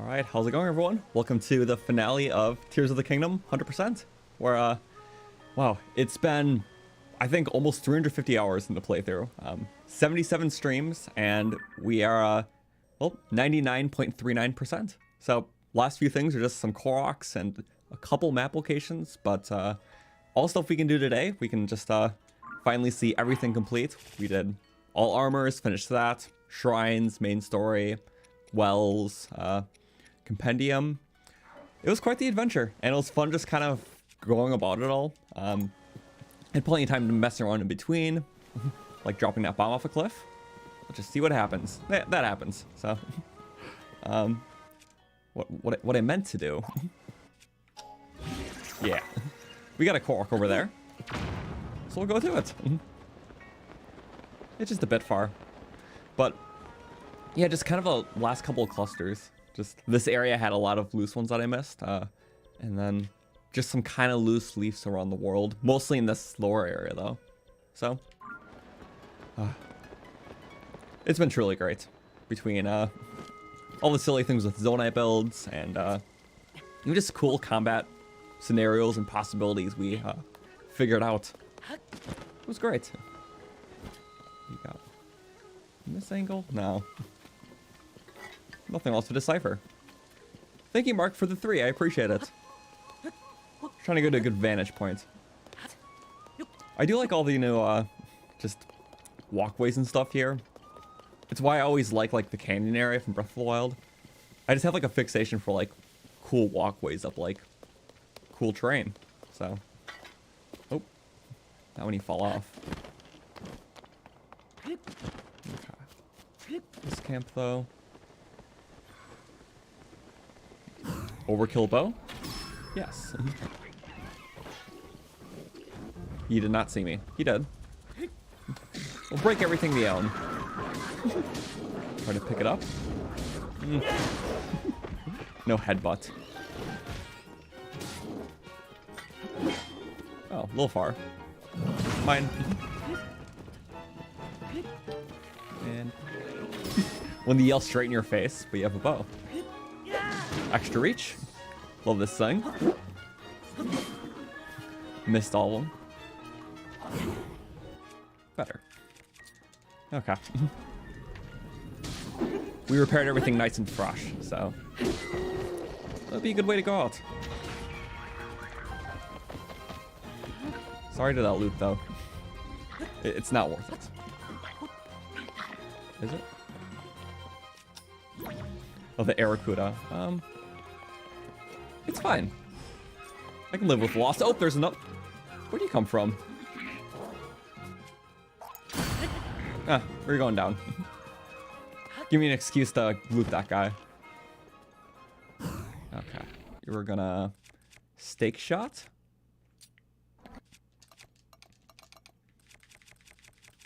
Alright, how's it going everyone? Welcome to the finale of Tears of the Kingdom 100%. Where, wow, it's been, I think, almost 350 hours in the playthrough. 77 streams, and we are, well, 99.39%. So, last few things are just some Koroks and a couple map locations, but all stuff we can do today, we can just finally see everything complete. We did all armors, finished that, shrines, main story, wells, Compendium. It was quite the adventure, and it was fun just kind of going about it all. Had plenty of time to mess around in between, like dropping that bomb off a cliff. Let's just see what happens. That happens. So, what I meant to do. Yeah, we got a korok over there, so we'll go to it. It's just a bit far, but yeah, just kind of a last couple of clusters. Just this area had a lot of loose ones that I missed, and then just some kind of loose leaves around the world, mostly in this lower area though. So it's been truly great between all the silly things with Zonite builds and even just cool combat scenarios and possibilities we figured out. It was great. You got this angle? No. Nothing else to decipher. Thank you, Mark, for the 3. I appreciate it. Trying to go to a good vantage point. I do like all the new, just walkways and stuff here. It's why I always like the canyon area from Breath of the Wild. I just have like a fixation for like cool walkways up like cool terrain. So, oh, not when you fall off. Okay. This camp though. Overkill bow? Yes. He did not see me. He did. We'll break everything we own. Try to pick it up. No headbutt. Oh, a little far. Mine. And when they yell straight in your face, but you have a bow. Extra reach. Love this thing. Missed all of them. Better. Okay. We repaired everything nice and fresh, so that'd be a good way to go out. Sorry to that loot though. It's not worth it. Is it? Oh, the Aracuda. It's fine. I can live with loss. Oh, there's another. Where do you come from? Ah, we're going down. Give me an excuse to loot that guy. Okay. You were gonna stake shot?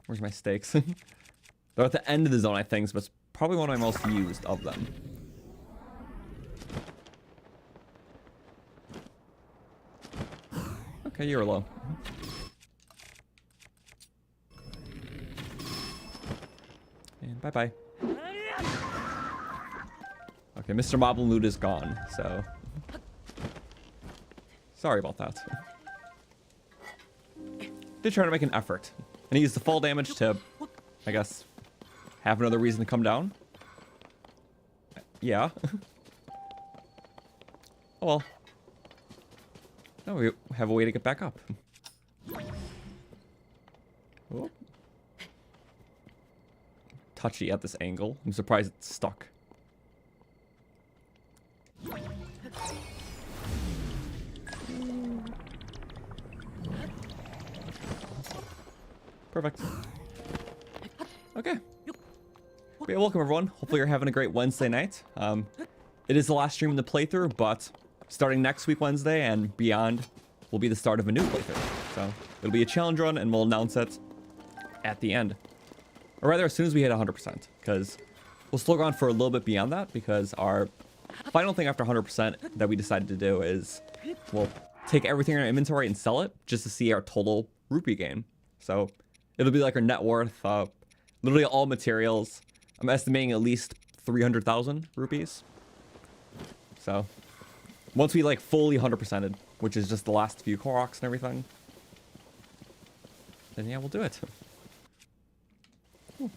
Where's my stakes? They're at the end of the zone, I think, but it's probably one of my most used of them. Okay, you're low. And bye-bye. Okay, Mr. Moblin loot is gone, so sorry about that. Did try to make an effort. And he used the fall damage to, I guess, have another reason to come down. Yeah. Oh well. No, we have a way to get back up. Oh. Touchy at this angle. I'm surprised it's stuck. Perfect. Okay. But yeah, welcome everyone. Hopefully you're having a great Wednesday night. It is the last stream in the playthrough, but starting next week Wednesday and beyond will be the start of a new playthrough. So it'll be a challenge run and we'll announce it at the end. Or rather, as soon as we hit 100%, because we'll still go on for a little bit beyond that, because our final thing after 100% that we decided to do is we'll take everything in our inventory and sell it just to see our total rupee gain. So it'll be like our net worth, literally all materials. I'm estimating at least 300,000 rupees. So once we like fully 100%ed, which is just the last few Koroks and everything, then yeah, we'll do it. Ooh.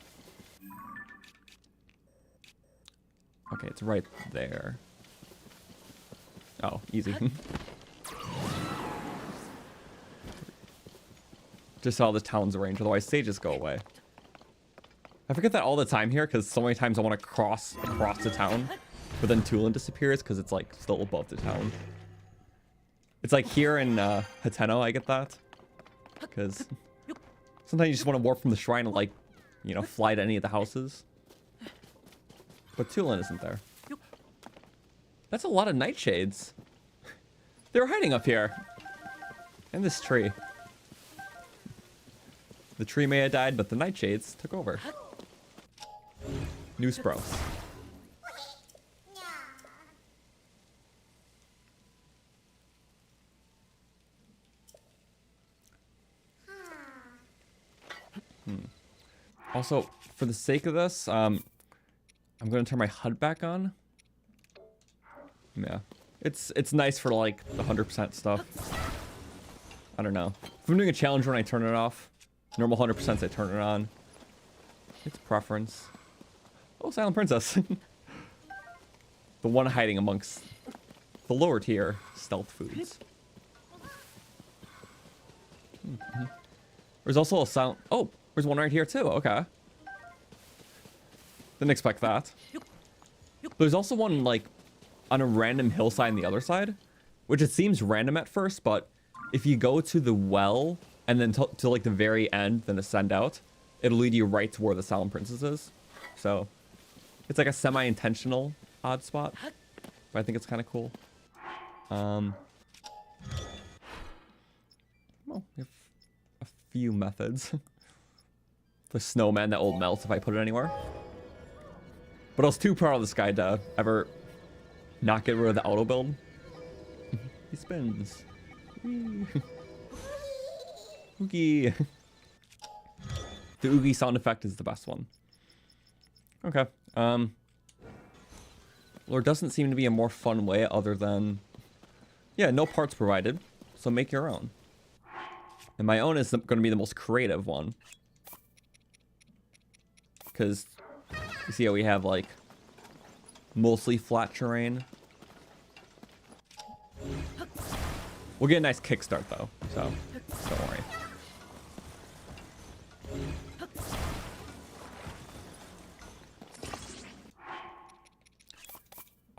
Okay, it's right there. Oh, easy. Just how the town's range, otherwise sages go away. I forget that all the time here, because so many times I want to cross across the town, but then Tulin disappears because it's like still above the town. It's like here in Hateno, I get that. Because sometimes you just want to warp from the shrine and like, you know, fly to any of the houses. But Tulin isn't there. That's a lot of nightshades. They're hiding up here. In this tree. The tree may have died, but the nightshades took over. New sprouts. Also, for the sake of this, I'm going to turn my HUD back on. Yeah. It's nice for like the 100% stuff. I don't know. If I'm doing a challenge run, I turn it off. Normal 100%, I turn it on. It's preference. Oh, Silent Princess. The one hiding amongst the lower tier stealth foods. There's also a silent... Oh, there's one right here too. Okay. Didn't expect that. There's also one like on a random hillside on the other side, which it seems random at first, but if you go to the well and then to like the very end, then ascend out, it'll lead you right to where the Silent Princess is. So it's like a semi-intentional odd spot, but I think it's kind of cool. Well, we have a few methods. The snowman that will melt if I put it anywhere. But I was too proud of this guy to ever not get rid of the auto build. He spins. Oogie. The oogie sound effect is the best one. Okay. Well, there doesn't seem to be a more fun way other than... Yeah, no parts provided, so make your own. And my own is going to be the most creative one. Because you see how we have, like, mostly flat terrain. We'll get a nice kickstart, though, so don't worry.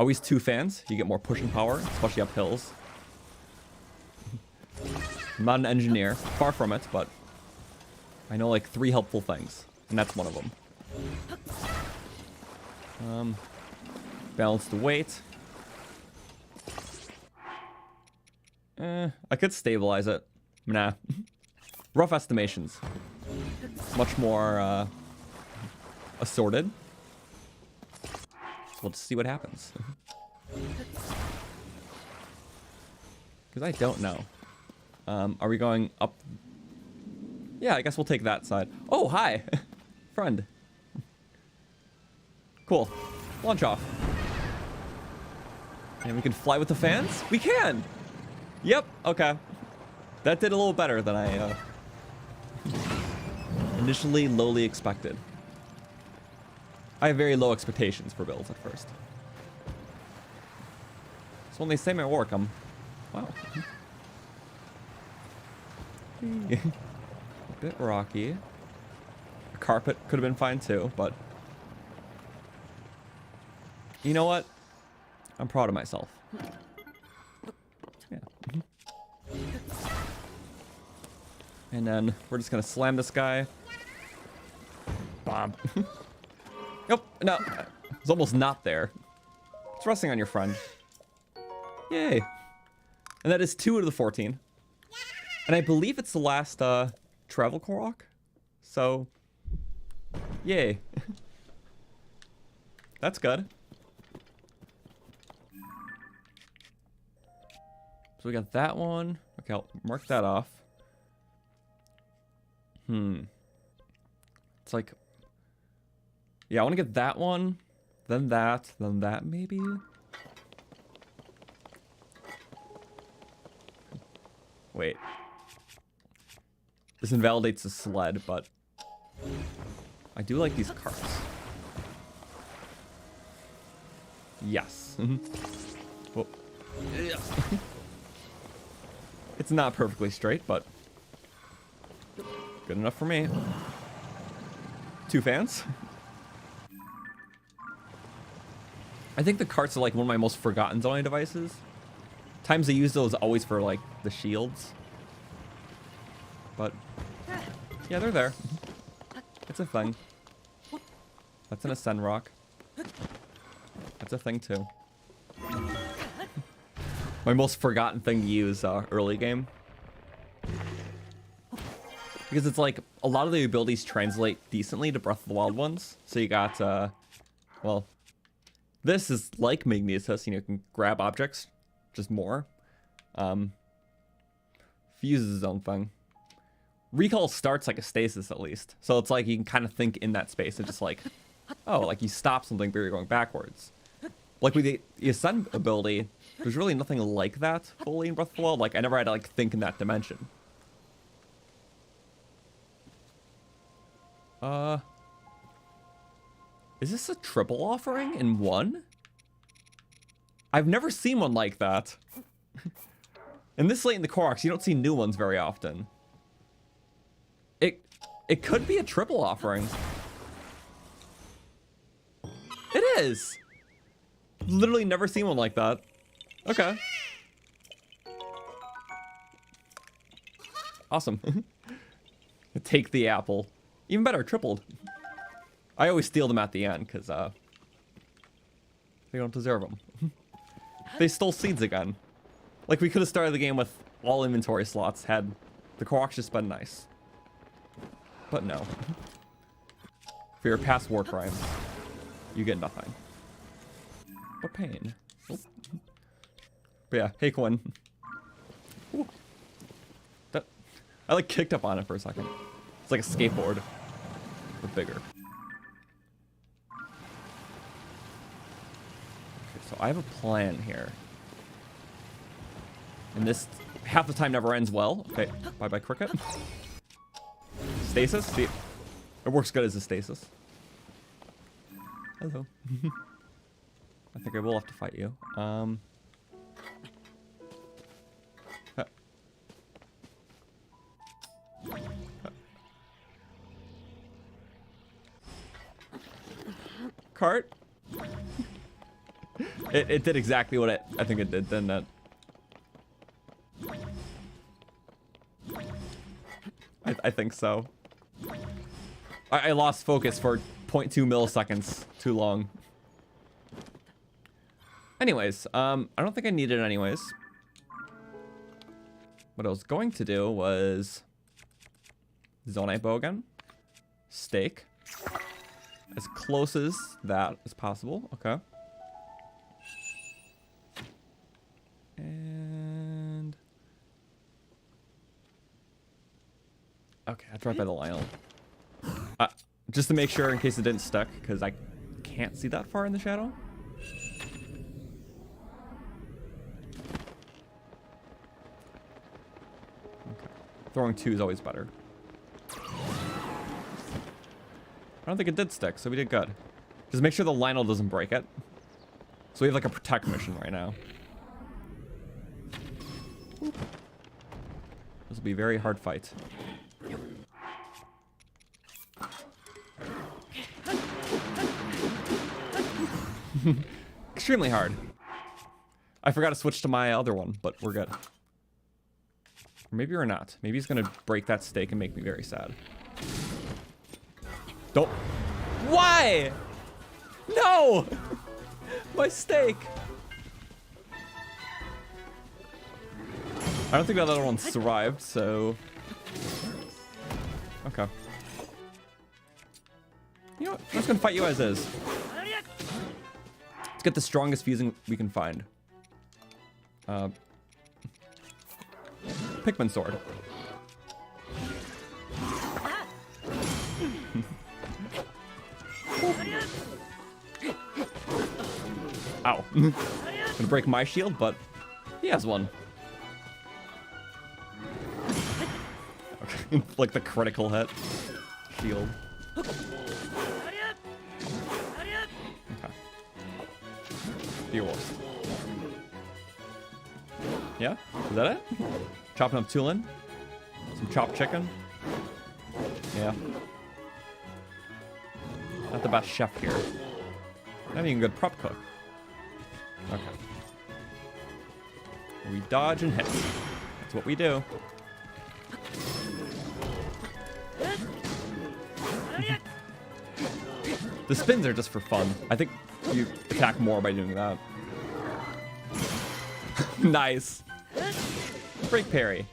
Always 2 fans, you get more pushing power, especially up hills. I'm not an engineer, far from it, but I know like 3 helpful things, and that's one of them. Balance the weight. I could stabilize it. Nah. Rough estimations. Much more assorted. So let's see what happens. Because I don't know. Are we going up? Yeah, I guess we'll take that side. Oh, hi! Friend. Cool. Launch off. And we can fly with the fans? We can! Yep, okay. That did a little better than I initially lowly expected. I have very low expectations for builds at first. So when they say my work, I'm... Wow. A bit rocky. A carpet could have been fine too, but... You know what? I'm proud of myself. Yeah. And then we're just gonna slam this guy. Bomb. Nope, no. It's almost not there. It's resting on your friend. Yay. And that is 2 out of the 14. And I believe it's the last travel korok. So, yay. That's good. So we got that one. Okay, I'll mark that off. It's like... Yeah, I want to get that one, then that maybe. Wait. This invalidates the sled, but I do like these carts. Yes. Whoa. It's not perfectly straight, but good enough for me. 2 fans. I think the carts are like one of my most forgotten zoning devices. Times I use those always for like the shields. But yeah, they're there. It's a thing. That's an ascend rock. That's a thing too. My most forgotten thing to use early game. Because it's like a lot of the abilities translate decently to Breath of the Wild ones. So you got, well, this is like Magnesis, you know, you can grab objects, just more. Fuse is his own thing. Recall starts like a stasis at least. So it's like you can kind of think in that space and just like, oh, like you stop something but you're going backwards. Like with the Ascend ability, there's really nothing like that fully in Breath of the Wild. Like I never had to like think in that dimension. Is this a triple offering in one? I've never seen one like that. And this late in the Koroks, you don't see new ones very often. It could be a triple offering. It is. Literally never seen one like that. Okay. Awesome. Take the apple. Even better, tripled. I always steal them at the end because they don't deserve them. They stole seeds again. Like we could have started the game with all inventory slots had the Koroks just been nice. But no. For your past war crimes, you get nothing. But pain. Oh. But yeah, hey Quinn. Ooh. That I like kicked up on it for a second. It's like a skateboard, but bigger. Okay, so I have a plan here. And this half the time never ends well. Okay, bye-bye cricket. Stasis? See, it works good as a stasis. Hello. I think I will have to fight you. Cart? It did exactly what I think it did, didn't it? I think so. I lost focus for 0.2 milliseconds too long. Anyways, I don't think I need it anyways. What I was going to do was Zonite bow again. Steak. As close as that as possible. Okay. And okay, that's right by the Lionel. Just to make sure in case it didn't stick, because I can't see that far in the shadow. Okay. Throwing 2 is always better. I don't think it did stick, so we did good. Just make sure the Lionel doesn't break it. So we have like a protect mission right now. This will be a very hard fight. Extremely hard. I forgot to switch to my other one, but we're good. Or maybe we're not. Maybe he's gonna break that stake and make me very sad. Don't. Why? No! My stake. I don't think that other one survived, so. Okay. You know what? I'm just gonna fight you as is. Let's get the strongest fusing we can find. Pikmin sword. Ow. Gonna break my shield, but he has one. Like the critical hit. Shield. Okay. Be your worst. Yeah? Is that it? Chopping up Tulin? Some chopped chicken? Yeah. Not the best chef here. Not even a good prep cook. Okay. We dodge and hit. That's what we do. The spins are just for fun. I think you attack more by doing that. Nice. Break parry.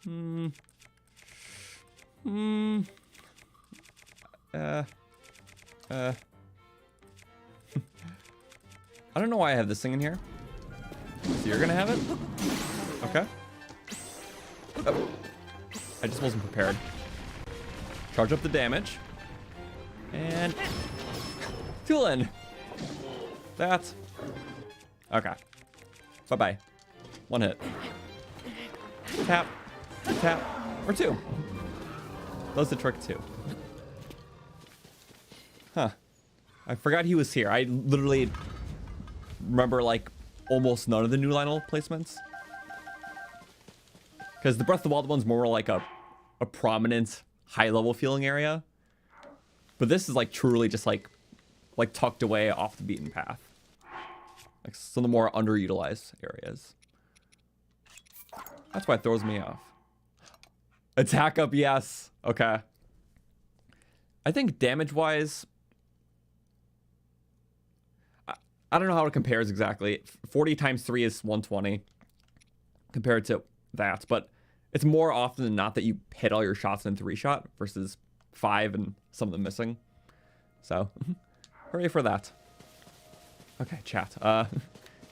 I don't know why I have this thing in here. So you're gonna have it? Okay. Oh. I just wasn't prepared. Charge up the damage. And... Tulin! That's... Okay. Bye-bye. One hit. Tap. Tap. Or two. Does the trick too. Huh. I forgot he was here. I literally remember, like, almost none of the new Lionel placements. Because the Breath of the Wild one's more like a prominent, high-level feeling area. But this is, like, truly just, like tucked away off the beaten path. Like, some of the more underutilized areas. That's why it throws me off. Attack up, yes. Okay. I think damage-wise... I don't know how it compares exactly. 40 times 3 is 120 compared to that, but it's more often than not that you hit all your shots in 3-shot versus 5 and some of them missing. So, hooray for that. Okay, chat.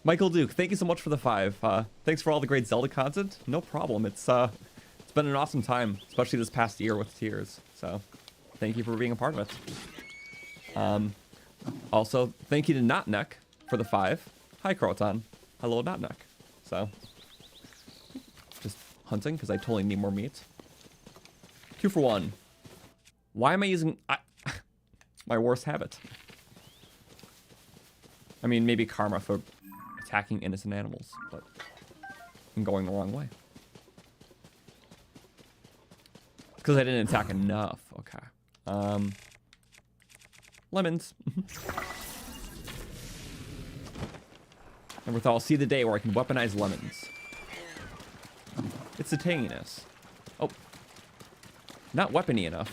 Michael Duke, thank you so much for the 5. Thanks for all the great Zelda content. No problem. It's been an awesome time, especially this past year with Tears. So, thank you for being a part of it. Also, thank you to Notneck for the 5. Hi, Croton. Hello, Notneck. So, just hunting because I totally need more meat. 2 for 1. Why am I using my worst habit? I mean, maybe karma for attacking innocent animals, but I'm going the wrong way. Because I didn't attack enough. Okay. Lemons. And with I'll see the day where I can weaponize lemons. It's the tanginess. Oh. Not weapony enough.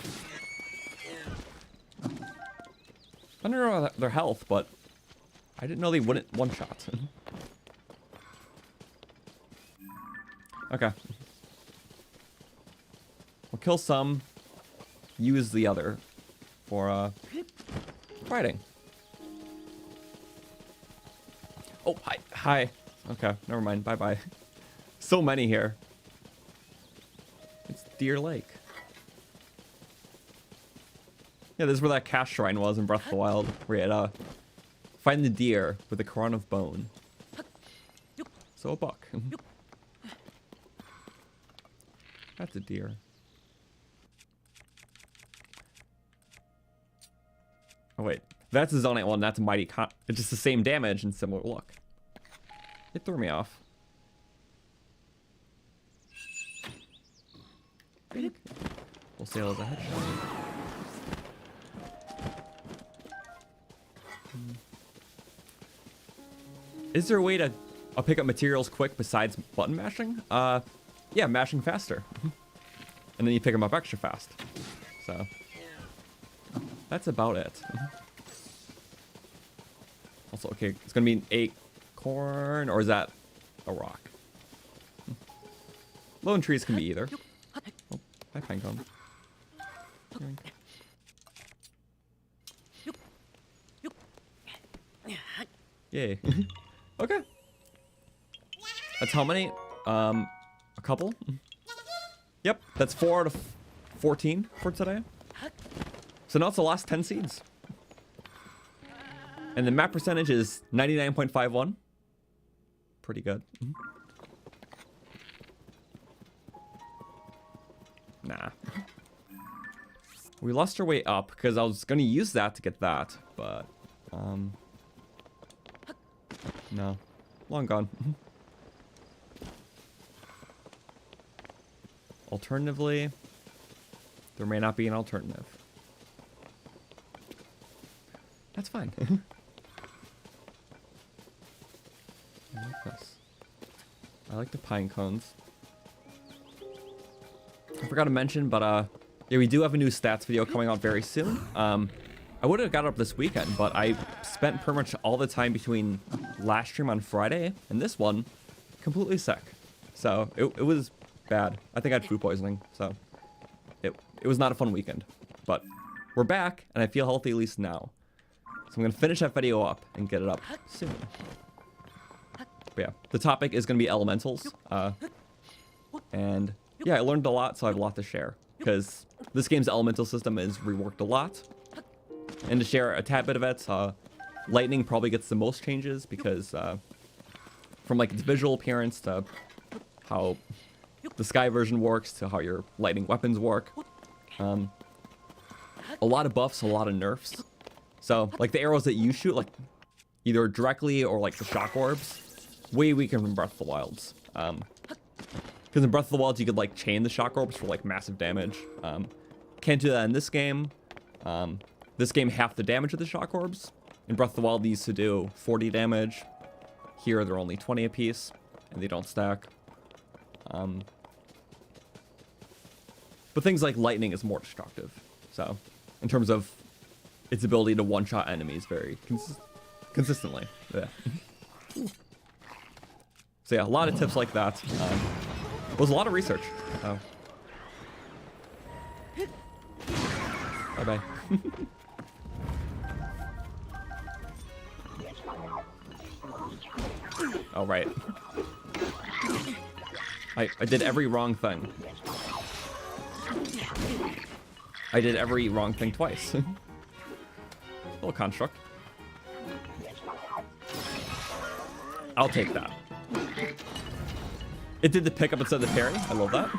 I don't know their health, but I didn't know they wouldn't one-shot. Okay. We'll kill some, use the other for fighting. Oh, hi. Hi. Okay, never mind. Bye-bye. So many here. It's Deer Lake. Yeah, this is where that cash shrine was in Breath of the Wild. Where you had, find the deer with a crown of bone. So a buck. That's a deer. Oh wait, that's a Zonite one, that's a Mighty Con. It's just the same damage and similar look. It threw me off. We'll sail as a headshot. Is there a way to pick up materials quick besides button mashing? Yeah, mashing faster. And then you pick them up extra fast. So, that's about it. Also, okay, it's gonna be an acorn, or is that a rock? Lone trees can be either. Oh, hi, Pinecone. Yay. Okay. That's how many? A couple? Yep, that's 4 out of 14 for today. So now it's the last 10 seeds. And the map percentage is 99.51. Pretty good. Nah. We lost our way up because I was going to use that to get that, but no. Long gone. Alternatively, there may not be an alternative. That's fine. I like this. I like the pine cones. I forgot to mention, but yeah, we do have a new stats video coming out very soon. I would have got it up this weekend, but I spent pretty much all the time between last stream on Friday and this one completely sick. So it was bad. I think I had food poisoning, so it was not a fun weekend. But we're back, and I feel healthy at least now. So I'm gonna finish that video up and get it up soon. But yeah, the topic is gonna be elementals. And yeah, I learned a lot, so I have a lot to share. Because this game's elemental system is reworked a lot. And to share a tad bit of it, lightning probably gets the most changes because from like its visual appearance to how the sky version works to how your lightning weapons work. A lot of buffs, a lot of nerfs. So like the arrows that you shoot, like either directly or like the shock orbs, way weaker than Breath of the Wilds. Because in Breath of the Wild, you could like chain the shock orbs for like massive damage. Can't do that in this game. This game, half the damage of the shock orbs. In Breath of the Wild, they used to do 40 damage. Here, they're only 20 apiece, and they don't stack. But things like lightning is more destructive. So, in terms of its ability to one-shot enemies very consistently. Yeah. So yeah, a lot of tips like that. It was a lot of research. Oh. Bye-bye. All right. I did every wrong thing. I did every wrong thing twice. Little construct. I'll take that. It did the pickup instead of the parry. I love that.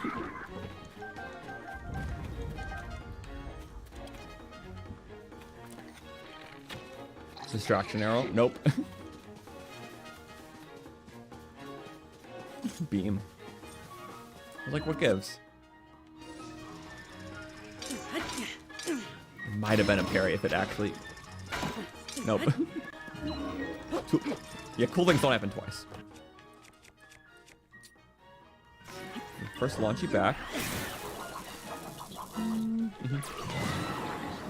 Distraction arrow. Nope. Beam. I was like, what gives? It might have been a parry if it actually... Nope. Yeah, cool things don't happen twice. First launch you back.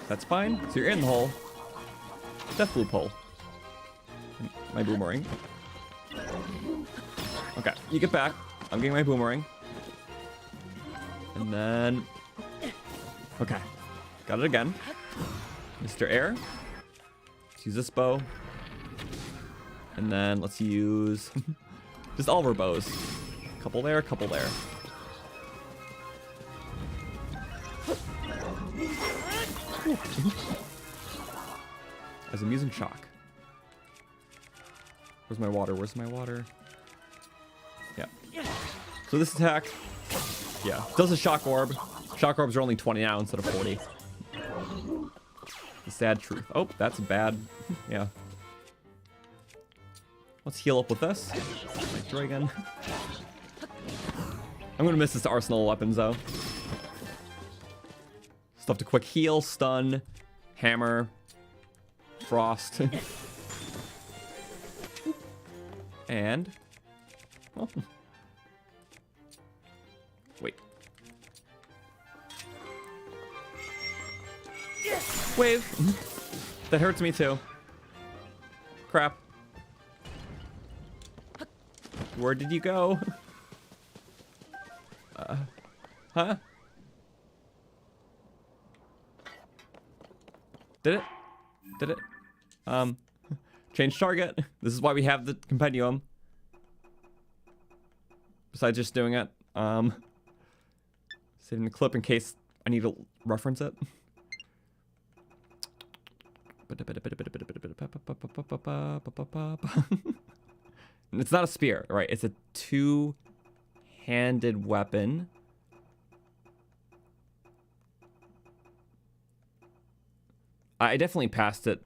That's fine. So you're in the hole. Death loop hole. My boomerang. Okay, you get back. I'm getting my boomerang. And then... Okay. Got it again. Mr. Air. Let's use this bow. And then let's use... just all of our bows. Couple there, couple there. As I'm using shock. Where's my water? Where's my water? Yeah. So this attack, yeah, does a shock orb. Shock orbs are only 20 now instead of 40. The sad truth. Oh, that's bad. Yeah. Let's heal up with this. My dragon. I'm gonna miss this arsenal of weapons though. Stuff to quick heal, stun, hammer, frost. And... Oh. Wait. Wave! That hurts me too. Crap. Where did you go? Huh? Did it? Did it? Change target. This is why we have the Compendium. Besides just doing it. Saving the clip in case I need to reference it. It's not a spear, right? It's a two-handed weapon. I definitely passed it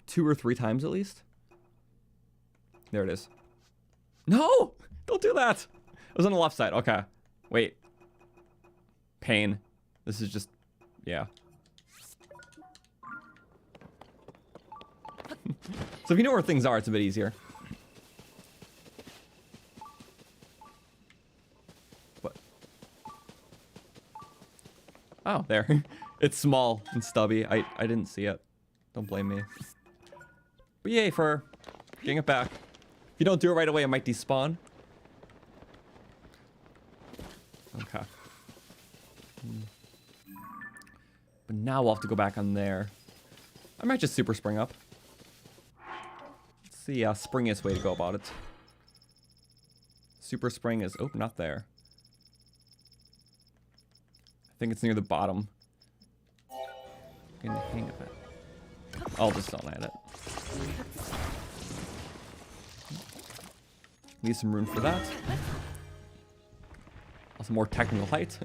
2 or 3 times at least. There it is. No! Don't do that! It was on the left side. Okay. Wait. Pain. This is just... yeah. So if you know where things are, it's a bit easier. What? Oh, there. It's small and stubby. I didn't see it. Don't blame me. But yay for getting it back. If you don't do it right away, it might despawn. Okay. But now we'll have to go back on there. I might just super spring up. Let's see, springiest way to go about it. Super spring is, oh, not there. I think it's near the bottom. Getting the hang of it. I'll just don't add it. Leave some room for that. Also more technical height.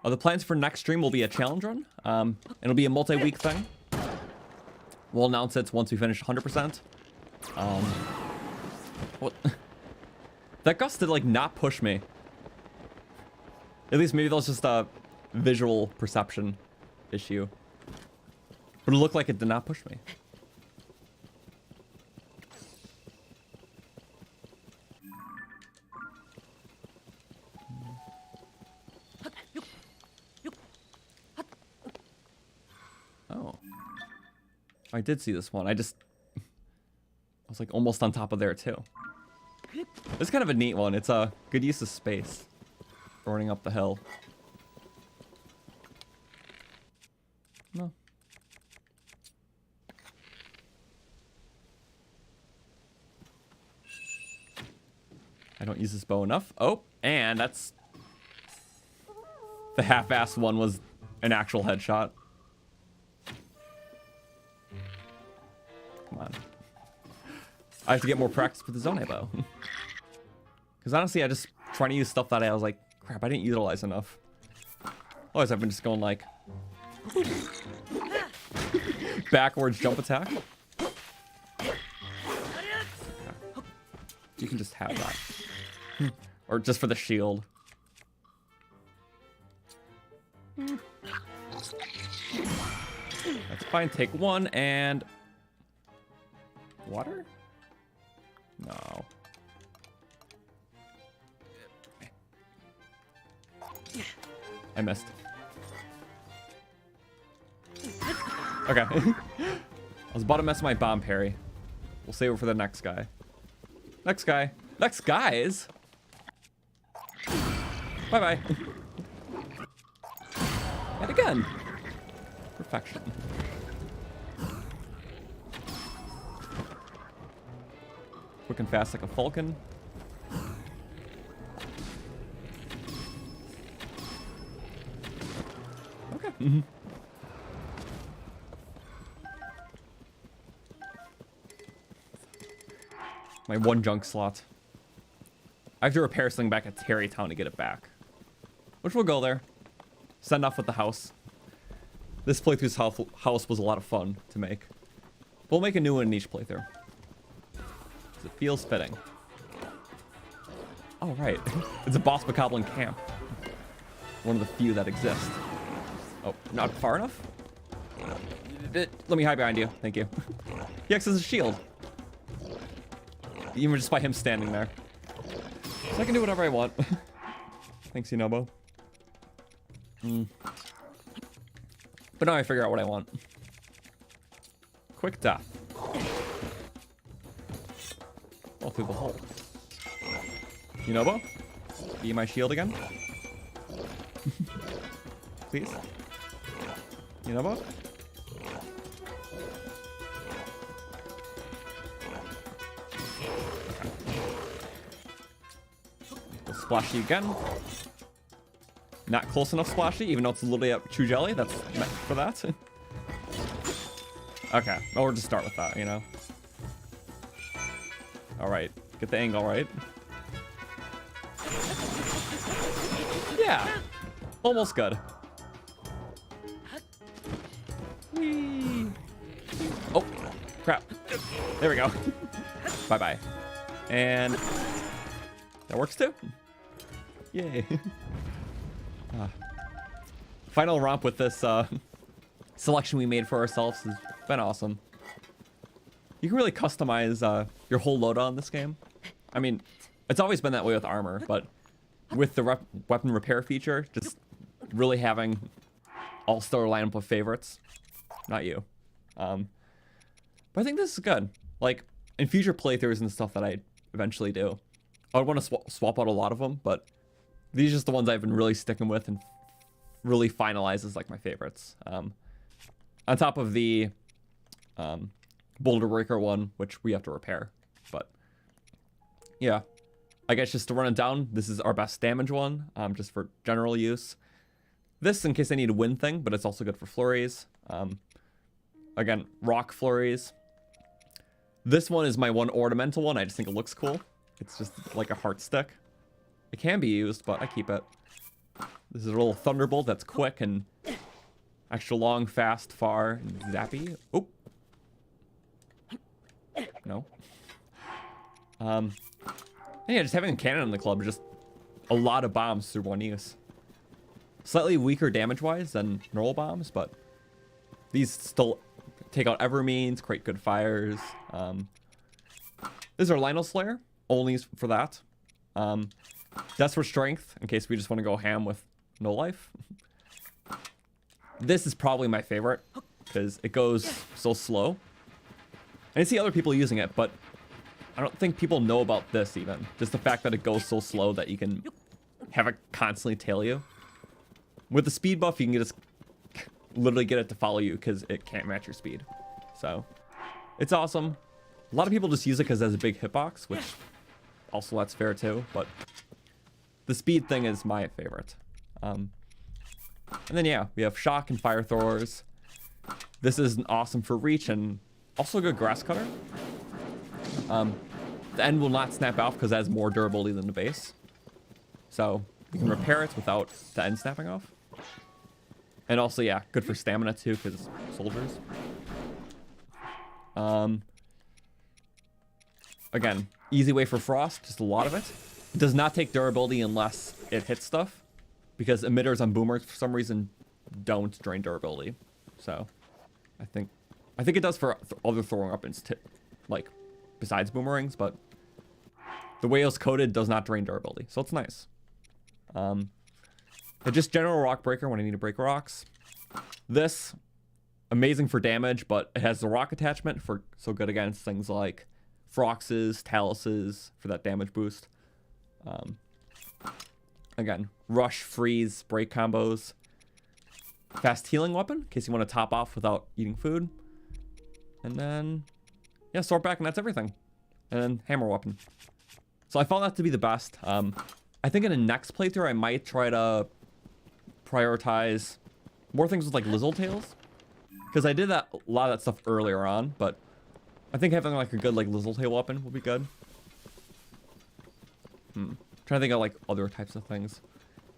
The plans for next stream will be a challenge run. It'll be a multi-week thing. We'll announce it once we finish 100%. What? That gust did like not push me. At least maybe that was just a visual perception issue. But it looked like it did not push me. Oh. I did see this one. I was like almost on top of there too. It's kind of a neat one. It's a good use of space. Running up the hill. No. I don't use this bow enough. Oh, and that's... the half-assed one was an actual headshot. Come on. I have to get more practice with the Zone bow. Because honestly, I just trying to use stuff that I was like, crap, I didn't utilize enough. Otherwise, I've been just going like... backwards jump attack. Okay. You can just have that. Or just for the shield. That's fine. Take one and... water? No. I missed. Okay. I was about to mess my bomb parry. We'll save it for the next guy. Next guy. Next guys? Bye-bye. And again. Perfection. Quick and fast like a falcon. Okay. Mm-hmm. My one junk slot. I have to repair something back at Terrytown to get it back. Which will go there. Send off with the house. This playthrough's house was a lot of fun to make. We'll make a new one in each playthrough. It feels fitting. Oh, right. It's a Boss Bokoblin camp. One of the few that exist. Oh, not far enough? Let me hide behind you. Thank you. He acts as a shield. Even just by him standing there. So I can do whatever I want. Thanks, Yunobo. But now I figure out what I want. Quick death. All through the hole. Yunobo? Be my shield again? Please? Yunobo? We'll splash you again. Not close enough splashy, even though it's literally a true jelly. That's meant for that. Okay, or just start with that, you know? Alright, get the angle right. Yeah! Almost good. Whee. Oh, crap. There we go. Bye-bye. And that works too. Yay. Final romp with this selection we made for ourselves has been awesome. You can really customize your whole loadout in this game. I mean, it's always been that way with armor, but with the weapon repair feature, just really having all-star lineup of favorites. Not you. But I think this is good. Like, in future playthroughs and stuff that I eventually do, I would want to swap out a lot of them, but these are just the ones I've been really sticking with and really finalize as like my favorites. On top of the Boulder Breaker one, which we have to repair. But yeah, I guess just to run it down, this is our best damage one, just for general use. This in case I need a wind thing, but it's also good for flurries. Again, rock flurries. This one is my one ornamental one. I just think it looks cool. It's just like a heart stick. It can be used, but I keep it. This is a little thunderbolt that's quick and extra long, fast, far, and zappy. Oh. No. And yeah, just having a cannon in the club is just a lot of bombs through one use. Slightly weaker damage-wise than normal bombs, but these still take out Evermeans, create good fires. This is our Lionel Slayer, only for that. That's for strength, in case we just want to go ham with no life. This is probably my favorite, because it goes so slow. And I see other people using it, but I don't think people know about this even. Just the fact that it goes so slow that you can have it constantly tail you. With the speed buff, you can just literally get it to follow you because it can't match your speed. So, it's awesome. A lot of people just use it because it has a big hitbox, which also that's fair too, but the speed thing is my favorite. And then yeah, we have shock and fire throwers. This is awesome for reach and also a good grass cutter. The end will not snap off because it has more durability than the base. So you can repair it without the end snapping off. And also, yeah, good for stamina too, because soldiers. Again, easy way for frost, just a lot of it. It does not take durability unless it hits stuff, because emitters on boomers for some reason don't drain durability. So, I think it does for other throwing weapons too, like besides boomerangs, but the way it's coded does not drain durability, so it's nice. It's just general rock breaker when I need to break rocks. This, amazing for damage, but it has the rock attachment for so good against things like Froxes, Taluses for that damage boost. Again, rush, freeze, break combos. Fast healing weapon, in case you want to top off without eating food. And then, yeah, sword back, and that's everything. And then hammer weapon. So I found that to be the best. I think in the next playthrough, I might try to prioritize more things with like Lizzle Tails. Because I did that a lot of that stuff earlier on, but I think having like a good like Lizzle Tail weapon would be good. Trying to think of like other types of things.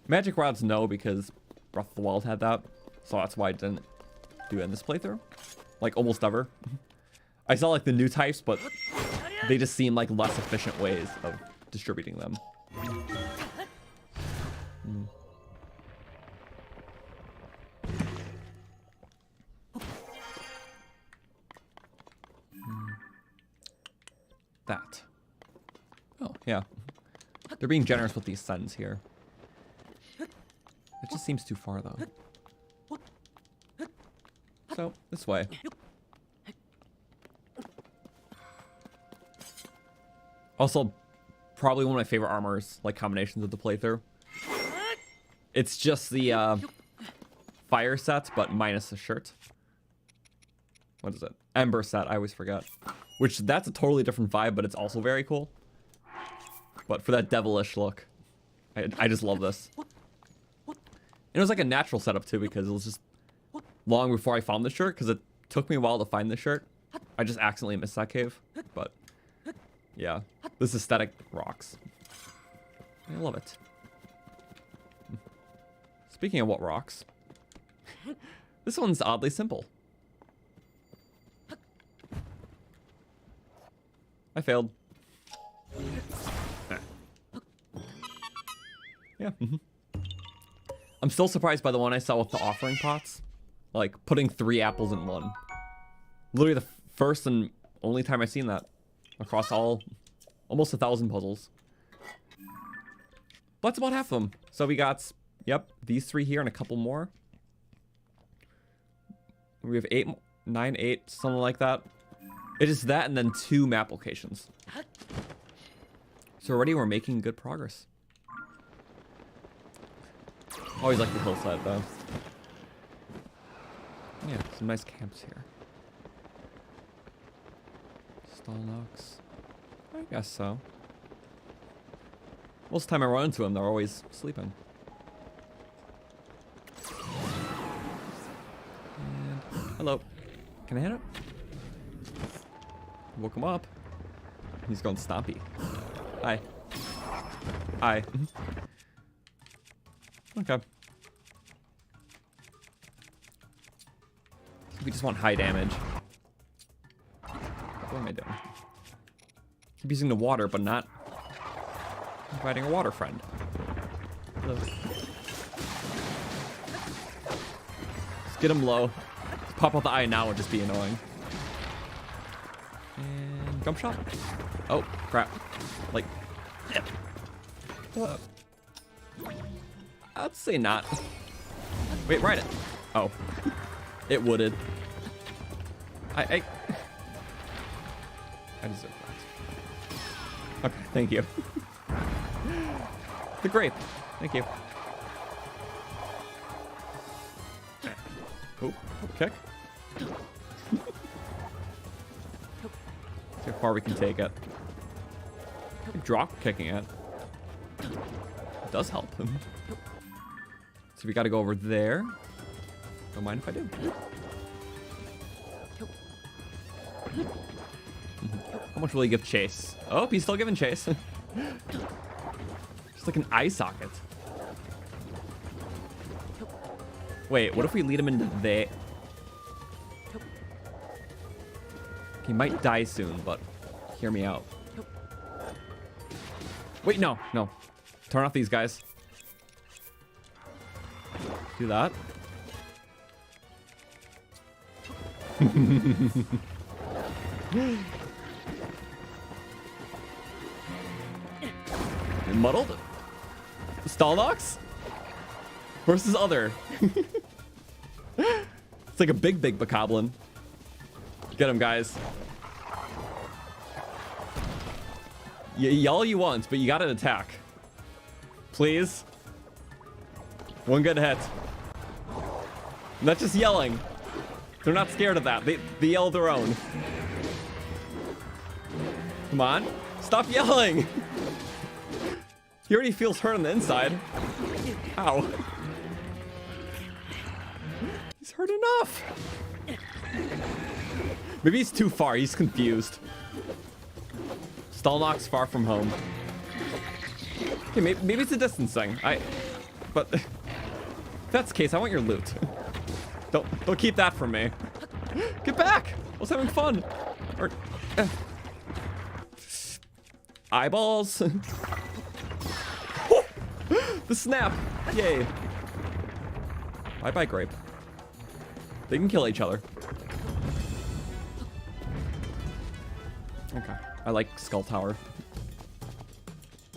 Magic rods, no, because Breath of the Wild had that. So that's why I didn't do it in this playthrough. Like almost ever. I saw like the new types, but they just seem like less efficient ways of distributing them. That. Oh, yeah. They're being generous with these suns here. It just seems too far, though. So, this way. Also, probably one of my favorite armors, like combinations of the playthrough. It's just the fire set, but minus the shirt. What is it? Ember set, I always forget. Which, that's a totally different vibe, but it's also very cool. But for that devilish look, I just love this. And it was like a natural setup too, because it was just long before I found the shirt, because it took me a while to find the shirt. I just accidentally missed that cave. But, yeah. This aesthetic rocks. I love it. Speaking of what rocks, this one's oddly simple. I failed. Yeah. I'm still surprised by the one I saw with the offering pots. Like, putting 3 apples in one. Literally the first and only time I've seen that. Across almost 1,000 puzzles. But that's about half of them. So we got, yep, these 3 here and a couple more. We have 8, 9, 8, something like that. It is that and then 2 map locations. So already we're making good progress. Always like the hillside though. Yeah, some nice camps here. Stalnox. I guess so. Most of the time I run into them, they're always sleeping. And hello. Can I hit it? Woke him up. He's going stompy. Hi. Hi. Okay. We just want high damage. What am I doing? Keep using the water, but not providing a water friend. Hello. Just get him low. Just pop out the eye now would just be annoying. And jump shot. Oh, crap. Like, I'd say not. Wait, ride it. Oh. It wooded. I deserve that. Okay, thank you. The grape. Thank you. Oh, kick. See how far we can take it. Drop kicking it. It does help. So we gotta go over there. Don't mind if I do. How much will he give chase? Oh, he's still giving chase. Just like an eye socket. Wait, what if we lead him into there? He might die soon, but hear me out. Wait, no. Turn off these guys. Do that. Muddled? Stalnox? Versus other. It's like a big bokoblin. Get him, guys. You yell you want, but you gotta attack. Please. One good hit. Not just yelling. They're not scared of that. They yell their own. Come on. Stop yelling. He already feels hurt on the inside. Ow. He's hurt enough. Maybe he's too far. He's confused. Stalnox far from home. Okay, maybe it's a distance thing. But if that's the case, I want your loot. Don't keep that from me. Get back! I was having fun. Or, eyeballs. The snap. Yay. Bye-bye, grape. They can kill each other. Okay. I like Skull Tower.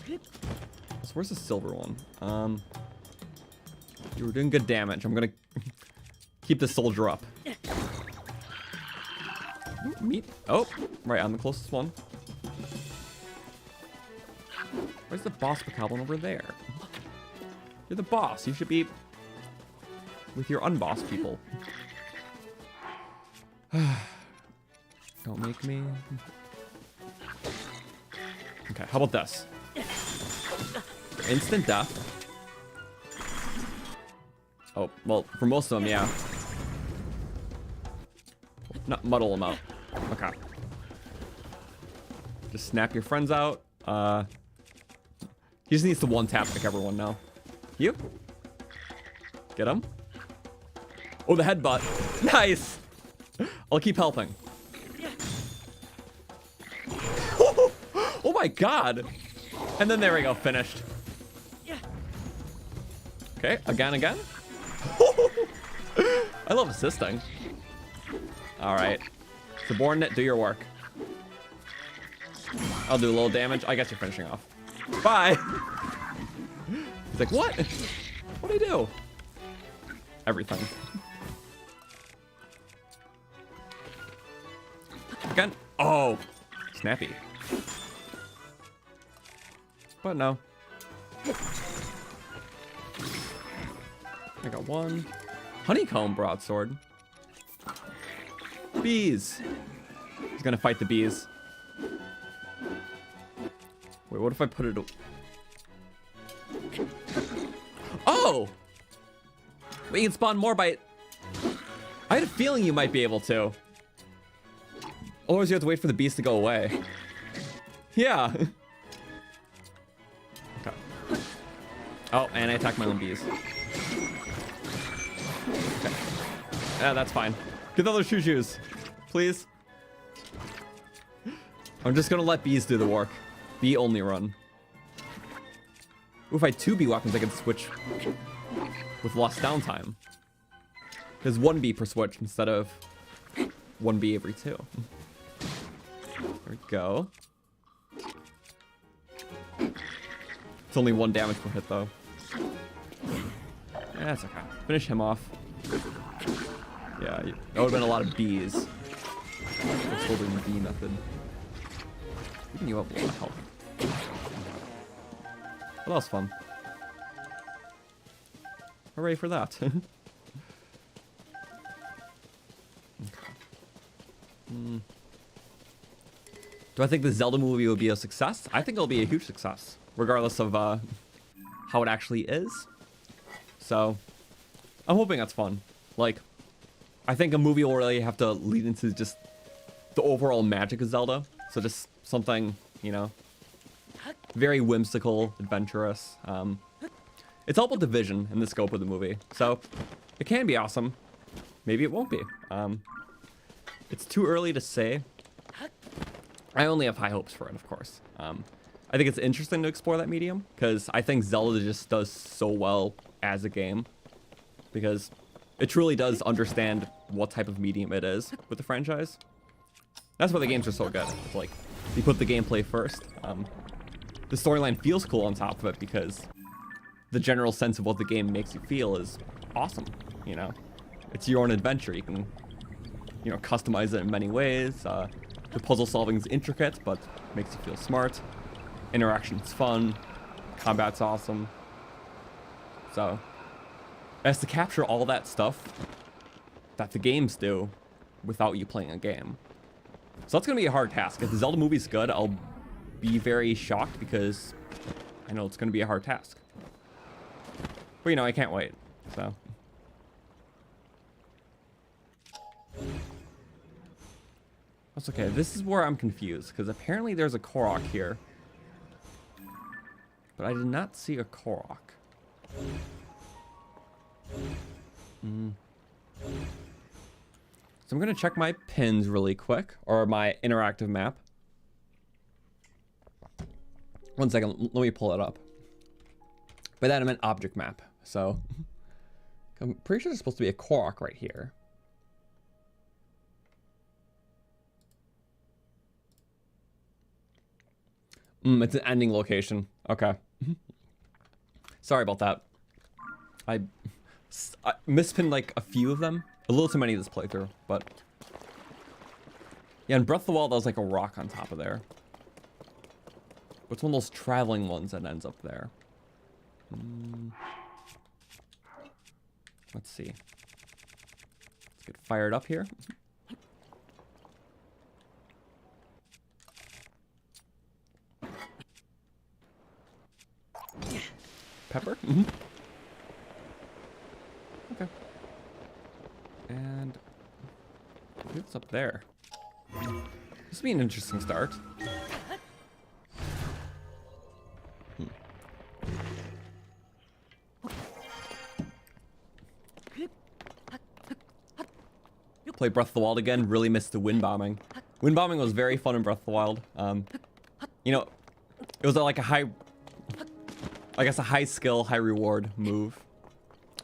So where's the silver one? You were doing good damage. I'm gonna keep the soldier up. Meat. Oh, right on the closest one. Where's the boss bokoblin over there? You're the boss. You should be with your unboss people. Don't make me. Okay, how about this? Instant death. Oh, well, for most of them, yeah. Not muddle them out. Okay. Just snap your friends out. He just needs to one-tap like everyone now. You? Get him. Oh, the headbutt. Nice. I'll keep helping. Oh my god. And then there we go, finished. Okay, again. I love assisting. All right. Subordinate, do your work. I'll do a little damage. I guess you're finishing off. Bye. He's like, what? What'd I do? Everything. Again. Oh, snappy. But no. I got one. Honeycomb broadsword. Bees. He's gonna fight the bees. Wait, what if I put it... Oh! But you can spawn more by... I had a feeling you might be able to. Otherwise you have to wait for the bees to go away. Yeah. Okay. Oh, and I attacked my own bees. Okay. Yeah, that's fine. Get the other shoes, please. I'm just gonna let bees do the work. Bee only run. Ooh, if I had 2 bee weapons, I could switch with less downtime. There's 1 bee per switch instead of 1 bee every 2. There we go. It's only 1 damage per hit though. Yeah, that's okay. Finish him off. Yeah, that would have been a lot of bees. Let's hold in the bee method. Giving you up a lot of health. Well, that was fun. Hooray for that. Okay. Do I think the Zelda movie will be a success? I think it'll be a huge success, regardless of how it actually is. So, I'm hoping that's fun. Like, I think a movie will really have to lead into just the overall magic of Zelda. So just something, you know, very whimsical, adventurous. It's all about the vision and the scope of the movie. So it can be awesome. Maybe it won't be. It's too early to say. I only have high hopes for it, of course. I think it's interesting to explore that medium because I think Zelda just does so well as a game because it truly does understand what type of medium it is with the franchise. That's why the games are so good. It's like, you put the gameplay first. The storyline feels cool on top of it because the general sense of what the game makes you feel is awesome, you know? It's your own adventure. You can, you know, customize it in many ways. The puzzle solving is intricate, but makes you feel smart. Interaction's fun. Combat's awesome. So, it has to capture all that stuff that the games do without you playing a game. So that's going to be a hard task. If the Zelda movie's good, I'll be very shocked because I know it's going to be a hard task. But, you know, I can't wait. So. That's okay. This is where I'm confused because apparently there's a korok here. But I did not see a korok. So I'm going to check my pins really quick, or my interactive map. One second, let me pull it up. By that I meant object map. So I'm pretty sure there's supposed to be a korok right here. It's an ending location. Okay. Sorry about that. I mispinned like a few of them. A little too many this playthrough, but... Yeah, in Breath of the Wild, that was like a rock on top of there. But it's one of those traveling ones that ends up there. Let's see. Let's get fired up here. Pepper? Okay. And what's up there? This would be an interesting start. Play Breath of the Wild again. Really missed the wind bombing. Wind bombing was very fun in Breath of the Wild. You know, it was like a high, I guess a high skill, high reward move.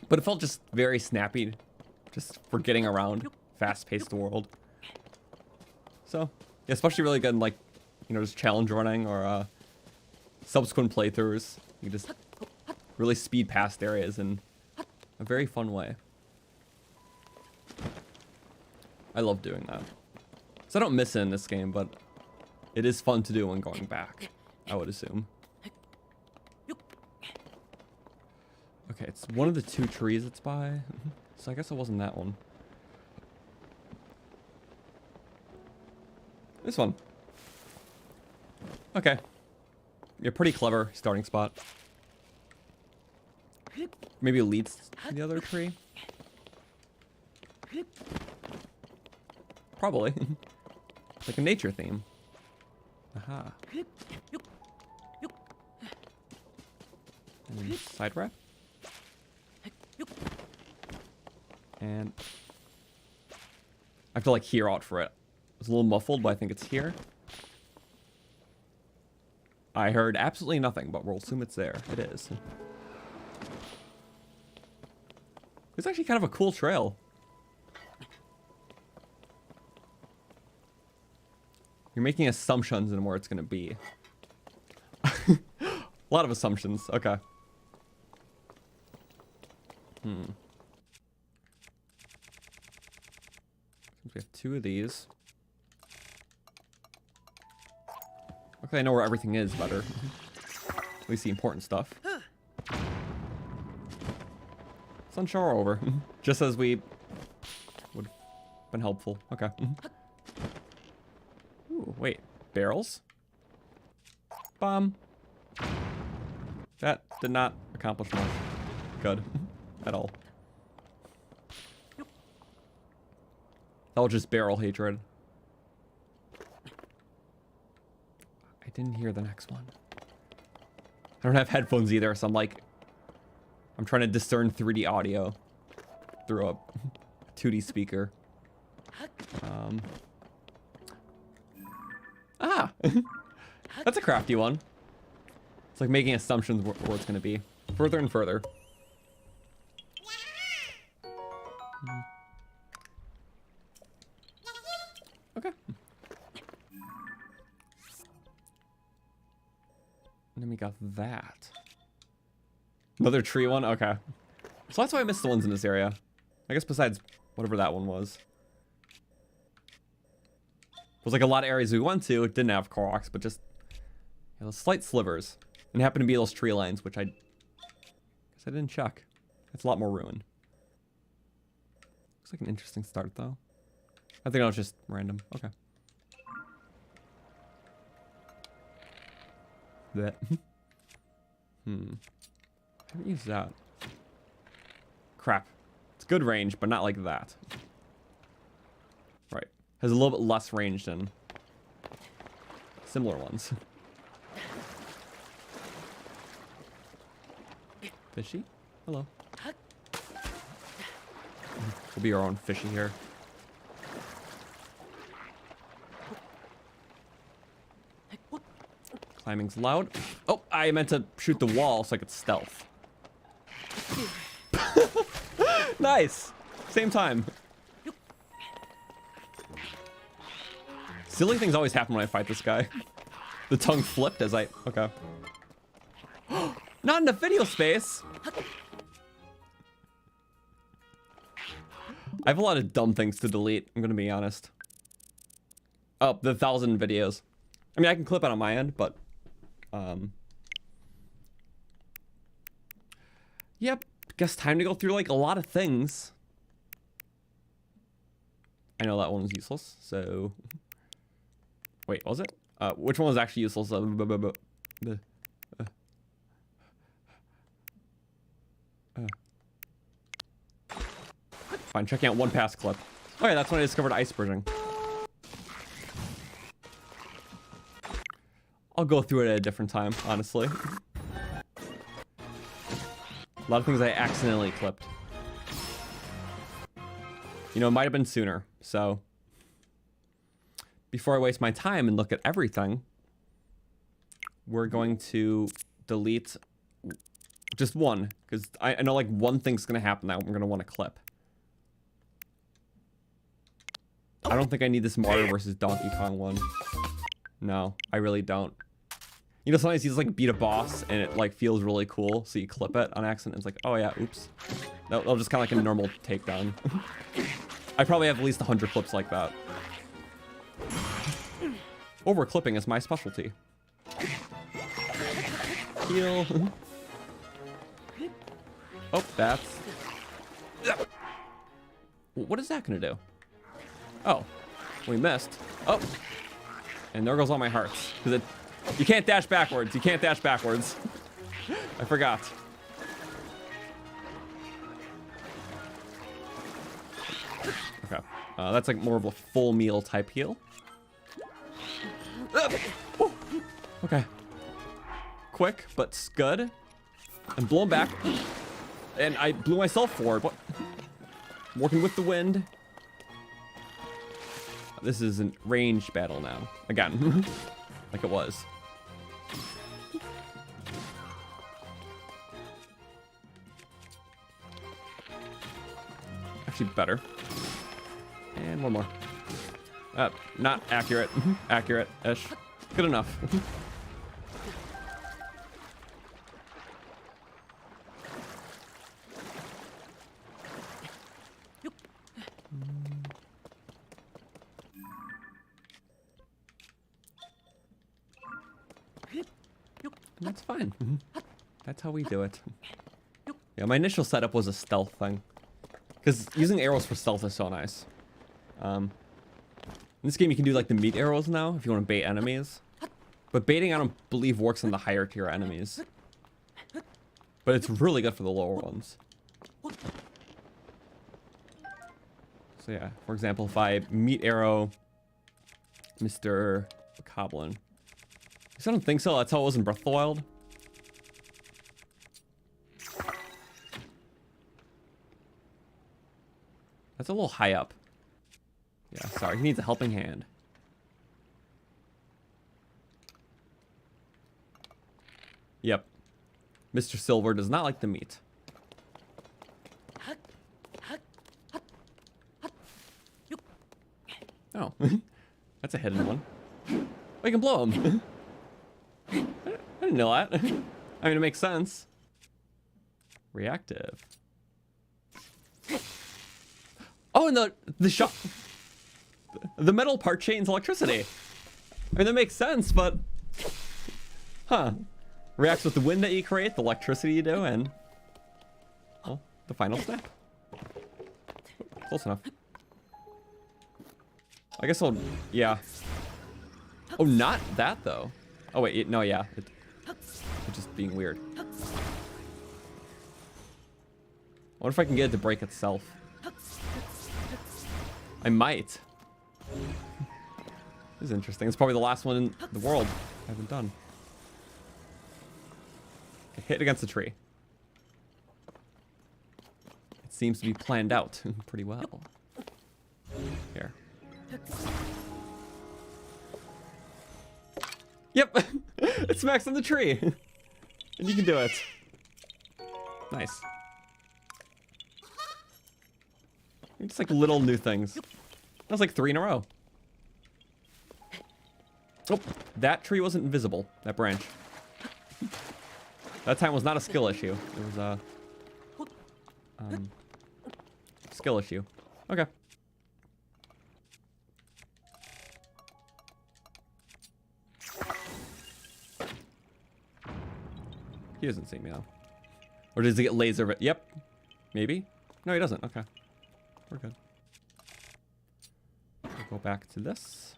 But it felt just very snappy, just for getting around fast-paced world. So, yeah, especially really good in like, you know, just challenge running or subsequent playthroughs. You just really speed past areas in a very fun way. I love doing that. So I don't miss it in this game, but it is fun to do when going back, I would assume. Okay, it's one of the 2 trees it's by. So I guess it wasn't that one. This one. Okay. You're pretty clever starting spot. Maybe it leads to the other tree. Probably. It's like a nature theme. Aha. And side wrap. And I have to like hear out for it. It's a little muffled, but I think it's here. I heard absolutely nothing, but we'll assume it's there. It is. It's actually kind of a cool trail. You're making assumptions in where it's going to be. A lot of assumptions. Okay. We have 2 of these. Okay, I know where everything is better. At least the important stuff. Sun shower over. Just as we would have been helpful. Okay. Ooh, wait. Barrels? Bomb. That did not accomplish much good at all. That was just barrel hatred. I didn't hear the next one. I don't have headphones either, so I'm trying to discern 3D audio through a 2D speaker. That's a crafty one. It's like making assumptions where it's going to be. Further and further. Okay. And then we got that. Another tree one? Okay. So that's why I missed the ones in this area. I guess besides whatever that one was. It was like a lot of areas we went to, it didn't have Koroks, but just those slight slivers. And it happened to be those tree lines, which I guess I didn't check. It's a lot more ruined. Looks like an interesting start, though. I think that was just random. Okay. That. Haven't used that. Crap. It's good range, but not like that. Right. Has a little bit less range than similar ones. Fishy? Hello. We'll be our own fishy here. Climbing's loud. Oh, I meant to shoot the wall so I could stealth. Nice. Same time. Silly things always happen when I fight this guy. The tongue flipped as I... Okay. Not in the video space. I have a lot of dumb things to delete, I'm gonna be honest. Oh, the 1,000 videos. I mean, I can clip it on my end, but... Yep, guess time to go through, like, a lot of things. I know that one was useless, so... Wait, was it? Which one was actually useless? Fine, checking out one pass clip. Okay, that's when I discovered ice bridging. I'll go through it at a different time, honestly. A lot of things I accidentally clipped. You know, it might have been sooner. So before I waste my time and look at everything, we're going to delete just one, because I know like one thing's going to happen that I'm going to want to clip. I don't think I need this Mario versus Donkey Kong one. No, I really don't. You know, sometimes you just like beat a boss and it like feels really cool, so you clip it on accident. It's like, oh yeah, oops. That'll just kind of like a normal takedown. I probably have at least 100 clips like that. Over clipping is my specialty. Heal. Oh, that's... What is that gonna do? Oh, we missed. Oh, and there goes all my hearts. Because you can't dash backwards. You can't dash backwards. I forgot. Okay, that's like more of a full meal type heal. Okay. Quick, but scud. And blow him back. And I blew myself forward. What? Working with the wind. This is a ranged battle now. Again. Like it was. Actually better. And one more. Not accurate. Accurate-ish. Good enough. That's fine. That's how we do it. Yeah, my initial setup was a stealth thing. Because using arrows for stealth is so nice. In this game you can do like the meat arrows now if you want to bait enemies. But baiting I don't believe works on the higher tier enemies. But it's really good for the lower ones. So yeah, for example, if I meat arrow Mr. Bokoblin. I don't think so. That's how it was in Breath of the Wild. That's a little high up. Yeah, sorry. He needs a helping hand. Yep. Mr. Silver does not like the meat. Oh. That's a hidden one. Oh, you can blow him. I didn't know that. I mean, it makes sense. Reactive. Oh, and the shot. The metal part chains electricity. I mean, that makes sense, but... Huh. Reacts with the wind that you create, the electricity you do, and... Well, the final snap. Close enough. I guess I'll... Yeah. Oh, not that, though. Oh, wait. No, yeah. It's just being weird. I wonder if I can get it to break itself. I might. This is interesting. It's probably the last one in the world I haven't done. Okay, hit against the tree. It seems to be planned out pretty well. Here. Yep! It smacks on the tree! And you can do it. Nice. Just like little new things. That was like 3 in a row. Oh, that tree wasn't invisible. That branch. That time was not a skill issue. It was a skill issue. Okay. He doesn't see me though. Or does he get laser? Yep. Maybe. No, he doesn't. Okay. We're good. We'll go back to this.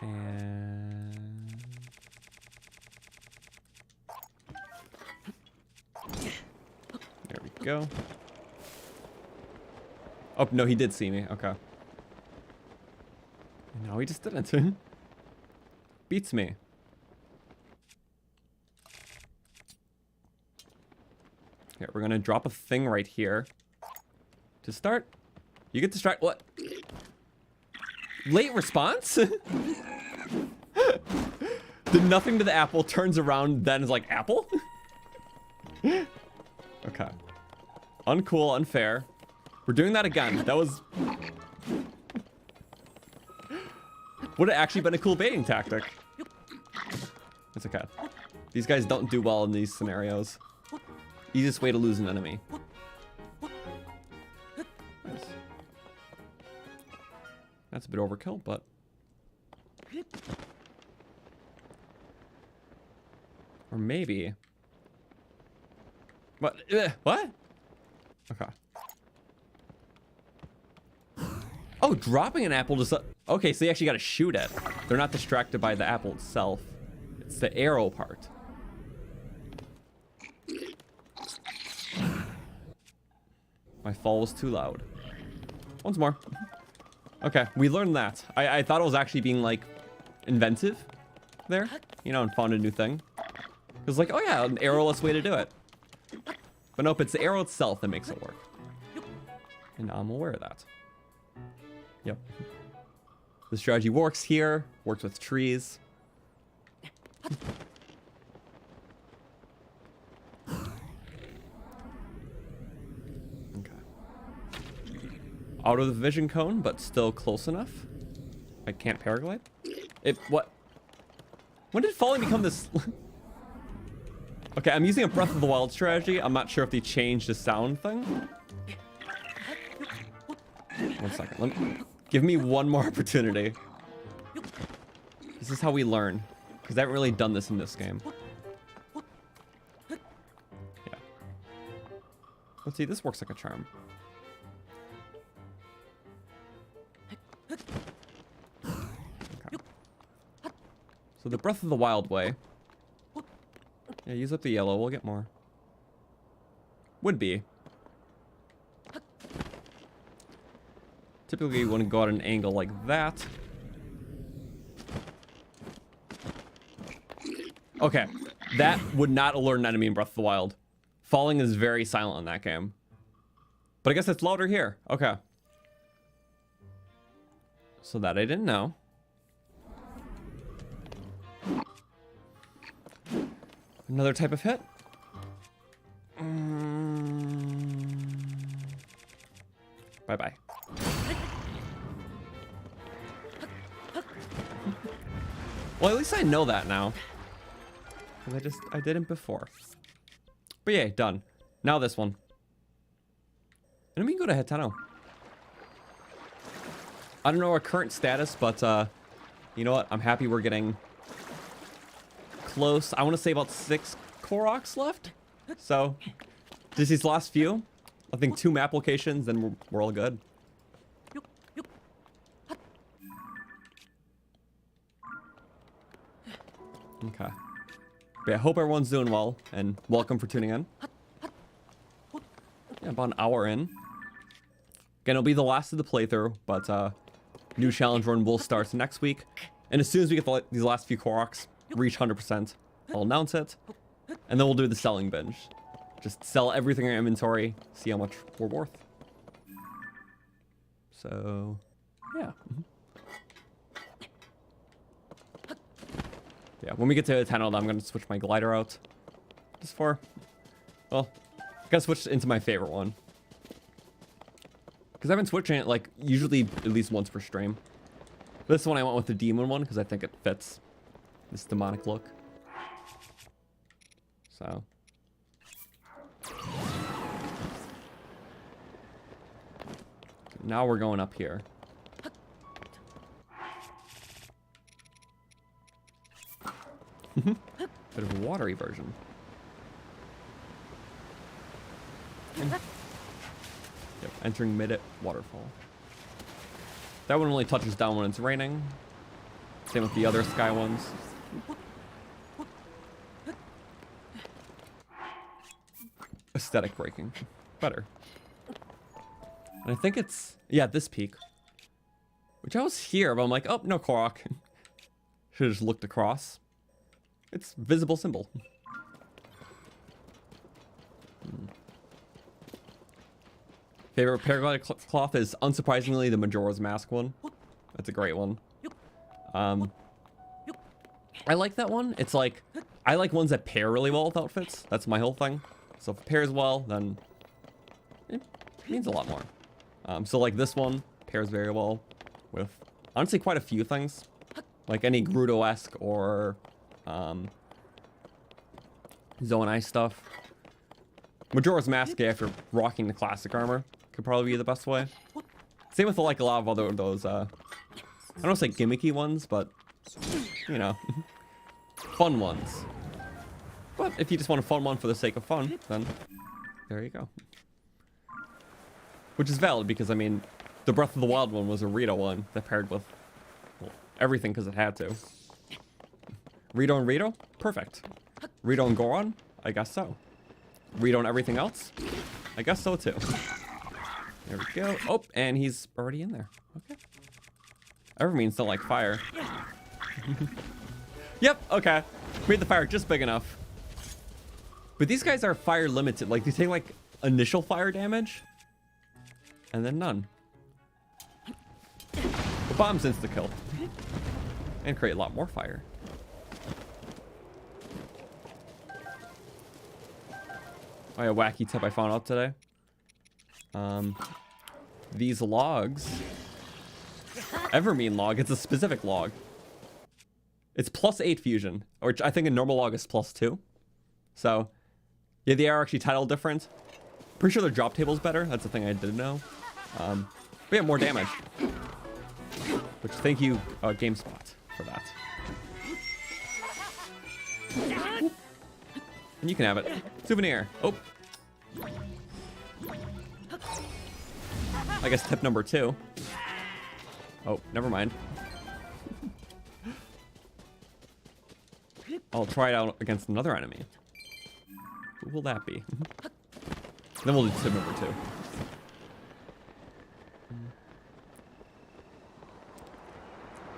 And... There we go. Oh, no, he did see me. Okay. No, he just didn't. Beats me. Okay, we're gonna drop a thing right here to start You get distracted. What? Late response? Did nothing to the apple, turns around, then is like, apple? Okay. Uncool, unfair. We're doing that again. That was... would have actually been a cool baiting tactic. It's okay. These guys don't do well in these scenarios. Easiest way to lose an enemy. Nice. That's a bit overkill, but... or maybe... what? What? Okay. Oh, dropping an apple just... okay, so you actually gotta shoot it. They're not distracted by the apple itself. It's the arrow part. My fall was too loud. Once more. Okay, we learned that. I thought it was actually being, like, inventive there. You know, and found a new thing. It was like, oh yeah, an arrowless way to do it. But nope, it's the arrow itself that makes it work. And I'm aware of that. Yep. The strategy works here, works with trees. Okay. Out of the vision cone, but still close enough. I can't paraglide. What? When did falling become this? Okay, I'm using a Breath of the Wild strategy. I'm not sure if they changed the sound thing. 1 second. Give me one more opportunity. This is how we learn. Because I haven't really done this in this game. Yeah. Let's see, this works like a charm. Okay. So the Breath of the Wild way. Yeah, use up the yellow, we'll get more. Would be. Typically you want to go at an angle like that. Okay, that would not alert an enemy in Breath of the Wild. Falling is very silent in that game. But I guess it's louder here. Okay. So that I didn't know. Another type of hit. Bye-bye. Well, at least I know that now. Because I didn't before. But yeah, done. Now this one. And we can go to Hetano. I don't know our current status, but you know what? I'm happy we're getting close. I want to say about 6 Koroks left. So, just these last few. I think 2 map locations, then we're all good. Okay. But yeah, I hope everyone's doing well, and welcome for tuning in. Yeah, about an hour in. Again, it'll be the last of the playthrough, but new challenge run will start next week. And as soon as we get these last few Koroks, reach 100%, I'll announce it. And then we'll do the selling binge. Just sell everything in our inventory, see how much we're worth. So, yeah. Yeah, when we get to a 10, I'm going to switch my glider out. Just for, well, I gotta switch into my favorite one. Because I've been switching it, like, usually at least once per stream. This one I went with the demon one, because I think it fits this demonic look. So. Now we're going up here. Bit of a watery version. Yep, entering mid waterfall. That one only touches down when it's raining. Same with the other sky ones. Aesthetic breaking. Better. And I think it's, yeah, this peak. Which I was here, but I'm like, oh, no Korok. Should've just looked across. It's visible symbol. Favorite paraglider cloth is unsurprisingly the Majora's Mask one. That's a great one. I like that one. It's like, I like ones that pair really well with outfits. That's my whole thing. So if it pairs well, then it means a lot more. So like this one pairs very well with honestly quite a few things. Like any Gerudo-esque or Zonai stuff. Majora's Mask after rocking the classic armor could probably be the best way. Same with like a lot of other those I don't want to say gimmicky ones, but you know, fun ones. But if you just want a fun one for the sake of fun, then there you go. Which is valid because I mean, the Breath of the Wild one was a Rito one that paired with well, everything because it had to. Rito and Rito? Perfect. Rito and Goron? I guess so. Rito and everything else? I guess so too. There we go. Oh, and he's already in there. Okay. Evermeans don't like fire. Yep, okay. Made the fire just big enough. But these guys are fire limited. Like, they take like initial fire damage and then none. The bomb's insta-kill. And create a lot more fire. Oh yeah, wacky tip I found out today. These logs, Evermean log, it's a specific log. It's +8 fusion, which I think a normal log is +2. So, yeah, they are actually title different. Pretty sure their drop table's better. That's the thing I didn't know. But yeah, more damage. Which, thank you, GameSpot, for that. And you can have it. Souvenir. Oh. I guess tip number 2. Oh, never mind. I'll try it out against another enemy. Who will that be? Then we'll do tip number 2.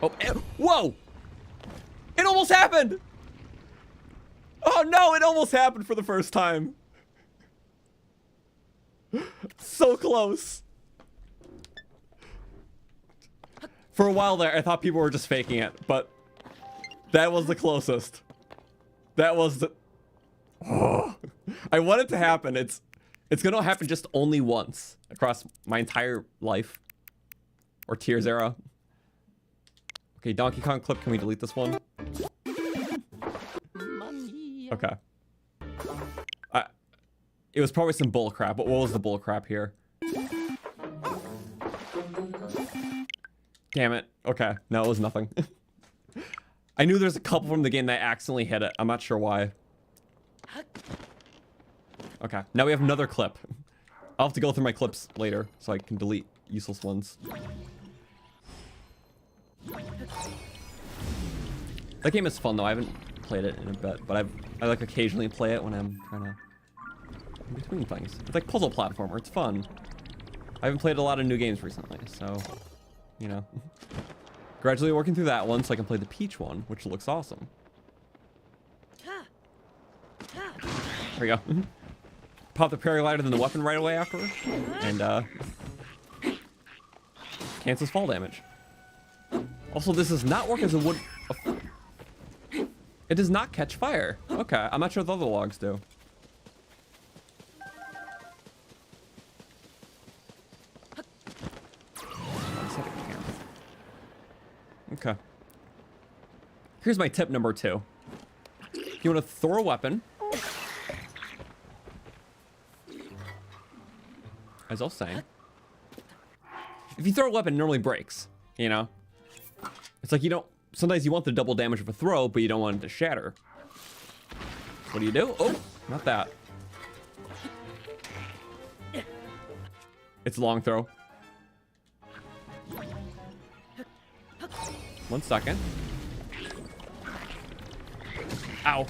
Oh, whoa! It almost happened! Oh no, it almost happened for the first time. So close. For a while there, I thought people were just faking it, but that was the closest. That was the... Oh. I want it to happen. It's gonna happen just only once across my entire life. Or Tears era. Okay, Donkey Kong clip, can we delete this one? Okay. It was probably some bull crap, but what was the bull crap here? Damn it. Okay, no, it was nothing. I knew there's a couple from the game that I accidentally hit it. I'm not sure why. Okay, now we have another clip. I'll have to go through my clips later so I can delete useless ones. That game is fun though. I haven't played it in a bit, but I like occasionally play it when I'm trying to in between things. It's like puzzle platformer. It's fun. I haven't played a lot of new games recently, so you know. Gradually working through that one so I can play the Peach one, which looks awesome. There we go. Pop the paraglider then the weapon right away afterward, and cancels fall damage. Also, this does not work as a wood. It does not catch fire. Okay, I'm not sure what the other logs do. Okay. Here's my tip number 2. You want to throw a weapon. As I was saying. If you throw a weapon, it normally breaks. You know? It's like you don't... Sometimes you want the double damage of a throw, but you don't want it to shatter. What do? Oh, not that. It's a long throw. 1 second. Ow.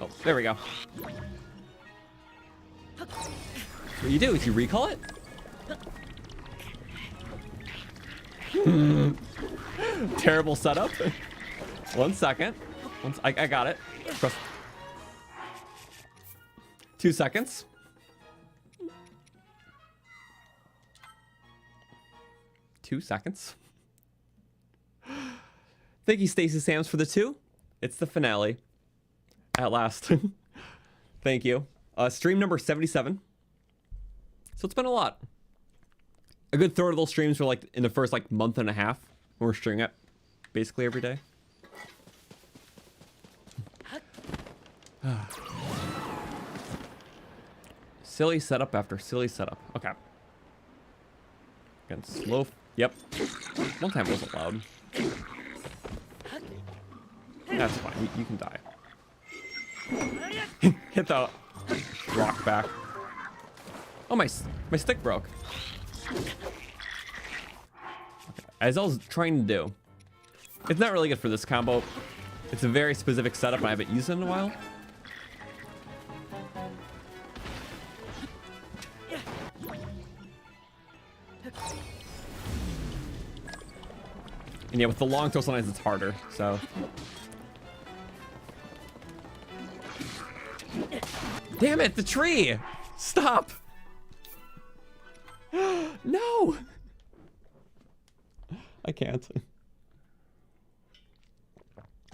Oh, there we go. What you do is you recall it. Terrible setup. 1 second. I got it. 2 seconds. Thank you, Stacey Sams, for the 2. It's the finale. At last. Thank you. Stream number 77. So it's been a lot. A good third of those streams were like in the first like month and a half. When we're streaming it basically every day. Silly setup after silly setup. Okay. Again, slow. Yep. One time wasn't loud. That's fine. You can die. Hit the rock back. Oh, my stick broke. Okay. As I was trying to do, it's not really good for this combo. It's a very specific setup, and I haven't used it in a while. And yeah, with the long throw, sometimes it's harder, so. Damn it, the tree! Stop! No! I can't.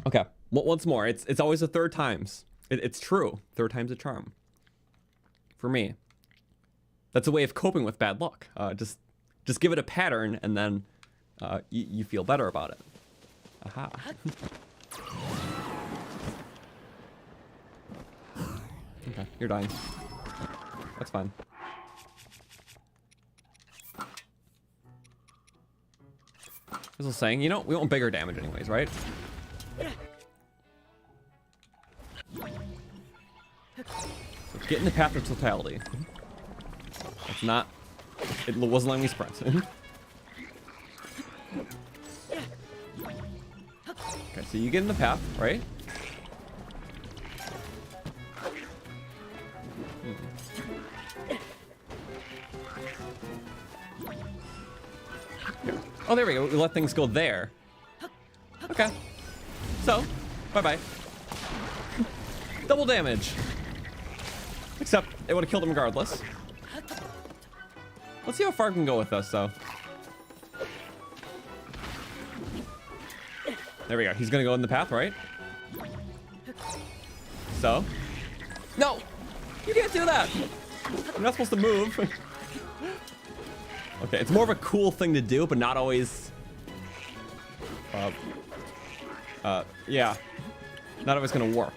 Okay, once more. It's always the third times. It's true. Third time's a charm. For me. That's a way of coping with bad luck. Just give it a pattern, and then you feel better about it. Aha. Okay, you're dying. That's fine. This is saying, you know, we want bigger damage anyways, right? So get in the path of totality. It's not. It wasn't letting me sprint. Okay, so you get in the path, right? Oh, there we go. We let things go there. Okay. So, bye-bye. Double damage. Except it would have killed him regardless. Let's see how far I can go with this, though. There we go. He's gonna go in the path, right? So. No! You can't do that! You're not supposed to move. Okay, it's more of a cool thing to do, but not always... yeah. Not always gonna work.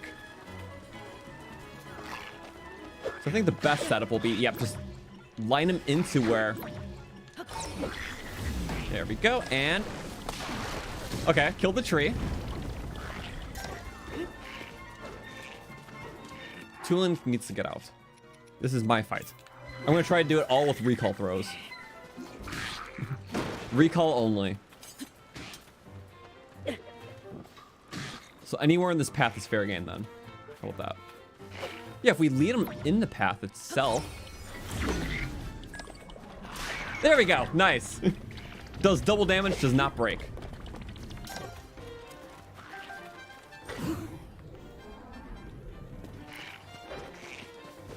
So I think the best setup will be, yep, just line him into where... There we go, and... Okay, killed the tree. Tulin needs to get out. This is my fight. I'm gonna try to do it all with recall throws. Recall only. So anywhere in this path is fair game then. How about that? Yeah, if we lead him in the path itself. There we go. Nice. Does double damage, does not break.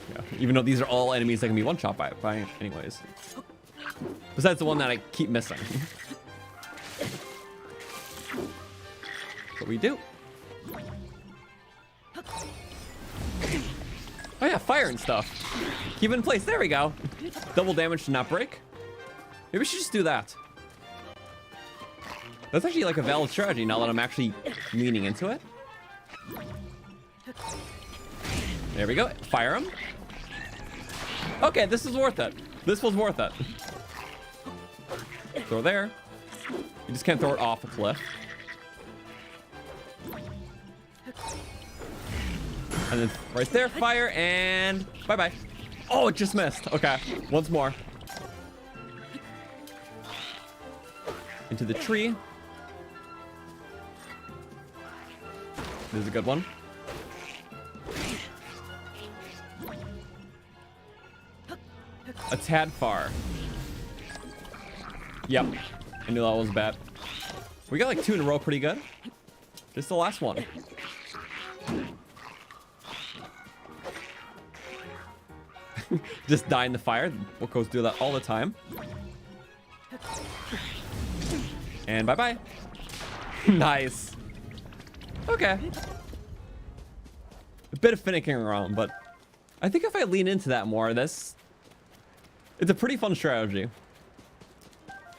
Yeah, even though these are all enemies that can be one-shot by anyways. Besides the one that I keep missing. What we do. Oh yeah, fire and stuff. Keep it in place. There we go. Double damage to not break. Maybe we should just do that. That's actually like a valid strategy now that I'm actually leaning into it. There we go. Fire him. Okay, this is worth it. This was worth it. Throw there. You just can't throw it off a cliff. And then right there, fire, and bye-bye. Oh, it just missed. Okay, once more. Into the tree. This is a good one. A tad far. Yep, I knew that was bad. We got like 2 in a row pretty good. Just the last one. Just die in the fire. Bookos do that all the time. And bye-bye. Nice. Okay. A bit of finicking around, but I think if I lean into that more, it's a pretty fun strategy.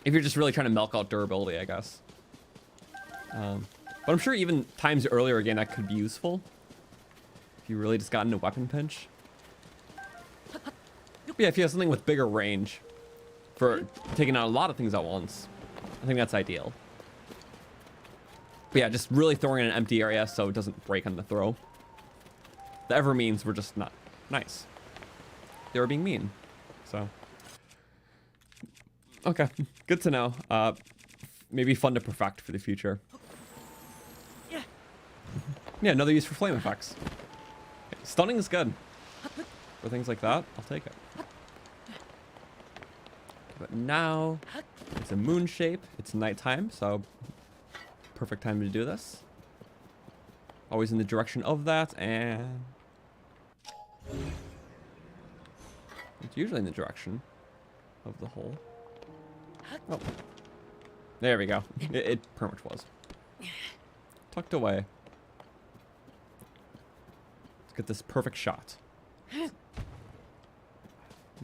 If you're just really trying to milk out durability, I guess. But I'm sure even times earlier again, that could be useful. If you really just got into weapon pinch. But yeah, if you have something with bigger range for taking out a lot of things at once, I think that's ideal. But yeah, just really throwing in an empty area so it doesn't break on the throw. The ever means we're just not nice. They were being mean. So. Okay, good to know. Maybe fun to perfect for the future. Yeah, another use for flame effects. Stunning is good. For things like that, I'll take it. But now, it's a moon shape. It's nighttime, so perfect time to do this. Always in the direction of that, and it's usually in the direction of the hole. Oh, there we go. It pretty much was. Tucked away. Let's get this perfect shot. It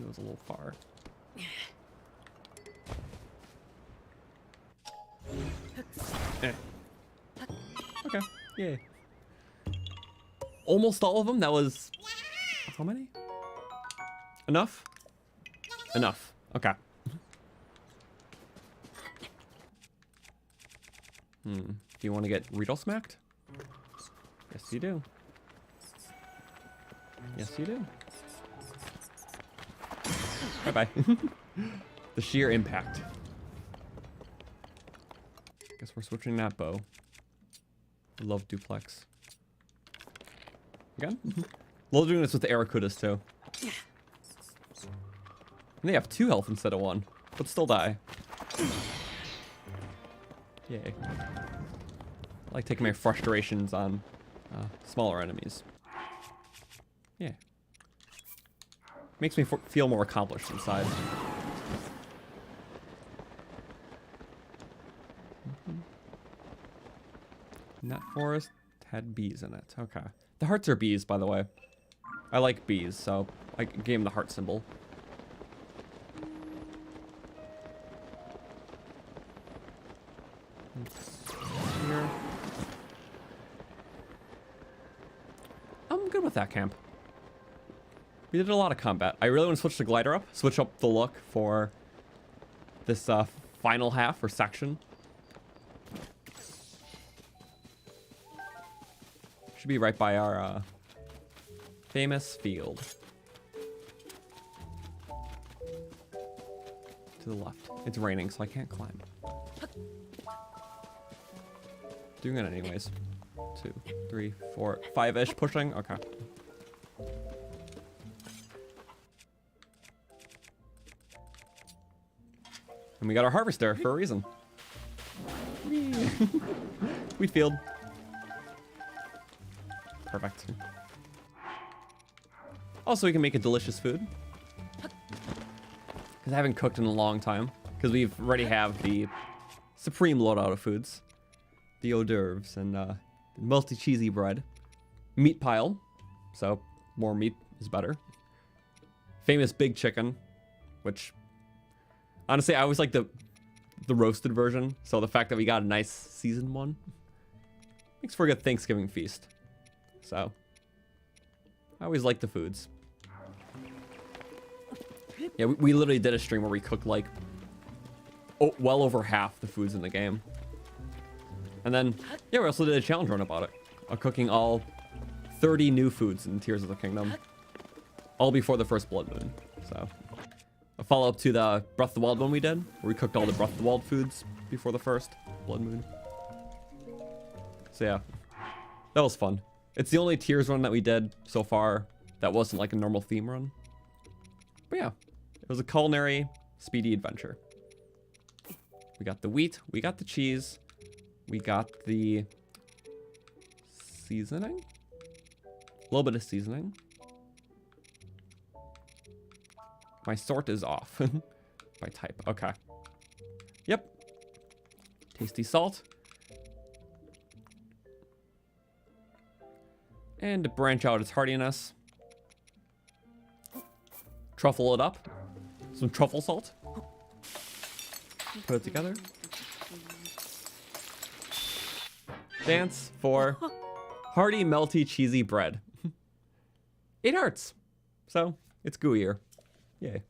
was a little far. Okay, yay. Almost all of them. That was how many? Enough? Enough. Okay. Do you want to get Riddle smacked? Yes, you do. Yes, you do. Bye-bye. The sheer impact. Guess we're switching that bow. I love duplex. Again? Love doing this with the Aracudas too. And they have 2 health instead of 1, but still die. Yay. I like taking my frustrations on smaller enemies. Yeah. Makes me feel more accomplished inside. Nut forest had bees in it. Okay. The hearts are bees, by the way. I like bees, so I gave him the heart symbol. Here. I'm good with that camp. We did a lot of combat. I really want to switch the glider up, switch up the look for this final half or section. Should be right by our famous field. To the left. It's raining, so I can't climb. Doing it anyways. 2, 3, 4, 5-ish pushing. Okay. And we got our harvester for a reason. Wheat field. Perfect. Also, we can make a delicious food. Because I haven't cooked in a long time. Because we already have the supreme loadout of foods. The hors d'oeuvres and multi-cheesy bread. Meat pile. So, more meat is better. Famous big chicken. Which, honestly, I always like the roasted version. So the fact that we got a nice seasoned one makes for a good Thanksgiving feast. So, I always like the foods. Yeah, we literally did a stream where we cooked like well over half the foods in the game. And then, yeah, we also did a challenge run about it. Cooking all 30 new foods in Tears of the Kingdom. All before the first blood moon. So, a follow-up to the Breath of the Wild one we did, where we cooked all the Breath of the Wild foods before the first blood moon. So yeah, that was fun. It's the only Tears run that we did so far that wasn't like a normal theme run. But yeah, it was a culinary, speedy adventure. We got the wheat, we got the cheese, We got the seasoning. A little bit of seasoning. My sort is off by type. Okay. Yep. Tasty salt. And to branch out its hardiness, truffle it up. Some truffle salt. Put it together. Dance for hearty, melty, cheesy bread. 8 hearts. So it's gooier. Yay.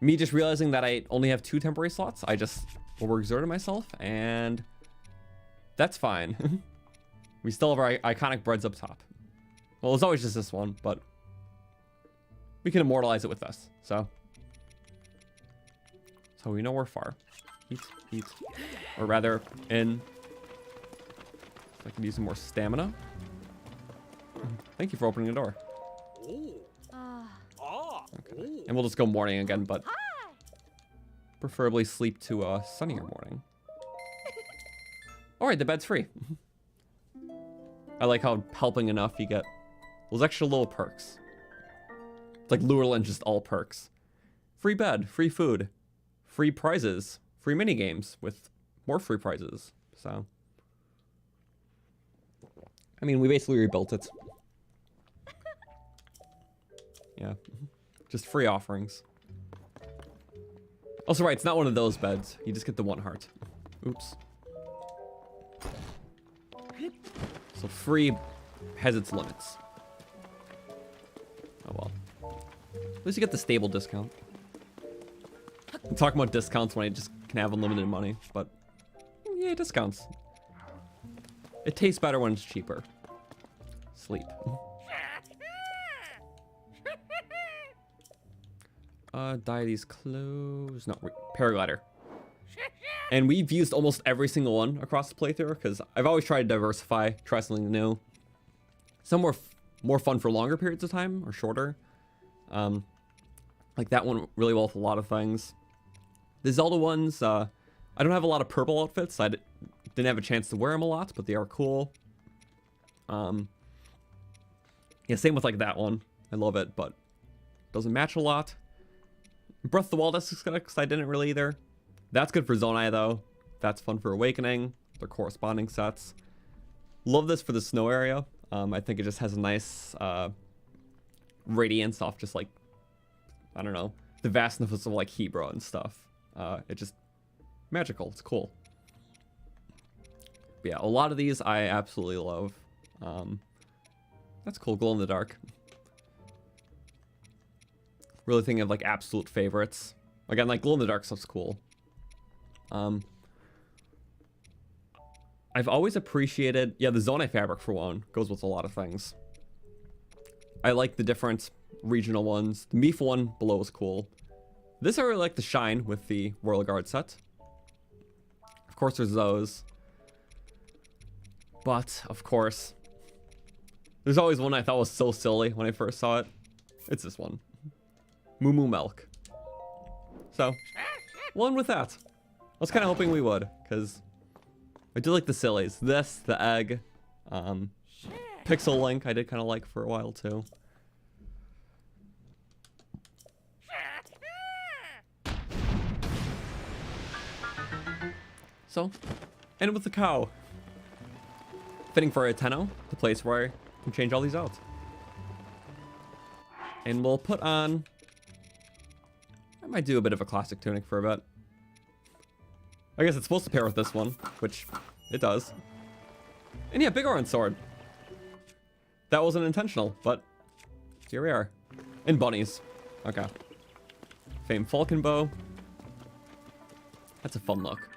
Me just realizing that I only have 2 temporary slots. I just overexerted myself, and that's fine. We still have our iconic breads up top. Well, it's always just this one, but we can immortalize it with this. So we know we're far. Eat. Or rather, in. So I can use some more stamina. Thank you for opening the door. Okay. And we'll just go morning again, but preferably sleep to a sunnier morning. All right, the bed's free. I like how helping enough you get those extra little perks. It's like Lurelin, just all perks. Free bed, free food, free prizes, free mini games with more free prizes. So, I mean, we basically rebuilt it. Yeah, just free offerings. Also, right, it's not one of those beds. You just get the 1 heart. Oops. So free has its limits. Oh well. At least you get the stable discount. I'm talking about discounts when I just can have unlimited money, but yeah, discounts. It tastes better when it's cheaper. Sleep. Dye these clothes. No, paraglider. And we've used almost every single one across the playthrough because I've always tried to diversify, try something new. Some more fun for longer periods of time or shorter. Like that one really well with a lot of things. The Zelda ones, I don't have a lot of purple outfits. I didn't have a chance to wear them a lot, but they are cool. Yeah, same with like that one. I love it, but doesn't match a lot. Breath of the Wild because I didn't really either. That's good for Zonai though. That's fun for Awakening. Their corresponding sets. Love this for the snow area. I think it just has a nice radiance off just like, I don't know, the vastness of like Hebra and stuff. It just magical. It's cool. But yeah, a lot of these I absolutely love. That's cool. Glow in the dark. Really thinking of like absolute favorites. Again, like glow in the dark stuff's cool. I've always appreciated, yeah, the Zonai fabric for one goes with a lot of things. I like the different regional ones. The Meef one below is cool. This I really like the shine with the Royal Guard set. Of course there's those. But, of course, there's always one I thought was so silly when I first saw it. It's this one. Moo Moo Milk. So, one with that. I was kind of hoping we would, because I do like the sillies. This, the egg, Pixel Link I did kind of like for a while too. So, and with the cow. Fitting for a Tenno, the place where I can change all these out. And we'll put on, I might do a bit of a classic tunic for a bit. I guess it's supposed to pair with this one, which it does. And yeah, big orange sword. That wasn't intentional, but here we are. And bunnies. Okay. Famed falcon bow. That's a fun look.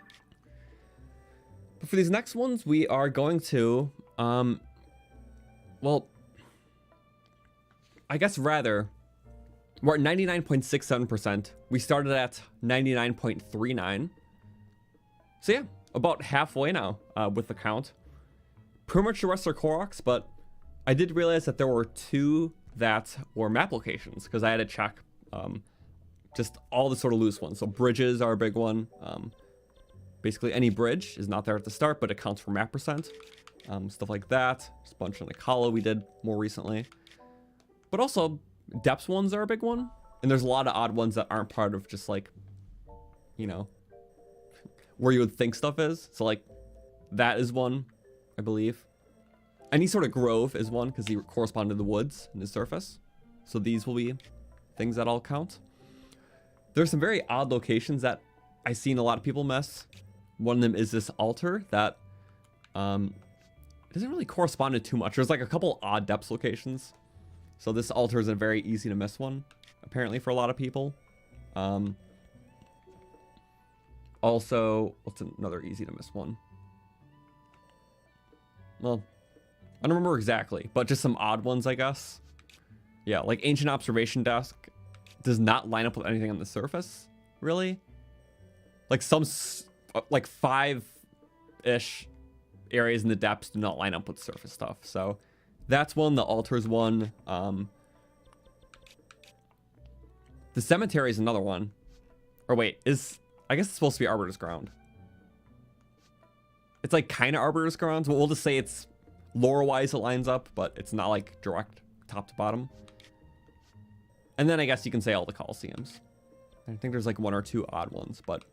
But for these next ones, we are going to, well, I guess rather, we're at 99.67%. We started at 99.39. So yeah, about halfway now with the count. Pretty much the rest are Koroks, but I did realize that there were 2 that were map locations because I had to check just all the sort of loose ones. So bridges are a big one. Basically, any bridge is not there at the start, but it counts for map percent. Stuff like that. Just a bunch on the Hollow we did more recently. But also, depths ones are a big one. And there's a lot of odd ones that aren't part of just like, you know, where you would think stuff is. So like, that is one, I believe. Any sort of grove is one, because they correspond to the woods and the surface. So these will be things that all count. There's some very odd locations that I've seen a lot of people miss. One of them is this altar that it doesn't really correspond to too much. There's like a couple odd depths locations. So this altar is a very easy to miss one, apparently, for a lot of people. Also, what's another easy to miss one? Well, I don't remember exactly, but just some odd ones, I guess. Yeah, like Ancient Observation Desk does not line up with anything on the surface, really. Like some, like 5-ish areas in the depths do not line up with surface stuff. So that's one. The altar's one. The cemetery is another one. Or wait, I guess it's supposed to be Arbiter's Ground. It's like kind of Arbiter's Ground. We'll just say it's lore-wise it lines up, but it's not like direct top to bottom. And then I guess you can say all the Colosseums. I think there's like 1 or 2 odd ones, but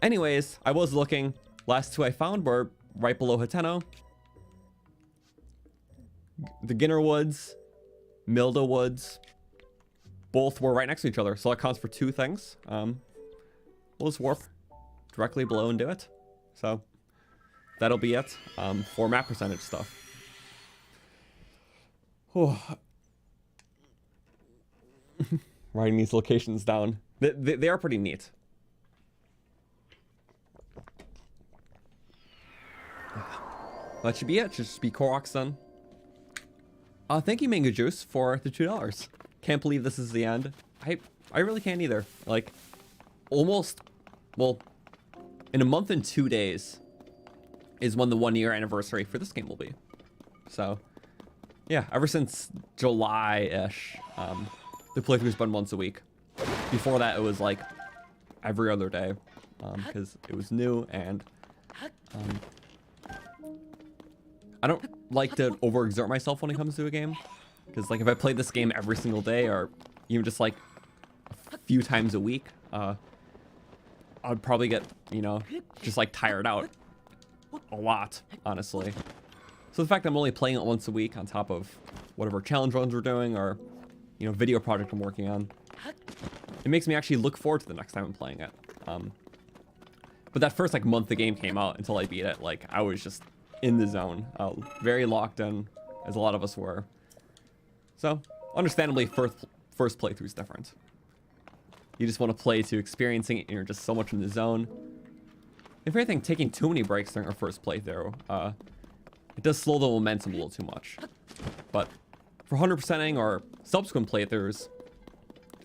anyways, I was looking. Last 2 I found were right below Hateno. The Ginner Woods, Milda Woods, both were right next to each other. So that counts for 2 things. We'll just warp directly below and do it. So that'll be it for map percentage stuff. Writing these locations down. They are pretty neat. That should be it. Should just be Koroks then. Thank you, Mango Juice, for the $2. Can't believe this is the end. I really can't either. Like, almost, well, in a month and 2 days is when the 1-year anniversary for this game will be. So, yeah, ever since July-ish, the playthrough's been once a week. Before that, it was like every other day, because it was new, and I don't like to overexert myself when it comes to a game, because like if I played this game every single day, or even just like a few times a week, I'd probably get, you know, just like tired out a lot, honestly. So the fact that I'm only playing it once a week on top of whatever challenge runs we're doing, or, you know, video project I'm working on, it makes me actually look forward to the next time I'm playing it. But that first like month the game came out until I beat it, like I was just in the zone, very locked in, as a lot of us were. So understandably, first playthrough is different. You just want to play to experiencing it, and you're just so much in the zone. If anything, taking too many breaks during our first playthrough, it does slow the momentum a little too much. But for 100%ing or subsequent playthroughs,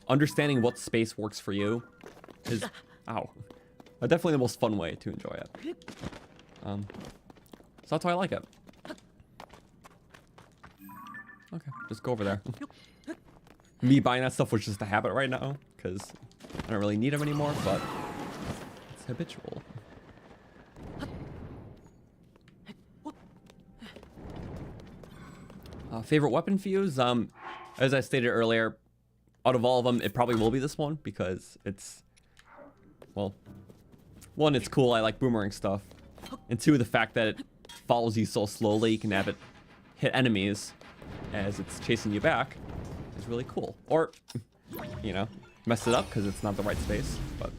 understanding what space works for you is, definitely the most fun way to enjoy it. So that's why I like it. Okay, just go over there. Me buying that stuff was just a habit right now, because I don't really need them anymore, but it's habitual. Favorite weapon fuse? As I stated earlier, out of all of them, it probably will be this one, because it's, well, 1, it's cool, I like boomerang stuff, and 2, the fact that it follows you so slowly, you can have it hit enemies as it's chasing you back, is really cool. Or, you know, mess it up because it's not the right space, but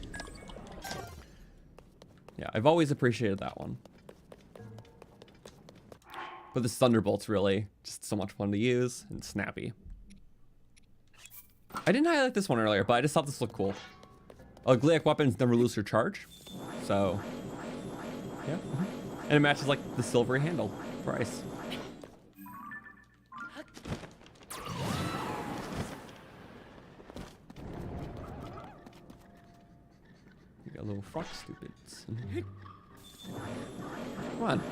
yeah, I've always appreciated that one. But this Thunderbolt's really just so much fun to use and snappy. I didn't highlight this one earlier, but I just thought this looked cool. Gliac weapons never lose their charge, so yeah. And it matches like the silvery handle price. You got little frog stupids. Come on,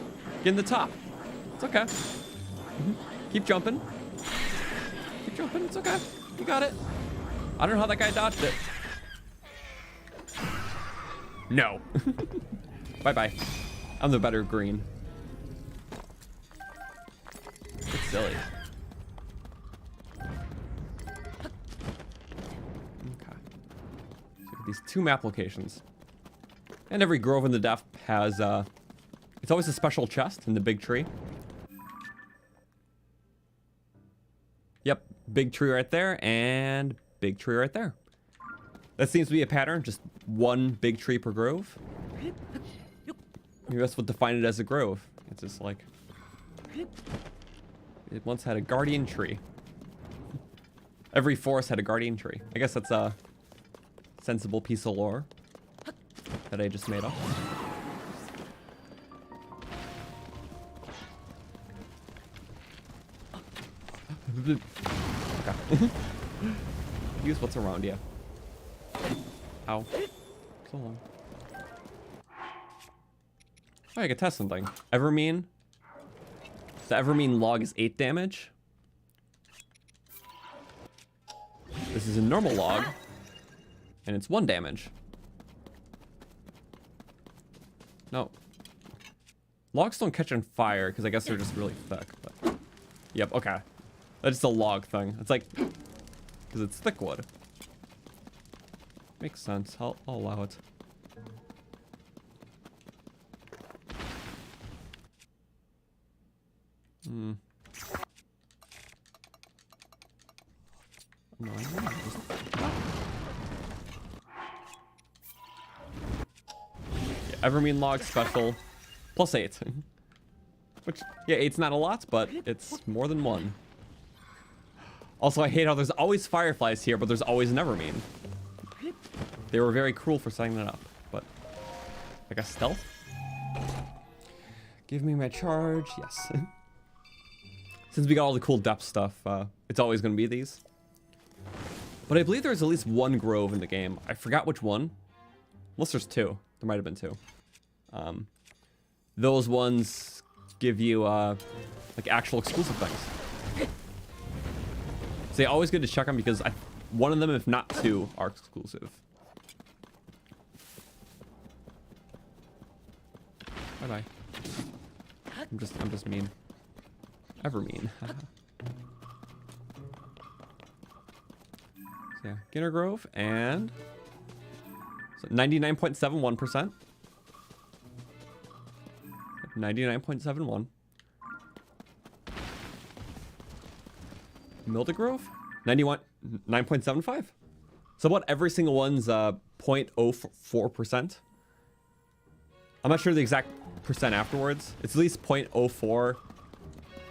get in the top. It's okay. Keep jumping. Keep jumping, it's okay. You got it. I don't know how that guy dodged it. No. Bye-bye. I'm the better green. It's silly. Okay. So these 2 map locations. And every grove in the depth has, it's always a special chest in the big tree. Yep, big tree right there, and big tree right there. That seems to be a pattern, just 1 big tree per grove. Maybe that's what defined it as a grove. It's just like... It once had a guardian tree. Every forest had a guardian tree. I guess that's a sensible piece of lore that I just made up. Okay. Use what's around you. Ow. So long. Oh, I could test something. Evermean. The Evermean log is 8 damage. This is a normal log. And it's 1 damage. No. Logs don't catch on fire, because I guess they're just really thick. But... Yep, okay. That's just a log thing. It's like... Because it's thick wood. Makes sense. I'll allow it. Hmm. No, yeah, Evermean log special. Plus 8. Which, yeah, 8's not a lot, but it's more than 1. Also, I hate how there's always fireflies here, but there's always an Evermean. They were very cruel for setting that up, but... I guess stealth? Give me my charge, yes. Since we got all the cool depth stuff, it's always going to be these. But I believe there's at least 1 grove in the game. I forgot which one. Unless there's 2. There might have been 2. Those ones give you, like, actual exclusive things. So they always good to check them because one of them, if not 2, are exclusive. Bye-bye. I'm just mean. Ever mean. So yeah, Ginner Grove and so 99.71%. 99.71. Milda Grove? 9.75. So about every single one's 0.04%. I'm not sure the exact percent afterwards. It's at least 0.04.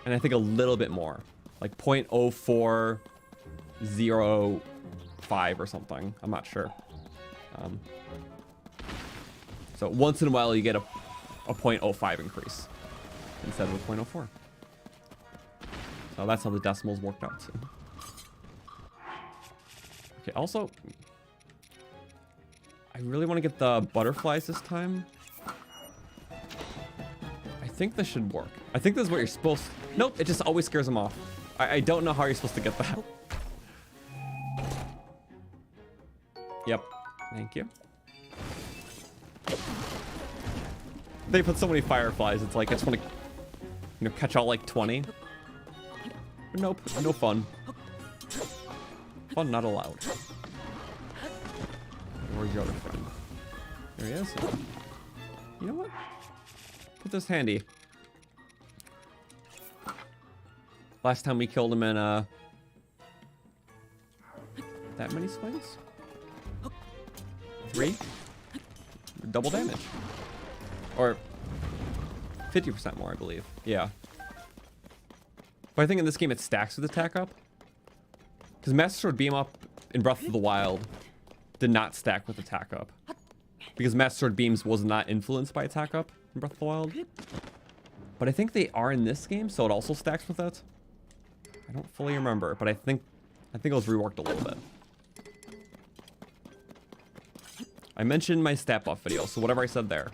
And I think a little bit more. Like 0.0405 or something. I'm not sure. So once in a while you get a 0.05 increase instead of a 0.04. So that's how the decimals worked out. Okay, also, I really want to get the butterflies this time. I think this should work. I think this is what you're supposed to... Nope, it just always scares them off. I don't know how you're supposed to get that. Yep, thank you. They put so many fireflies, it's like I just want to, you know, catch all like 20. But nope, no fun. Fun not allowed. Where's your other friend? There he is. You know what? Put this handy. Last time we killed him in that many swings? 3? Double damage. Or 50% more, I believe. Yeah. But I think in this game it stacks with attack up. Because Master Sword Beam Up in Breath of the Wild did not stack with attack up. Because Master Sword Beams was not influenced by attack up in Breath of the Wild. But I think they are in this game, so it also stacks with it. I don't fully remember, but I think it was reworked a little bit. I mentioned my stat buff video, so whatever I said there.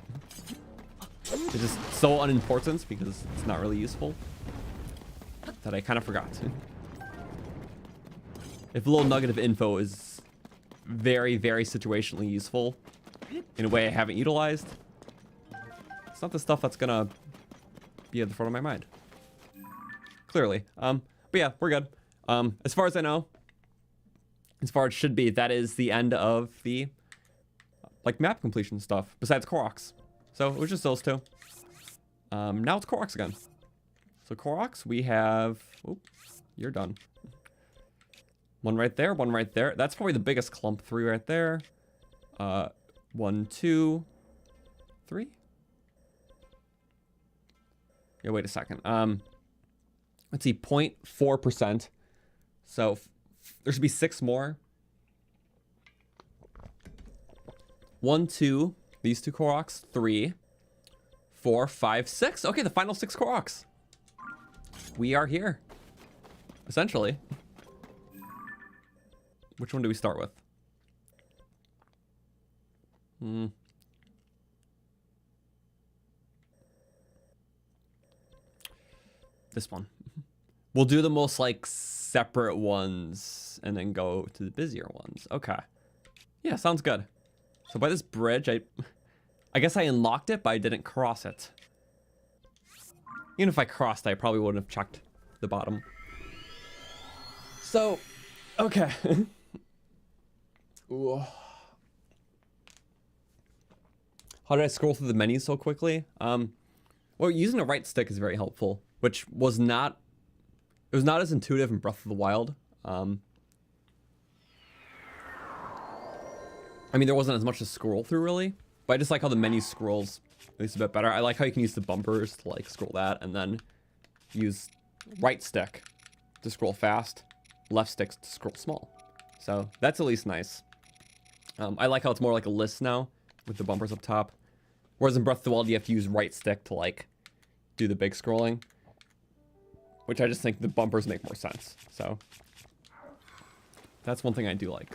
It's just so unimportant because it's not really useful that I kind of forgot. If a little nugget of info is very, very situationally useful in a way I haven't utilized, It's not the stuff that's gonna be at the front of my mind. Clearly. But yeah, we're good. As far as I know, as far as it should be, that is the end of the like map completion stuff, besides Koroks. So it was just those two. Now it's Koroks again. So Koroks, we have, oop, you're done. One right there, one right there. That's probably the biggest clump. 3 right there. 1, 2, 3. Yeah, wait a second. Let's see, 0.4%. So there should be 6 more. 1, 2, these 2 Koroks, 3, 4, 5, 6. Okay, the final 6 Koroks. We are here, essentially. Which one do we start with? This one. We'll do the most like separate ones and then go to the busier ones. Okay. Yeah, sounds good. So by this bridge, I guess I unlocked it, but I didn't cross it. Even if I crossed, I probably wouldn't have checked the bottom. So, okay. Ooh. How did I scroll through the menus so quickly? Well, using a right stick is very helpful, which was not, it was not as intuitive in Breath of the Wild. I mean, there wasn't as much to scroll through really, but I just like how the menu scrolls at least a bit better. I like how you can use the bumpers to like scroll that and then use right stick to scroll fast, left stick to scroll small. So that's at least nice. I like how it's more like a list now with the bumpers up top. Whereas in Breath of the Wild, you have to use right stick to like do the big scrolling, which I just think the bumpers make more sense. So that's one thing I do like.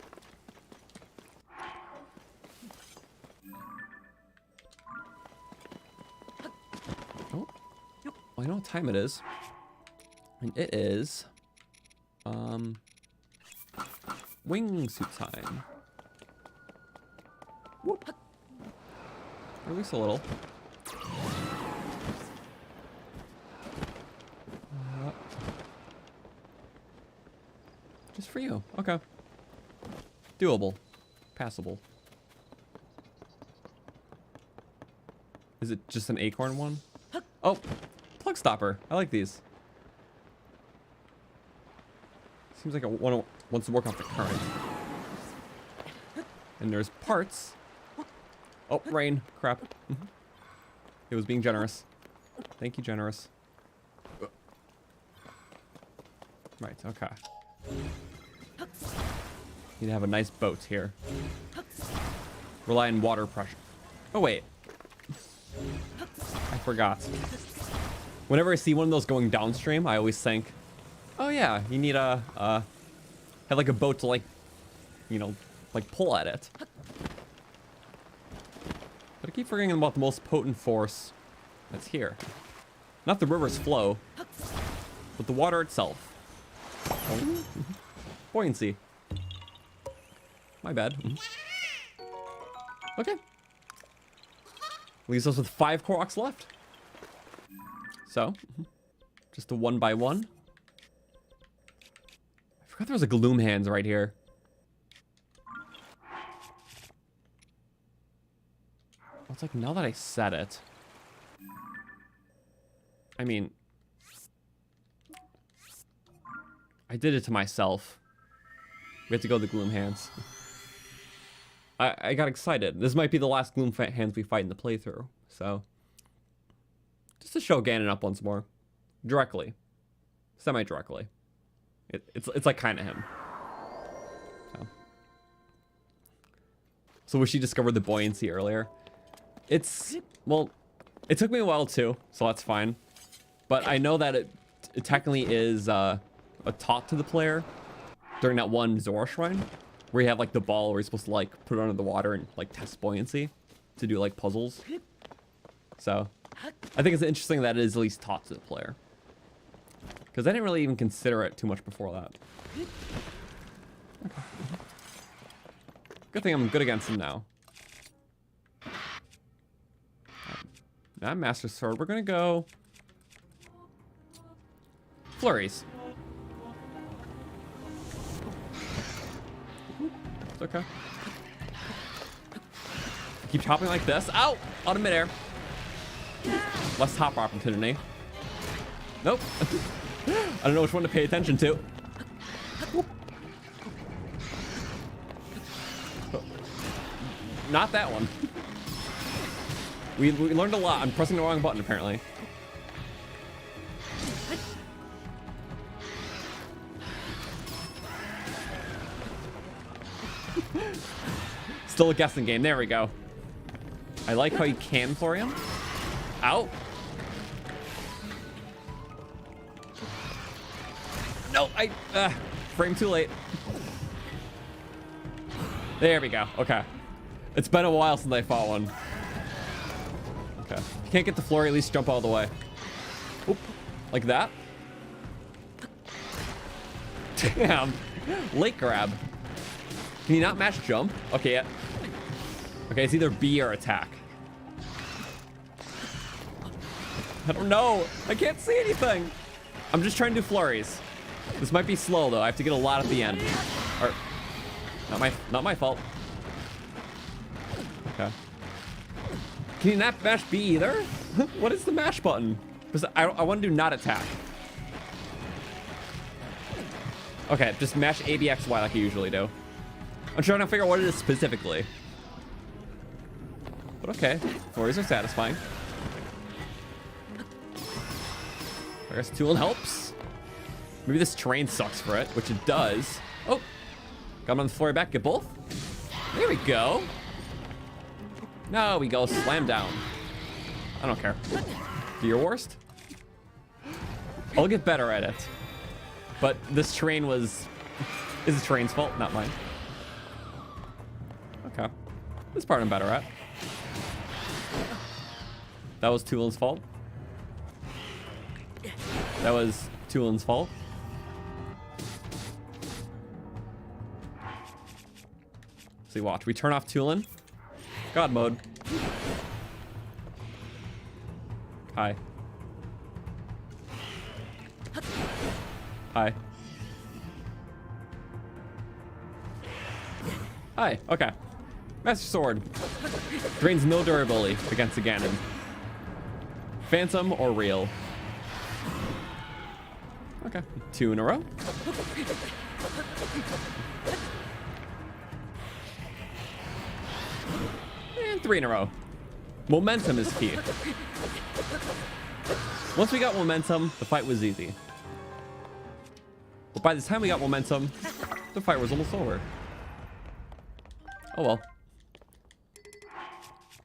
Oh, well, I know what time it is. And it is wingsuit time. Whoop. Release a little. Just for you. Okay. Doable. Passable. Is it just an acorn one? Oh, plug stopper. I like these. Seems like it wants to work off the current. And there's parts. Oh, rain. Crap. It was being generous. Thank you, generous. Right, okay. Need to have a nice boat here. Rely on water pressure. Oh, wait. I forgot. Whenever I see one of those going downstream, I always think, oh yeah, you need a, have like a boat to like, you know, like pull at it. But I keep forgetting about the most potent force that's here. Not the river's flow, but the water itself. Buoyancy. My bad. Okay. Leaves us with 5 Koroks left. So, just a 1 by 1. I forgot there was a Gloom Hands right here. It's like, now that I said it. I mean, I did it to myself. We have to go the Gloom Hands. I got excited. This might be the last Gloom Hands we fight in the playthrough. So, just to show Ganon up once more. Directly. Semi-directly. It's like kind of him. So wish you discovered the buoyancy earlier. Well, it took me a while too, so that's fine. But I know that it technically is a taught to the player during that one Zora Shrine, where you have like the ball where you're supposed to like put it under the water and like test buoyancy to do like puzzles. So I think it's interesting that it is at least taught to the player, because I didn't really even consider it too much before that. Okay. Good thing I'm good against him now. Not Master Sword. We're gonna go flurries. It's okay. Keep chopping like this. Ow! Out of midair. Less hop opportunity. Nope. I don't know which one to pay attention to. Not that one. We learned a lot. I'm pressing the wrong button, apparently. Still a guessing game. There we go. I like how you can Florian. Ow. No, frame too late. There we go. Okay. It's been a while since I fought one. Okay. If you can't get the flurry, at least jump all the way. Oop. Like that. Damn. Late grab. Can you not mash jump? Okay, yeah. Okay, it's either B or attack. I don't know. I can't see anything. I'm just trying to do flurries. This might be slow though. I have to get a lot at the end. Or not my fault. Okay. Can you not mash B either? What is the mash button? Because I want to do not attack. Okay, just mash A, B, X, Y like I usually do. I'm trying to figure out what it is specifically. But okay, flurries are satisfying. I guess Tool helps. Maybe this terrain sucks for it, which it does. Oh, got him on the flurry back. Get both. There we go. No, we go slam down. I don't care. Do your worst. I'll get better at it. But this terrain is the terrain's fault, not mine. Okay. This part I'm better at. That was Tulin's fault. That was Tulin's fault. See, watch. We turn off Tulin. God mode. Hi. Hi. Hi. Okay. Master Sword. Drains no durability against a Ganon. Phantom or real? Okay. 2 in a row. And 3 in a row. Momentum is key. Once we got momentum, the fight was easy. But by the time we got momentum, the fight was almost over. Oh well.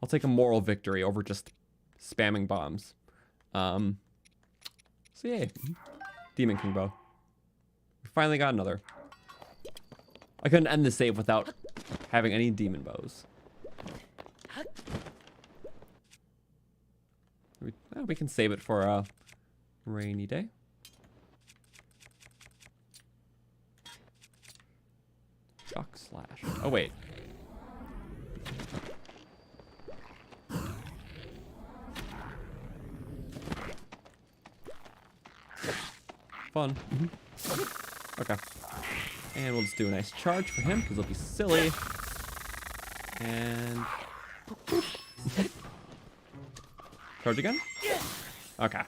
I'll take a moral victory over just spamming bombs. So yay. Demon King Bow. We finally got another. I couldn't end the save without having any demon bows. We can save it for a rainy day. Shock slash. Oh wait. Fun. Okay. And we'll just do a nice charge for him because it'll be silly. And charge again? Okay.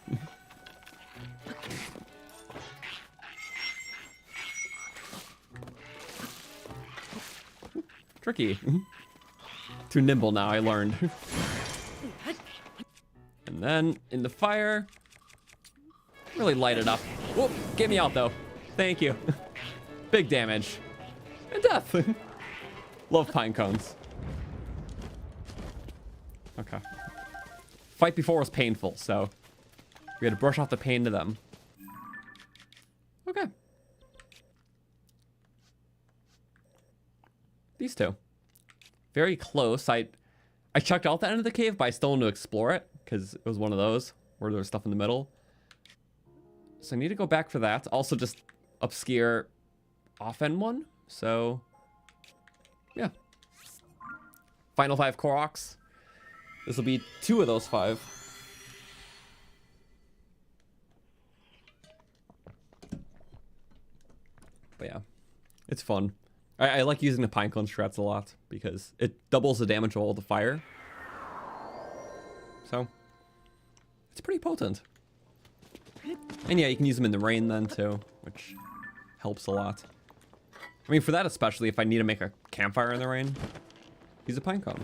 Tricky. Too nimble now, I learned. And then in the fire, really light it up. Whoop, get me out though. Thank you. Big damage. And death. Love pine cones. Okay. Fight before was painful, so we had to brush off the pain to them. Okay. These two. Very close. I checked out the end of the cave, but I still want to explore it because it was one of those where there was stuff in the middle. So I need to go back for that. Also just obscure off-end one. So yeah. Final 5 Koroks. This will be 2 of those 5. But yeah, it's fun. I like using the pinecone strats a lot because it doubles the damage of all the fire. So it's pretty potent. And yeah, you can use them in the rain then too, which helps a lot. I mean, for that especially, if I need to make a campfire in the rain, use a pinecone.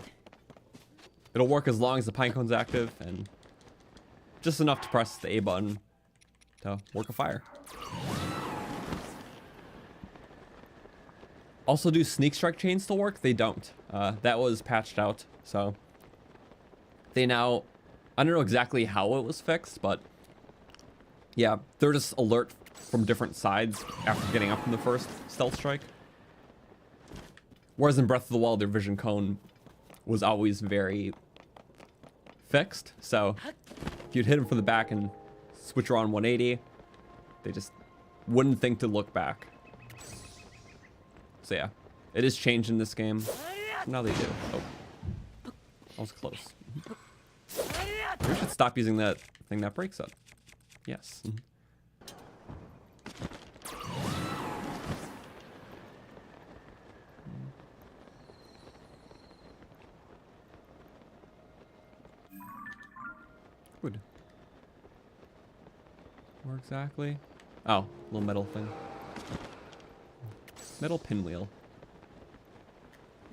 It'll work as long as the pinecone's active and just enough to press the A button to work a fire. Also, do sneak strike chains still work? They don't. That was patched out, so they now, I don't know exactly how it was fixed, but yeah, they're just alert from different sides after getting up from the first stealth strike. Whereas in Breath of the Wild, their vision cone was always very fixed, so if you'd hit them from the back and switch around 180, they just wouldn't think to look back. So yeah, it is changed in this game. Now they do. Oh, that was close. We should stop using that thing that breaks it. Yes. Good. Where exactly? Oh, little metal thing. Metal pinwheel.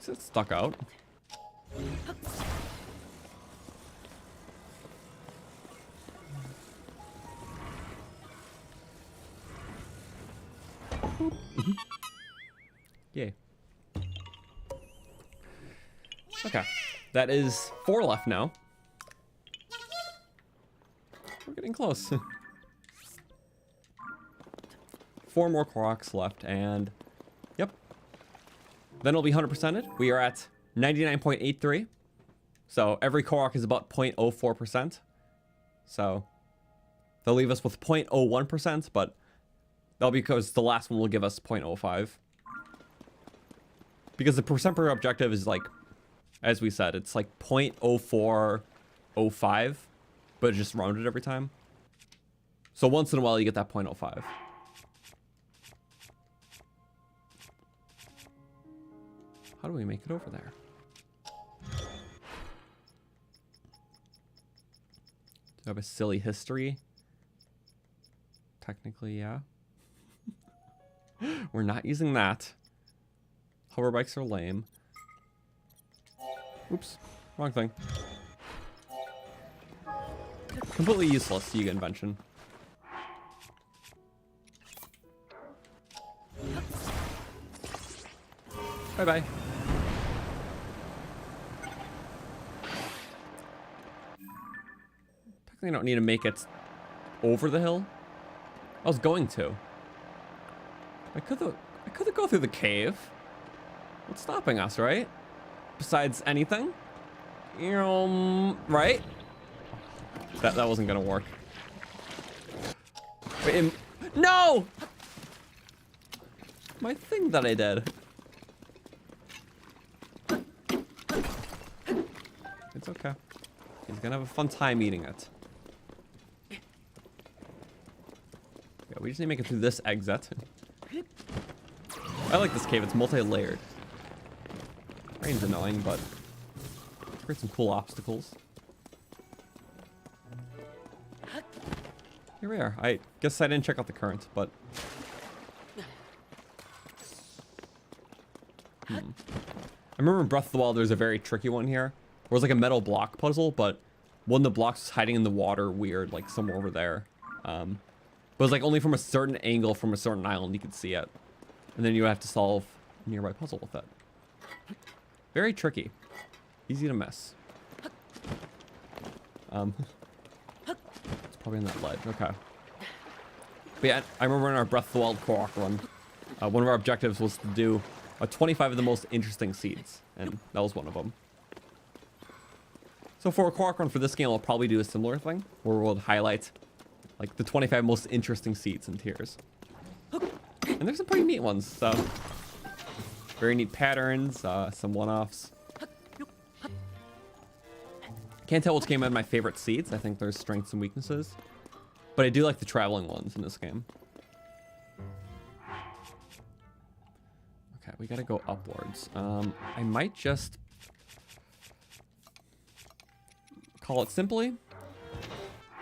Is it stuck out? Yay. Okay. That is 4 left now. We're getting close. 4 more Koroks left, and yep. Then it'll be 100%ed. We are at 99.83. So every Korok is about 0.04%. So they'll leave us with 0.01%, but that'll be because the last one will give us 0.05. Because the percent per objective is like, as we said, it's like 0.0405, but it's just rounded every time. So once in a while you get that 0.05. How do we make it over there? Do I have a silly history? Technically, yeah. We're not using that. Hover bikes are lame. Oops, wrong thing. Completely useless Yuga invention. Bye-bye. Technically, I don't need to make it over the hill. I was going to. I could go through the cave. What's stopping us, right? Besides anything? Right? That wasn't gonna work. Wait, no! My thing that I did. It's okay. He's gonna have a fun time eating it. Yeah, we just need to make it through this exit. I like this cave, it's multi-layered. Rain's annoying, but create some cool obstacles. Here we are. I guess I didn't check out the current, but I remember in Breath of the Wild there's a very tricky one here. Where it was like a metal block puzzle, but one of the blocks was hiding in the water weird, like somewhere over there. But it was like only from a certain angle from a certain island you could see it. And then you have to solve a nearby puzzle with it. Very tricky. Easy to miss. It's probably on that ledge. Okay. But yeah, I remember in our Breath of the Wild Korok run, one of our objectives was to do 25 of the most interesting seeds. And that was one of them. So for a Korok run for this game, I'll probably do a similar thing, where we'll highlight like the 25 most interesting seeds and tiers. And there's some pretty neat ones, so very neat patterns, some one-offs. Can't tell which game I had my favorite seeds. I think there's strengths and weaknesses, but I do like the traveling ones in this game. we gotta go upwards. I might just call it simply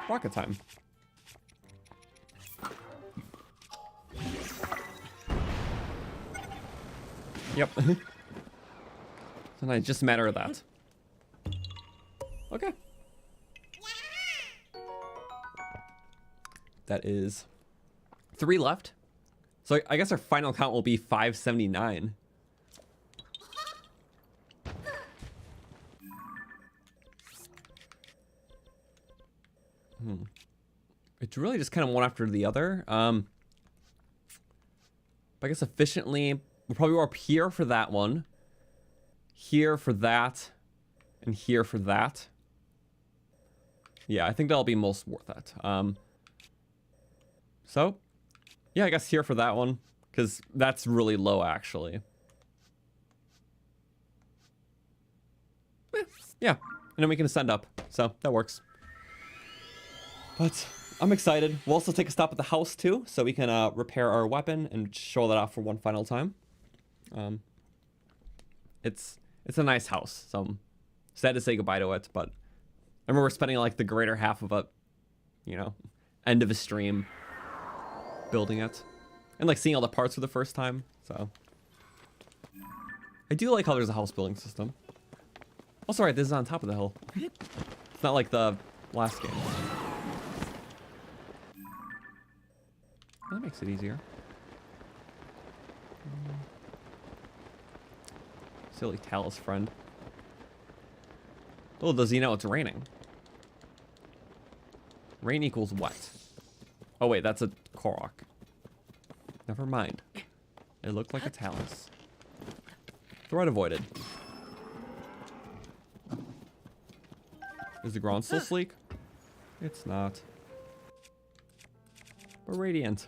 rocket time. Yep. So it's just a matter of that. Okay. That is 3 left. So I guess our final count will be 579. It's really just kind of one after the other. But I guess efficiently, we'll probably warp here for that one, here for that, and here for that. Yeah, I think that'll be most worth it. So, yeah, I guess here for that one, because that's really low, actually. Yeah, and then we can ascend up, so that works. But I'm excited. We'll also take a stop at the house, too, so we can repair our weapon and show that off for one final time. It's a nice house, so I'm sad to say goodbye to it, but I remember spending like the greater half of it, you know, end of a stream building it and like seeing all the parts for the first time. So I do like how there's a house building system. Also, right, this is on top of the hill. It's not like the last game. That makes it easier. Silly talus friend. Little does he know it's raining. Rain equals what? Oh wait, that's a korok. Never mind. It looked like a talus. Threat avoided. Is the ground still sleek? It's not. But radiant.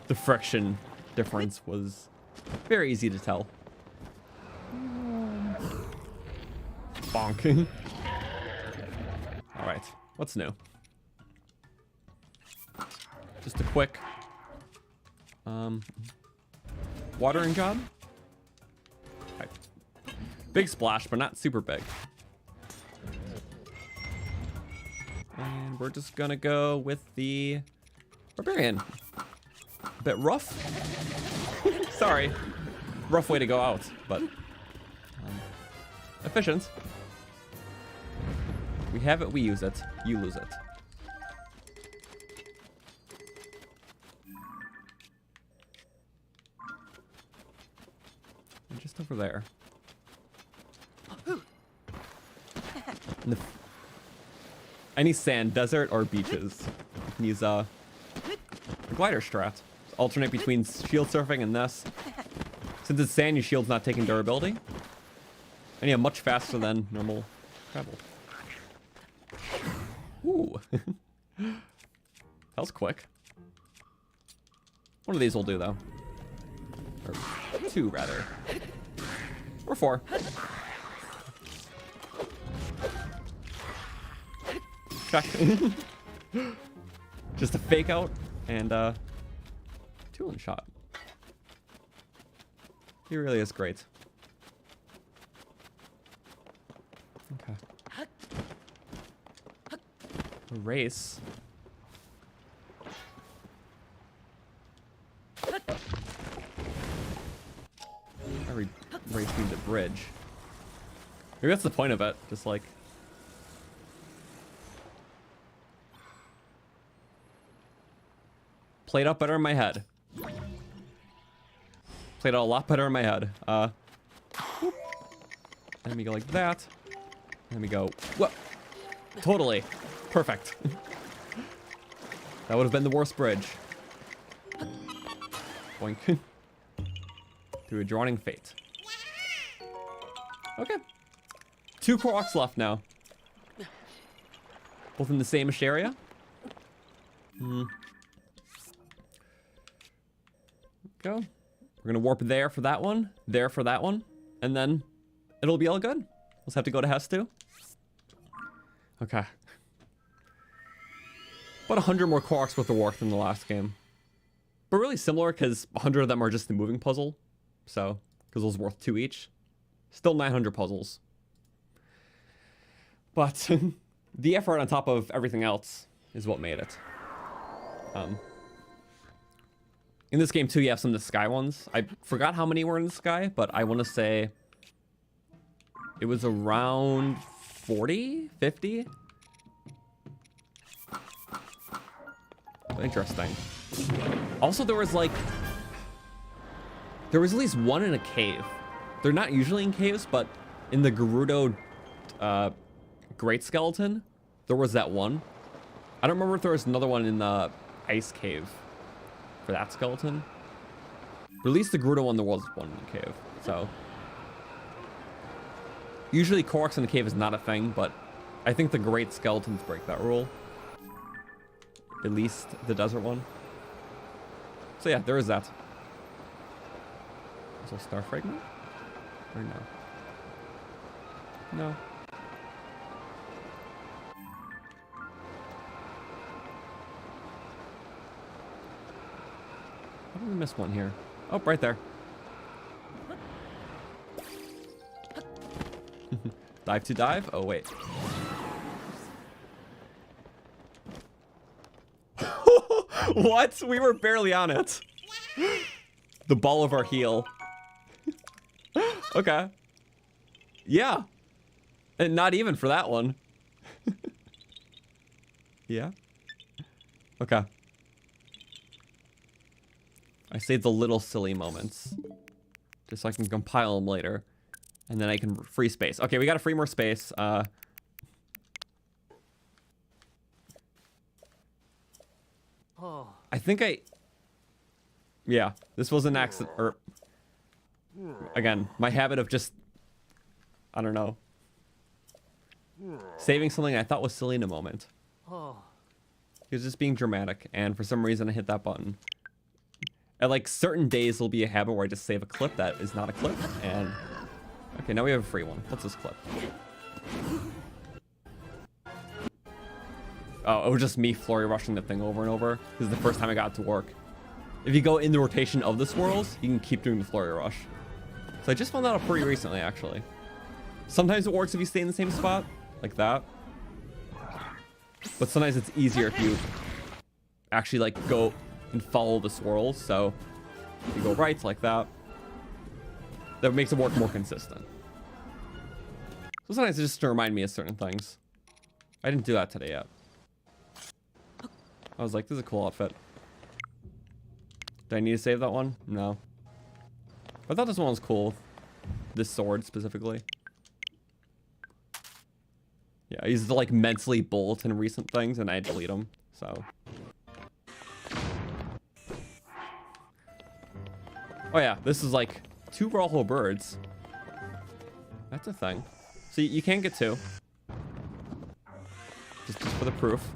The friction difference was very easy to tell. Bonk. Alright, what's new? Just a quick watering job. Okay. Big splash, but not super big. And we're just gonna go with the barbarian. A bit rough. Sorry. Rough way to go out, but efficient. We have it, we use it. You lose it. And just over there. And any sand, desert, or beaches. You can use a glider strat. Alternate between shield surfing and this. Since it's sand, your shield's not taking durability. And yeah, much faster than normal travel. Ooh. That was quick. One of these will do, though. Or 2, rather. Or 4. Check. Just a fake out and 2-in shot. He really is great. Okay. A race. Every race needs a bridge. Maybe that's the point of it. Just like played out better in my head. Played out a lot better in my head. Then we go like that. Then we go, whoa. Totally. Perfect. That would have been the worst bridge. Boink. Through a drowning fate. Okay. 2 Koroks left now. Both in the same-ish area. Go. We're gonna warp there for that one, there for that one, and then it'll be all good. We'll just have to go to Hestu. Okay. About 100 more Koroks worth of work than the last game. But really similar because 100 of them are just the moving puzzle. So, because those worth 2 each. Still 900 puzzles. But the effort on top of everything else is what made it. In this game too, you have some of the sky ones. I forgot how many were in the sky, but I want to say it was around 40, 50. Interesting. Also, there was at least one in a cave. They're not usually in caves, but in the Gerudo Great Skeleton, there was that one. I don't remember if there was another one in the ice cave for that skeleton. Or at least the Gerudo one, there was one in the cave. So usually Koroks in the cave is not a thing, but I think the Great Skeletons break that rule. At least the desert one. So yeah, there is that. Is there a star fragment? Or no? No. How did we miss one here? Oh, right there. Dive to dive? Oh, wait. What? We were barely on it. The ball of our heel. Okay. Yeah. And not even for that one. Yeah. Okay. I saved the little silly moments. Just so I can compile them later. And then I can free space. Okay, we gotta free more space. I think yeah, this was an accident, or again, my habit of just, I don't know, saving something I thought was silly in a moment. He was just being dramatic, and for some reason I hit that button. At like certain days, there'll be a habit where I just save a clip that is not a clip, and okay, now we have a free one. What's this clip? Oh, it was just me flurry rushing the thing over and over. This is the first time I got it to work. If you go in the rotation of the swirls, you can keep doing the flurry rush. So I just found that out pretty recently, actually. Sometimes it works if you stay in the same spot, like that. But sometimes it's easier if you actually like go and follow the swirls. So if you go right like that, that makes it work more consistent. So sometimes it's just to remind me of certain things. I didn't do that today yet. I was like, this is a cool outfit. Do I need to save that one? No. I thought this one was cool. This sword specifically. Yeah, I used to like mentally bulletin recent things and I delete them, so. Oh yeah, this is like 2 raw whole birds. That's a thing. So you can get 2. Just for the proof.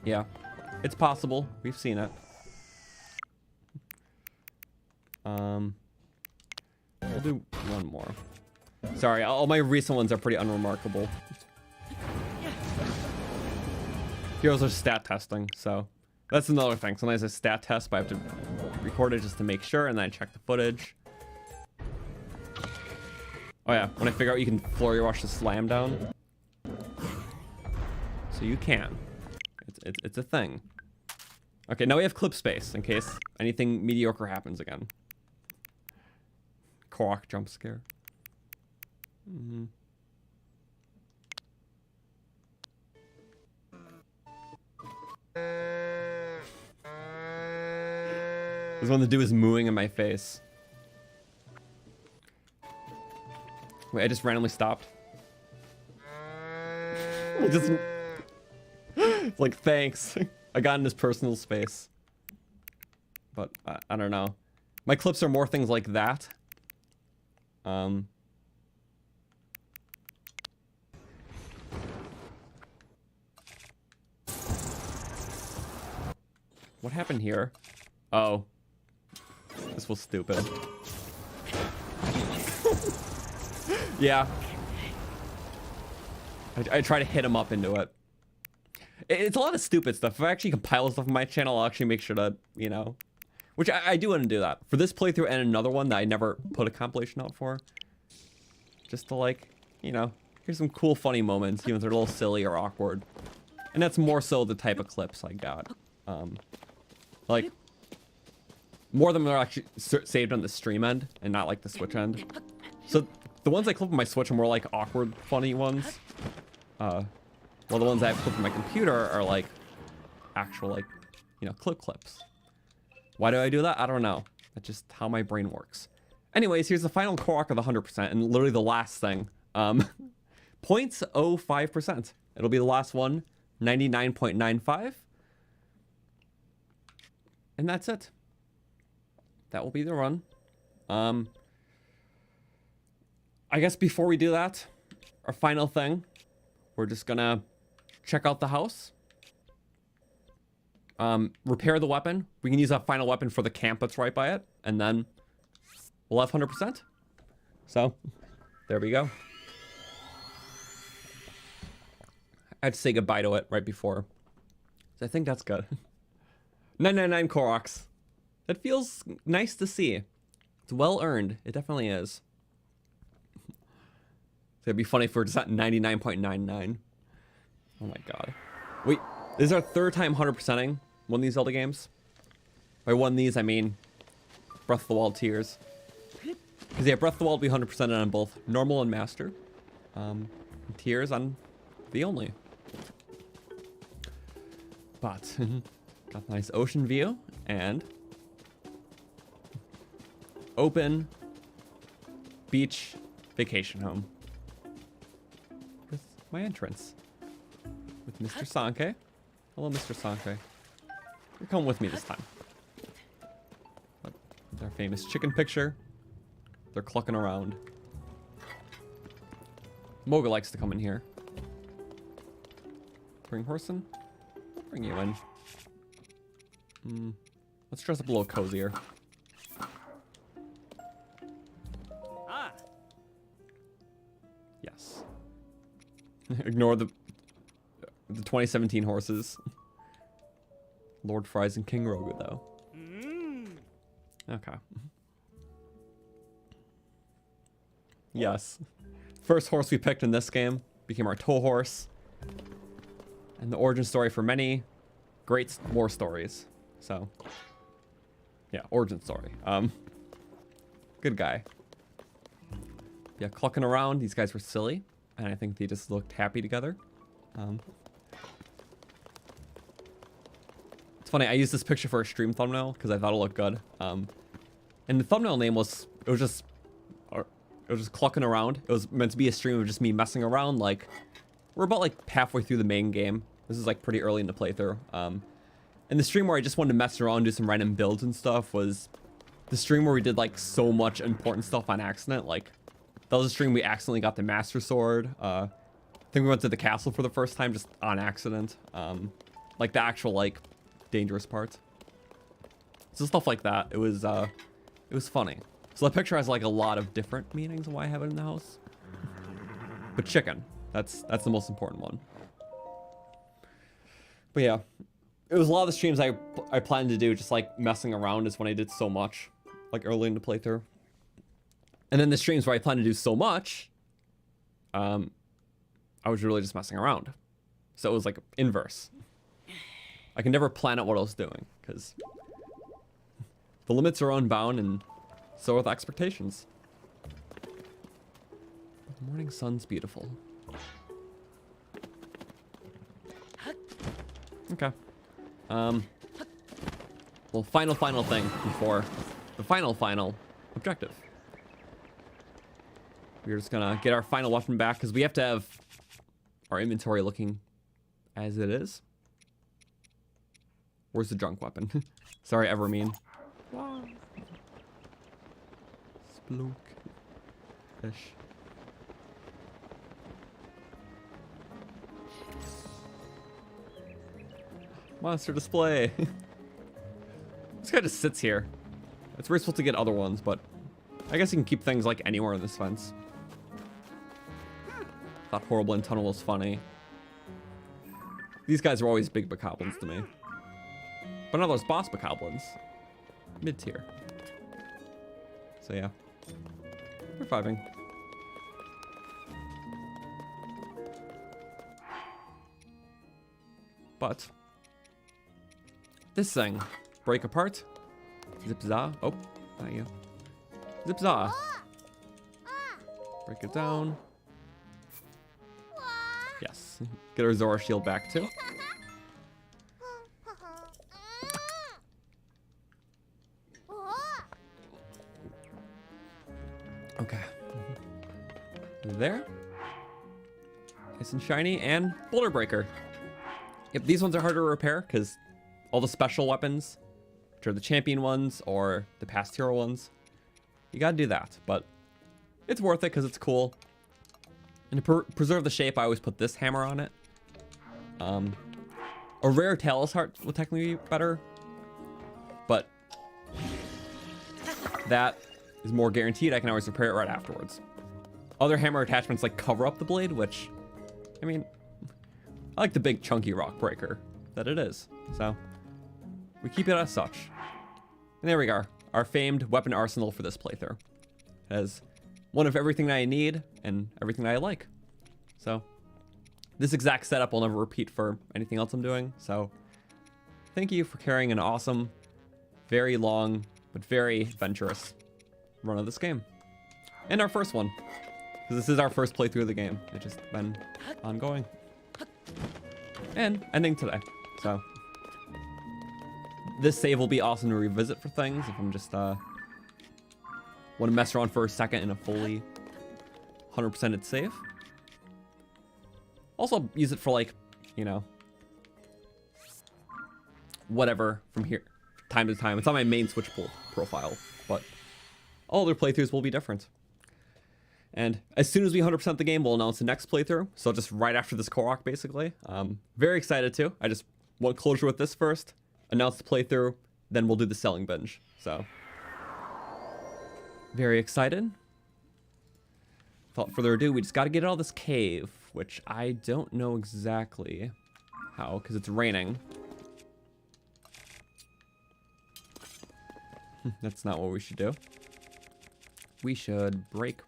Yeah, it's possible. We've seen it. We'll do one more. Sorry, all my recent ones are pretty unremarkable. Heroes are stat testing, so that's another thing. Sometimes I stat test, but I have to record it just to make sure, and then I check the footage. Oh yeah, when I figure out you can flurry rush the slam down. So you can. It's a thing. Okay, now we have clip space in case anything mediocre happens again. Korok jump scare. This one the dude is mooing in my face. Wait, I just randomly stopped. I just... It's like, thanks. I got in his personal space. But, I don't know. My clips are more things like that. What happened here? Oh. This was stupid. Yeah. I try to hit him up into it. It's a lot of stupid stuff. If I actually compile stuff on my channel, I'll actually make sure to, you know, which I do want to do that for this playthrough and another one that I never put a compilation out for. Just to, like, you know, here's some cool, funny moments, even if they're a little silly or awkward. And that's more so the type of clips I got. Like, more of them are actually saved on the stream end and not like the Switch end. So the ones I clip on my Switch are more like awkward, funny ones. Well, the ones I have clipped on my computer are like actual, like, you know, clips. Why do I do that? I don't know. That's just how my brain works. Anyways, here's the final korok of the 100%, and literally the last thing. 0.05%. It'll be the last one. 99.95. And that's it. That will be the run. I guess before we do that, our final thing, we're just gonna check out the house. Repair the weapon. We can use that final weapon for the camp that's right by it, and then we'll have 100%. So, there we go. I had to say goodbye to it right before. So I think that's good. 999 Koroks. That feels nice to see. It's well earned. It definitely is. It'd be funny if we're just at 99.99. Oh my god. Wait, this is our third time 100%ing one of these Zelda games. By one of these, I mean Breath of the Wild Tears. Because yeah, Breath of the Wild will be 100%ed on both normal and master. Tears on the only. But, got a nice ocean view and open beach vacation home with my entrance with Mr. Sanke. Hello, Mr. Sanke. You're coming with me this time. But their famous chicken picture. They're clucking around. Moga likes to come in here. Bring horse in. Bring you in. Let's dress up a little cozier. Yes. Ignore the 2017 horses. Lord Fries and King Rogu, though. Okay. Yes. First horse we picked in this game became our tow horse. And the origin story for many great war stories. So, yeah, origin story. Good guy. Yeah, clucking around. These guys were silly, and I think they just looked happy together. It's funny. I used this picture for a stream thumbnail because I thought it looked good. And the thumbnail name was just clucking around. It was meant to be a stream of just me messing around. Like, we're about like halfway through the main game. This is like pretty early in the playthrough. And the stream where I just wanted to mess around, do some random builds and stuff was the stream where we did like so much important stuff on accident. Like, that was a stream we accidentally got the Master Sword. I think we went to the castle for the first time just on accident. Like the actual like dangerous parts. So stuff like that. It was funny. So the picture has like a lot of different meanings of why I have it in the house. But chicken, that's the most important one. But yeah, it was a lot of the streams I planned to do just like messing around is when I did so much, like early in the playthrough. And then the streams where I planned to do so much, I was really just messing around. So it was like inverse. I can never plan out what I was doing because the limits are unbound and so are the expectations. The morning sun's beautiful. Okay. Well, final thing before the final objective. We're just gonna get our final weapon back because we have to have our inventory looking as it is. Where's the junk weapon? Sorry, Evermean. Wow. Splook. Fish. Monster display. This guy just sits here. It's very supposed to get other ones, but I guess you can keep things like anywhere in this fence. Thought Horrible in Tunnel was funny. These guys are always big bokoblins to me. But not those boss bokoblins. Mid-tier. So yeah. Reviving. But this thing. Break apart. Zip-za. Oh, not you. Zip-za. Break it down. Yes. Get our Zora shield back too. Okay. There. Nice and shiny. And Boulder Breaker. Yep, these ones are harder to repair because all the special weapons, which are the champion ones or the past hero ones, you gotta do that. But it's worth it because it's cool. And to preserve the shape, I always put this hammer on it. A rare talus heart would technically be better, but that is more guaranteed. I can always repair it right afterwards. Other hammer attachments like cover up the blade, which, I mean, I like the big chunky rock breaker that it is. So we keep it as such. And there we go, our famed weapon arsenal for this playthrough. It has one of everything that I need and everything that I like. So this exact setup will never repeat for anything else I'm doing. So thank you for carrying an awesome, very long, but very adventurous run of this game. And our first one, because this is our first playthrough of the game. It's just been ongoing. And ending today. So this save will be awesome to revisit for things if I'm just want to mess around for a second in a fully 100%ed save. Also use it for, like, you know, whatever from here, time to time. It's on my main Switch profile, but all other playthroughs will be different. And as soon as we 100% the game, we'll announce the next playthrough. So just right after this Korok, basically. Very excited too. I just want closure with this first, announce the playthrough, then we'll do the selling binge. So very excited. Without further ado, we just got to get out of this cave, which I don't know exactly how, because it's raining. That's not what we should do. We should break.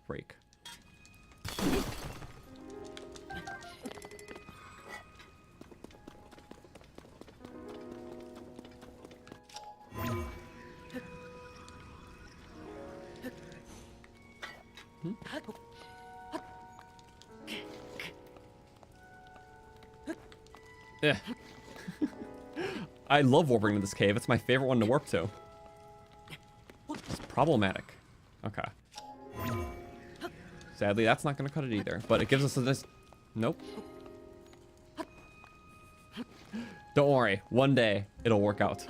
Yeah. I love warping to this cave. It's my favorite one to warp to. It's problematic. Okay. Sadly, that's not going to cut it either. But it gives us this... Nope. Don't worry. One day, it'll work out.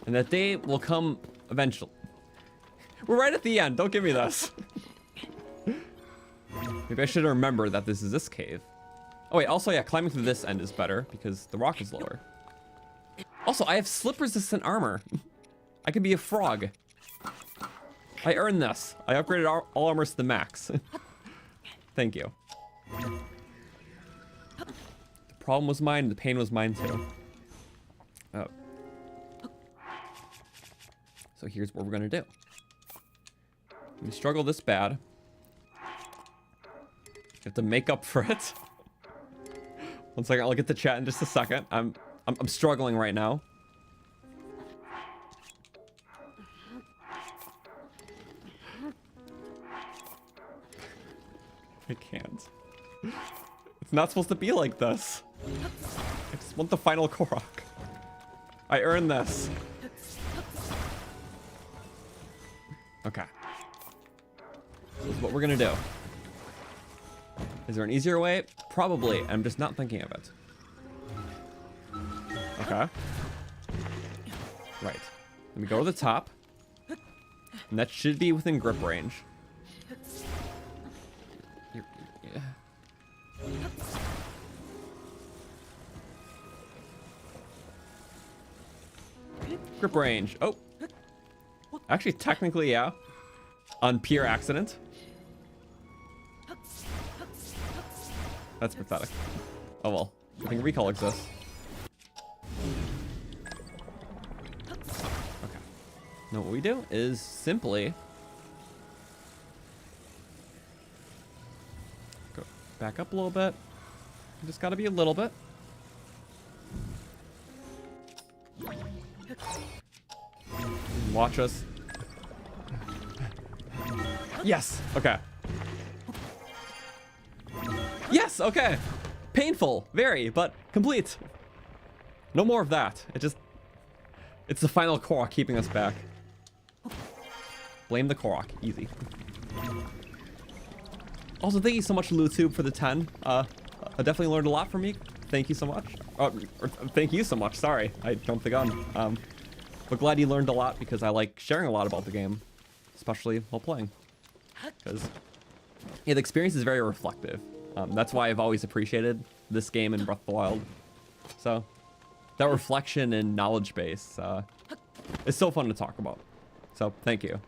And that day will come eventually. We're right at the end. Don't give me this. Maybe I should remember that this is this cave. Oh wait, also yeah, climbing through this end is better because the rock is lower. Also, I have slip-resistant armor. I could be a frog. I earned this. I upgraded all armors to the max. Thank you. The problem was mine, the pain was mine too. Oh. So here's what we're gonna do. When you struggle this bad, you have to make up for it. One second, I'll get to chat in just a second. I'm struggling right now. I can't. It's not supposed to be like this. I just want the final Korok. I earned this. Okay. This is what we're gonna do. Is there an easier way? Probably. I'm just not thinking of it. Okay. Right. Let me go to the top. And that should be within grip range. Grip range. Oh. Actually, technically, yeah. on pure accident. That's pathetic. Oh well, I think recall exists. Okay. Now what we do is simply go back up a little bit. Just gotta be a little bit. Watch us. Yes. Okay. Yes. Okay. Painful. Very, but complete. No more of that. It's the final korok keeping us back. Blame the korok. Easy. Also, thank you so much, LuTube, for the 10. I definitely learned a lot from you. Thank you so much. Or thank you so much. Sorry, I jumped the gun. But glad you learned a lot because I like sharing a lot about the game, especially while playing. Because yeah, the experience is very reflective. That's why I've always appreciated this game in Breath of the Wild. So that reflection and knowledge base is so fun to talk about. So thank you.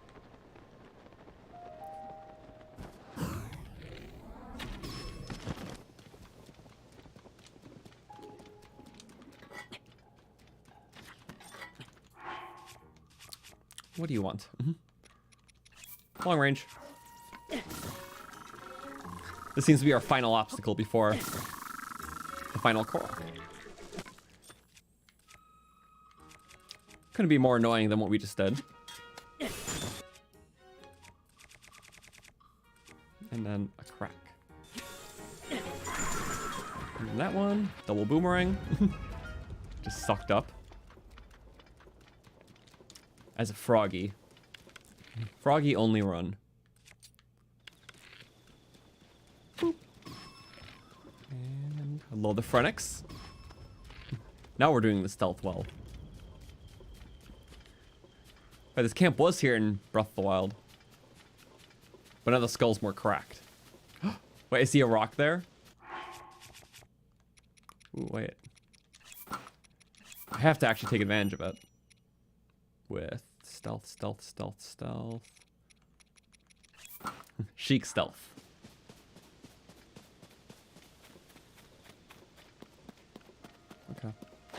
What do you want? Long range. This seems to be our final obstacle before the final korok. Couldn't be more annoying than what we just did. And then a crack. And that one, double boomerang. Just sucked up. As a froggy. Froggy only run. Boop. And hello the Phoenix. Now we're doing the stealth well. Right, this camp was here in Breath of the Wild. But now the skull's more cracked. Wait, I see a rock there? Ooh, wait. I have to actually take advantage of it. With stealth, stealth, stealth, stealth. Chic stealth. Okay.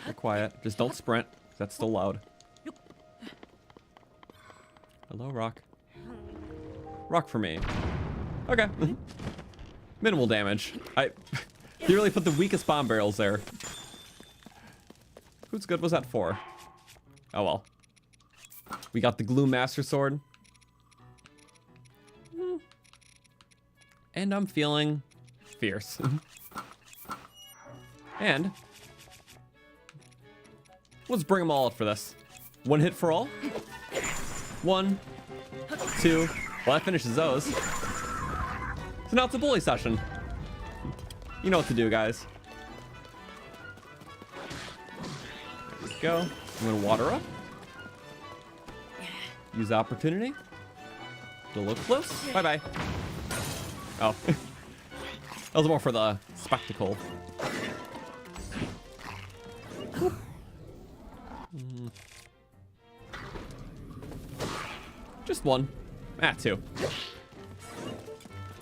Be quiet. Just don't sprint. That's still loud. Hello, rock. Rock for me. Okay. Minimal damage. You really put the weakest bomb barrels there. Whose good was that for? Oh well. We got the Glue Master Sword. And I'm feeling fierce. And let's bring them all up for this. One hit for all. 1, 2. Well, that finishes those. So now it's a bully session. You know what to do, guys. There we go. I'm gonna water up. Use the opportunity to look close. Bye-bye. Oh. That was more for the spectacle. Just one. Ah, 2.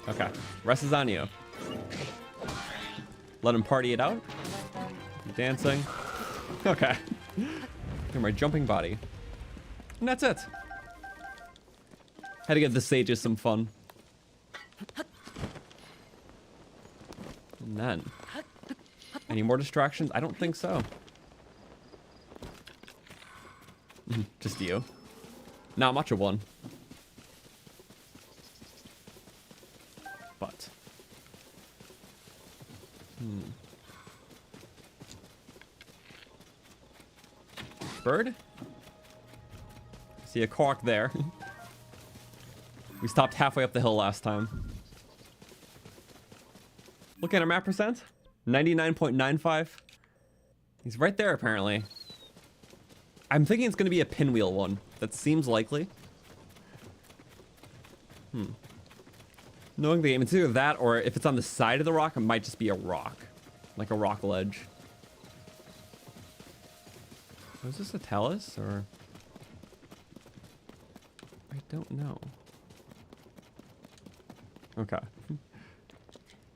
Okay. Rest is on you. Let him party it out. Dancing. Okay. Look at my jumping body. And that's it. Had to give the sages some fun. And then, any more distractions? I don't think so. Just you. Not much of one. But. Bird? See a korok there. We stopped halfway up the hill last time. Look at our map percent. 99.95. He's right there, apparently. I'm thinking it's going to be a pinwheel one. That seems likely. Knowing the game, it's either that or if it's on the side of the rock, it might just be a rock. Like a rock ledge. Was this a talus or? I don't know. Okay.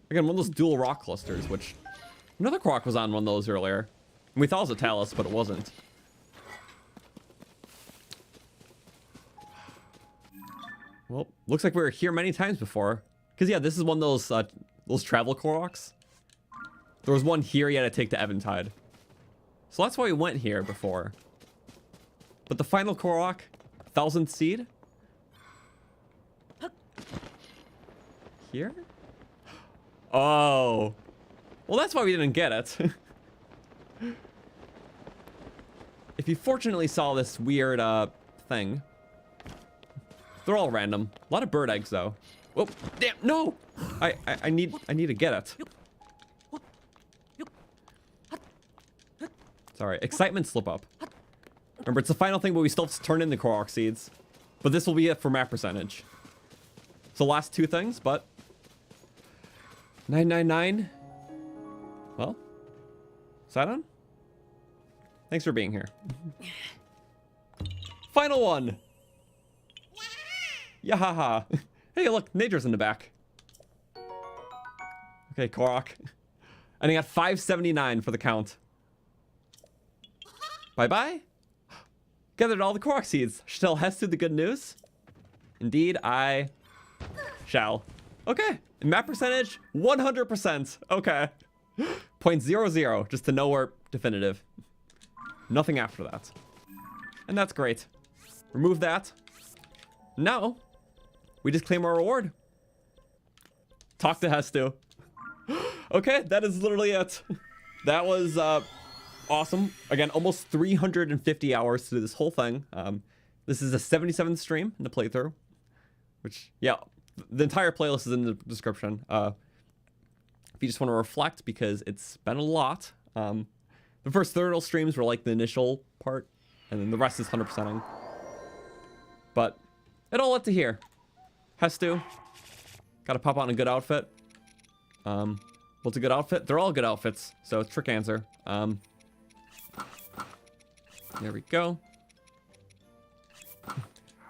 Again, one of those dual rock clusters, which another Korok was on one of those earlier. We thought it was a talus, but it wasn't. Well, looks like we were here many times before. Because, yeah, this is one of those travel Koroks. There was one here you had to take to Eventide. So that's why we went here before. But the final Korok, 1000th Seed? Here? Oh. Well, that's why we didn't get it. If you fortunately saw this weird thing. They're all random. A lot of bird eggs, though. Oh, damn, no! I need to get it. Sorry, excitement slip up. Remember, it's the final thing, but we still have to turn in the Korok seeds. But this will be it for map percentage. So last two things, but 999. Well, Sidon, thanks for being here. Final one. Yahaha. Hey, look, Nature's in the back. Okay, Korok. And I got 579 for the count. Bye-bye. Gathered all the Korok seeds. Should tell Hestu the good news? Indeed, I shall. Okay. Map percentage, 100%. Okay. 0.00, just to know we're definitive. Nothing after that. And that's great. Remove that. Now, we just claim our reward. Talk to Hestu. Okay, that is literally it. That was awesome. Again, almost 350 hours to do this whole thing. This is a 77th stream in the playthrough. Which, yeah, the entire playlist is in the description. If you just want to reflect, because it's been a lot. The first 30 streams were like the initial part, and then the rest is 100%ing. But it all led to here. Hestu. Gotta pop on a good outfit. What's a good outfit? They're all good outfits, so trick answer. There we go.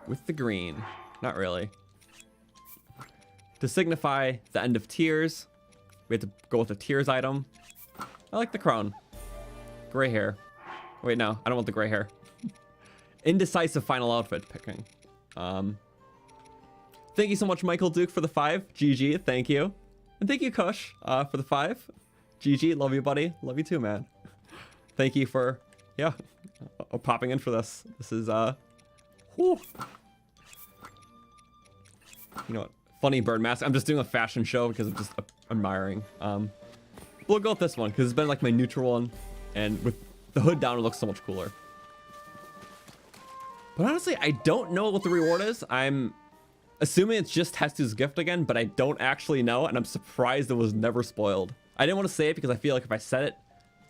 With the green. Not really. To signify the end of tiers, we have to go with a tiers item. I like the crown. Gray hair. Wait, no, I don't want the gray hair. Indecisive final outfit picking. Thank you so much, Michael Duke, for the 5. GG, thank you. And thank you, Kush, for the 5. GG, love you, buddy. Love you too, man. Thank you for, yeah, popping in for this. This is, whew. You know what? Funny bird mask. I'm just doing a fashion show because I'm just admiring. We'll go with this one because it's been like my neutral one. And with the hood down, it looks so much cooler. But honestly, I don't know what the reward is. I'm assuming it's just Hestu's gift again, but I don't actually know. And I'm surprised it was never spoiled. I didn't want to say it because I feel like if I said it,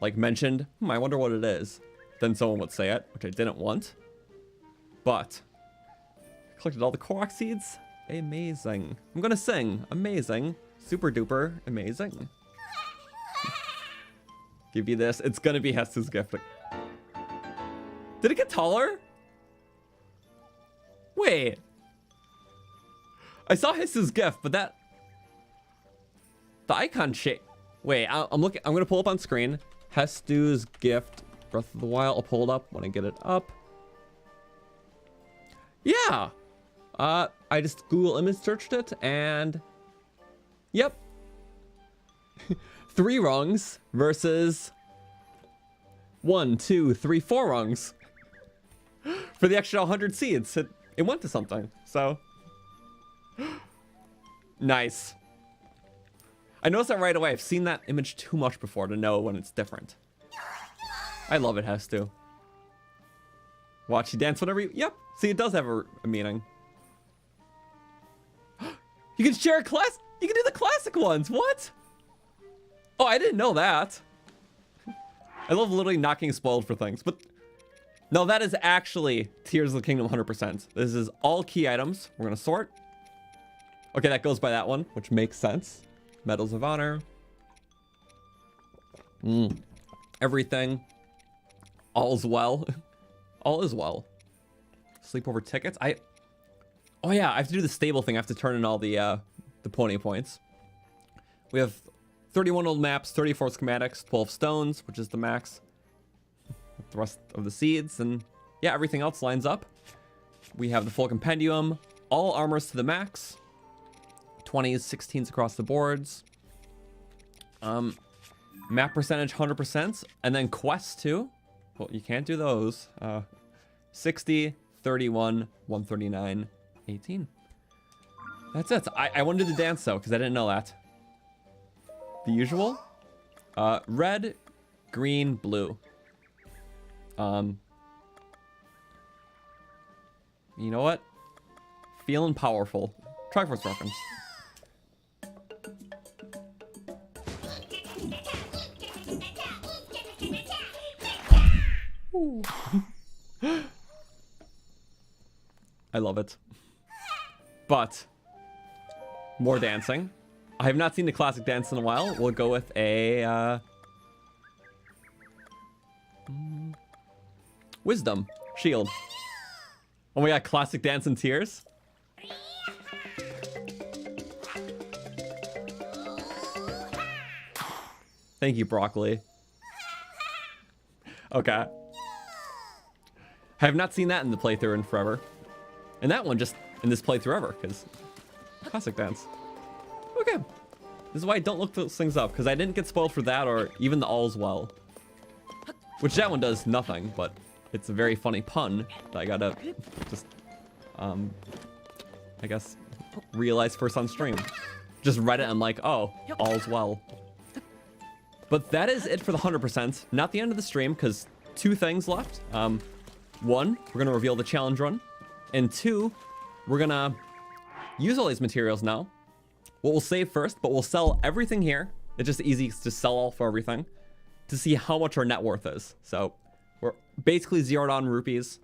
like mentioned, I wonder what it is, then someone would say it, which I didn't want. But I collected all the Korok seeds. Amazing. I'm gonna sing. Amazing. Super duper amazing. Give you this. It's gonna be Hestu's gift. Did it get taller? Wait. I saw Hestu's gift, but that... The icon shape... Wait, I'm looking... I'm gonna pull up on screen. Hestu's gift. Breath of the Wild. I'll pull it up when I get it up. Yeah! I just Google image searched it, and... Yep. 3 rungs versus... 1, 2, 3, 4 rungs. For the extra 100 seeds. It went to something, so... Nice. I noticed that right away. I've seen that image too much before to know when it's different. I love it, Hestu. Watch you dance whenever you... Yep. See, it does have a meaning. You can share a class... You can do the classic ones. What? Oh, I didn't know that. I love literally not getting spoiled for things. But no, that is actually Tears of the Kingdom 100%. This is all key items. We're going to sort. Okay, that goes by that one, which makes sense. Medals of Honor. Everything. All's well. All is well. Sleepover tickets. Oh yeah, I have to do the stable thing. I have to turn in all the the pony points. We have 31 old maps, 34 schematics, 12 stones, which is the max. With the rest of the seeds, and yeah, everything else lines up. We have the full compendium, all armors to the max, 20s, 16s across the boards. Map percentage 100%, and then quests too. Well, you can't do those. 60, 31, 139, 18. That's it. I wanted to dance though, because I didn't know that. The usual. Red, green, blue. You know what? Feeling powerful. Triforce reference. I love it. But more dancing. I have not seen the classic dance in a while. We'll go with a wisdom shield. Oh my god, classic dance and tears. Thank you, broccoli. Okay. I have not seen that in the playthrough in forever. And that one just in this playthrough ever, because classic dance. Okay. This is why I don't look those things up, because I didn't get spoiled for that or even the all's well. Which that one does nothing, but it's a very funny pun that I gotta just, I guess, realize first on stream. Just read it and like, oh, all's well. But that is it for the 100%. Not the end of the stream, because 2 things left. One, we're gonna reveal the challenge run. And 2, we're gonna use all these materials now. What we'll save first, but we'll sell everything here. It's just easy to sell all for everything to see how much our net worth is. So we're basically zeroed on rupees.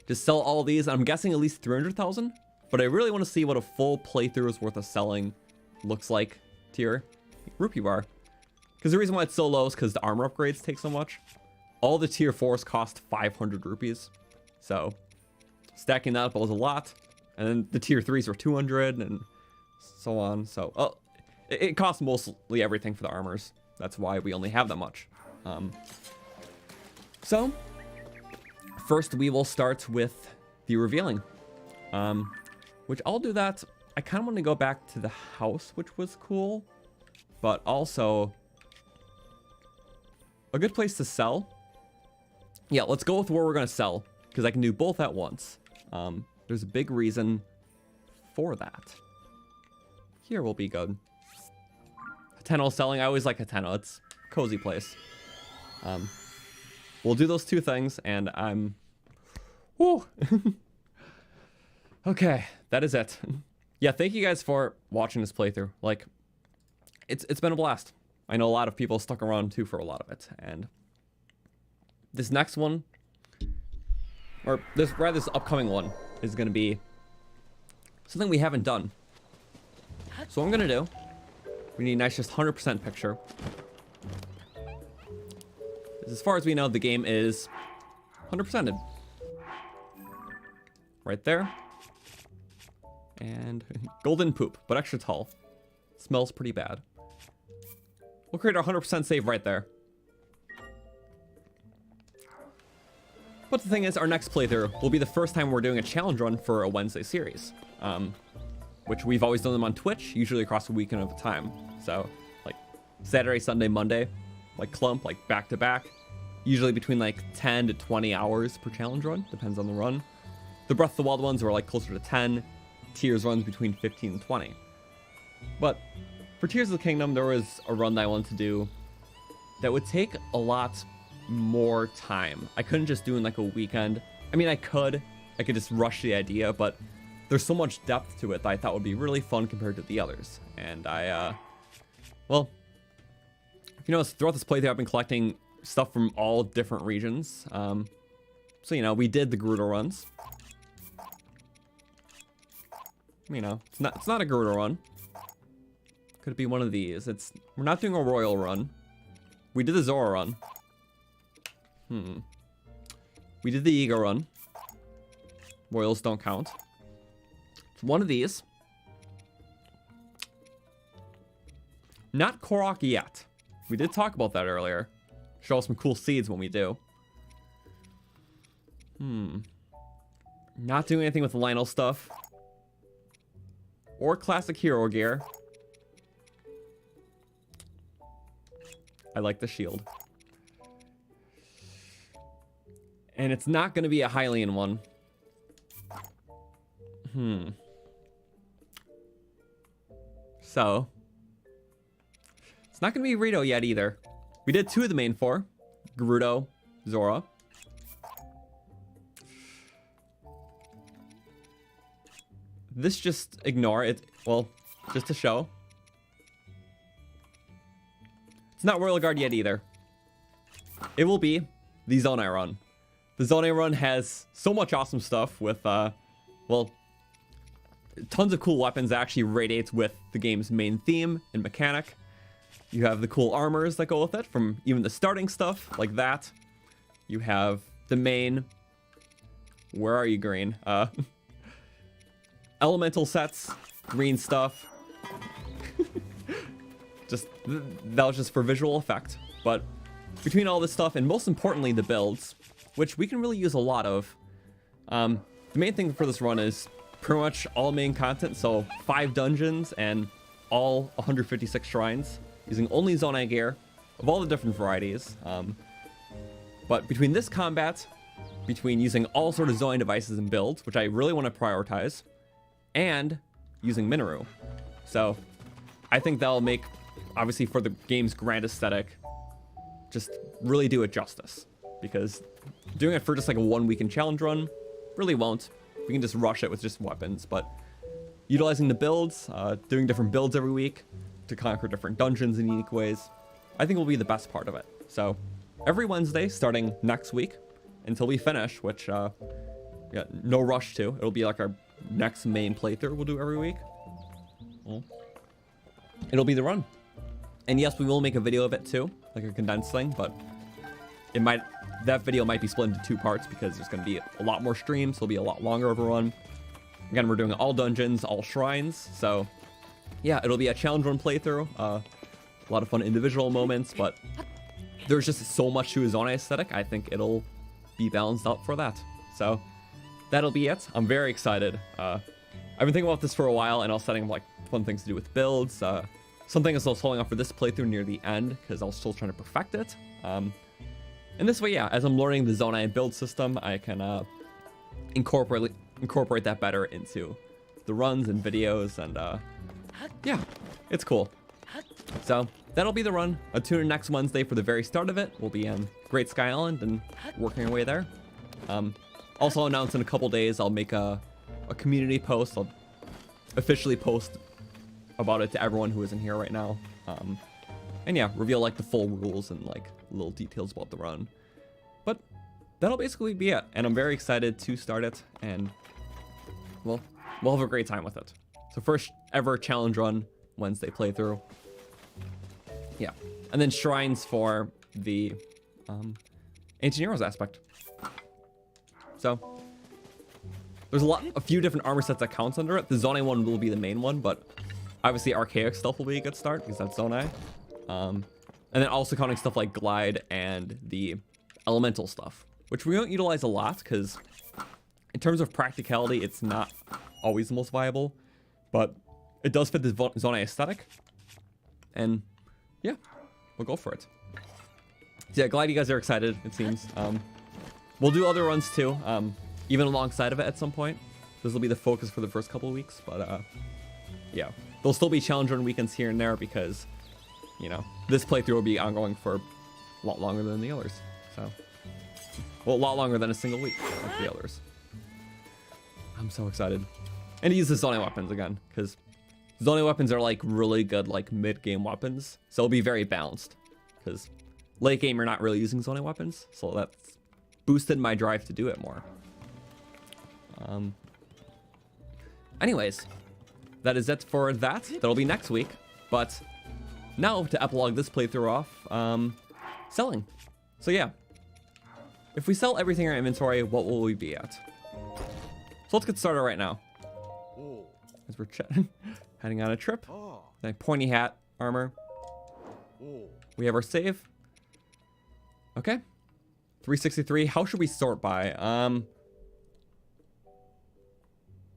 Just sell all these. I'm guessing at least 300,000, but I really want to see what a full playthrough's worth of selling looks like to your rupee bar. Because the reason why it's so low is because the armor upgrades take so much. All the tier 4s cost 500 rupees. So stacking that up was a lot. And then the tier 3s were 200 and so on. So it costs mostly everything for the armors. That's why we only have that much. So first we will start with the revealing. Which I'll do that. I kind of want to go back to the house, which was cool. But also a good place to sell. Yeah, let's go with where we're going to sell, because I can do both at once. There's a big reason for that. Here will be good. Hateno selling. I always like Hateno. It's a cozy place. We'll do those 2 things, and I'm... Woo! Okay, that is it. Yeah, thank you guys for watching this playthrough. Like, it's been a blast. I know a lot of people stuck around, too, for a lot of it, and... This next one, or this upcoming one, is going to be something we haven't done. So what I'm going to do, we need a nice just 100% picture. As far as we know, the game is 100%ed. Right there. And golden poop, but extra tall. Smells pretty bad. We'll create our 100% save right there. But the thing is, our next playthrough will be the first time we're doing a challenge run for a Wednesday series. Which we've always done them on Twitch, usually across a weekend at a time. So, like, Saturday, Sunday, Monday, like clump, like back to back. Usually between like 10 to 20 hours per challenge run, depends on the run. The Breath of the Wild ones were like closer to 10. Tears runs between 15 and 20. But for Tears of the Kingdom, there was a run that I wanted to do that would take a lot more time. I couldn't just do in like a weekend. I mean, I could just rush the idea, but there's so much depth to it that I thought would be really fun compared to the others. And well, you know, throughout this playthrough, I've been collecting stuff from all different regions. So, you know, we did the Gerudo runs. You know, it's not a Gerudo run. Could it be one of these? We're not doing a Royal run. We did the Zora run. We did the Ego run. Royals don't count. It's one of these. Not Korok yet. We did talk about that earlier. Show us some cool seeds when we do. Not doing anything with Lionel stuff. Or classic hero gear. I like the shield. And it's not going to be a Hylian one. So, it's not going to be Rito yet either. We did 2 of the main 4. Gerudo, Zora. This just ignore it. Well, just to show. It's not Royal Guard yet either. It will be the Zonai run. The Zonai run has so much awesome stuff with, well, tons of cool weapons that actually radiates with the game's main theme and mechanic. You have the cool armors that go with it, from even the starting stuff, like that. You have the main... Where are you, Green? Elemental sets, green stuff. That was just for visual effect. But between all this stuff, and most importantly, the builds, which we can really use a lot of, the main thing for this run is pretty much all main content, so 5 dungeons and all 156 shrines, using only Zonai gear of all the different varieties. But between this combat, between using all sort of Zonai devices and builds, which I really want to prioritize, and using Minoru. So I think that'll make, obviously for the game's grand aesthetic, just really do it justice. Because doing it for just like a 1 weekend challenge run really won't. We can just rush it with just weapons, but utilizing the builds, doing different builds every week to conquer different dungeons in unique ways, I think will be the best part of it. So every Wednesday starting next week until we finish, which yeah, no rush to. It'll be like our next main playthrough we'll do every week. Well, it'll be the run. And yes, we will make a video of it too, like a condensed thing, but it might, that video might be split into 2 parts because there's going to be a lot more streams, so it'll be a lot longer of a run. Again, we're doing all dungeons, all shrines, so yeah, it'll be a challenge run playthrough. A lot of fun individual moments, but there's just so much to his own aesthetic. I think it'll be balanced out for that. So that'll be it. I'm very excited. I've been thinking about this for a while, and I was setting up like fun things to do with builds. Something is still holding off for this playthrough near the end because I was still trying to perfect it. And this way, yeah, as I'm learning the Zonai build system, I can incorporate that better into the runs and videos, and yeah, it's cool. So that'll be the run. Tune in next Wednesday for the very start of it. We'll be on Great Sky Island and working our way there. Also announced in a couple days, I'll make a community post. I'll officially post about it to everyone who isn't here right now. And yeah, reveal like the full rules and like little details about the run. But that'll basically be it. And I'm very excited to start it, and well, we'll have a great time with it. So first ever challenge run, Wednesday playthrough. Yeah, and then shrines for the Ancient Heroes aspect. So there's a few different armor sets that counts under it. The Zonai one will be the main one, but obviously archaic stuff will be a good start because that's Zonai. And then also counting stuff like Glide and the elemental stuff, which we don't utilize a lot because in terms of practicality, it's not always the most viable, but it does fit the Zonai aesthetic. And yeah, we'll go for it. So yeah, glad you guys are excited, it seems. We'll do other runs too, even alongside of it at some point. This will be the focus for the first couple of weeks, but yeah, there'll still be challenge run weekends here and there because, you know, this playthrough will be ongoing for a lot longer than the others. So, well, a lot longer than a single week like the others. I'm so excited. And to use the Zonai weapons again, because Zonai weapons are like really good like mid-game weapons, so it'll be very balanced. Because late game you're not really using Zonai weapons, so that's boosted my drive to do it more. Anyways, that is it for that. That'll be next week. But now to epilogue this playthrough off, selling. So yeah, if we sell everything in our inventory, what will we be at? So let's get started right now. As we're heading on a trip. That pointy hat armor. We have our save. Okay. 363. How should we sort by?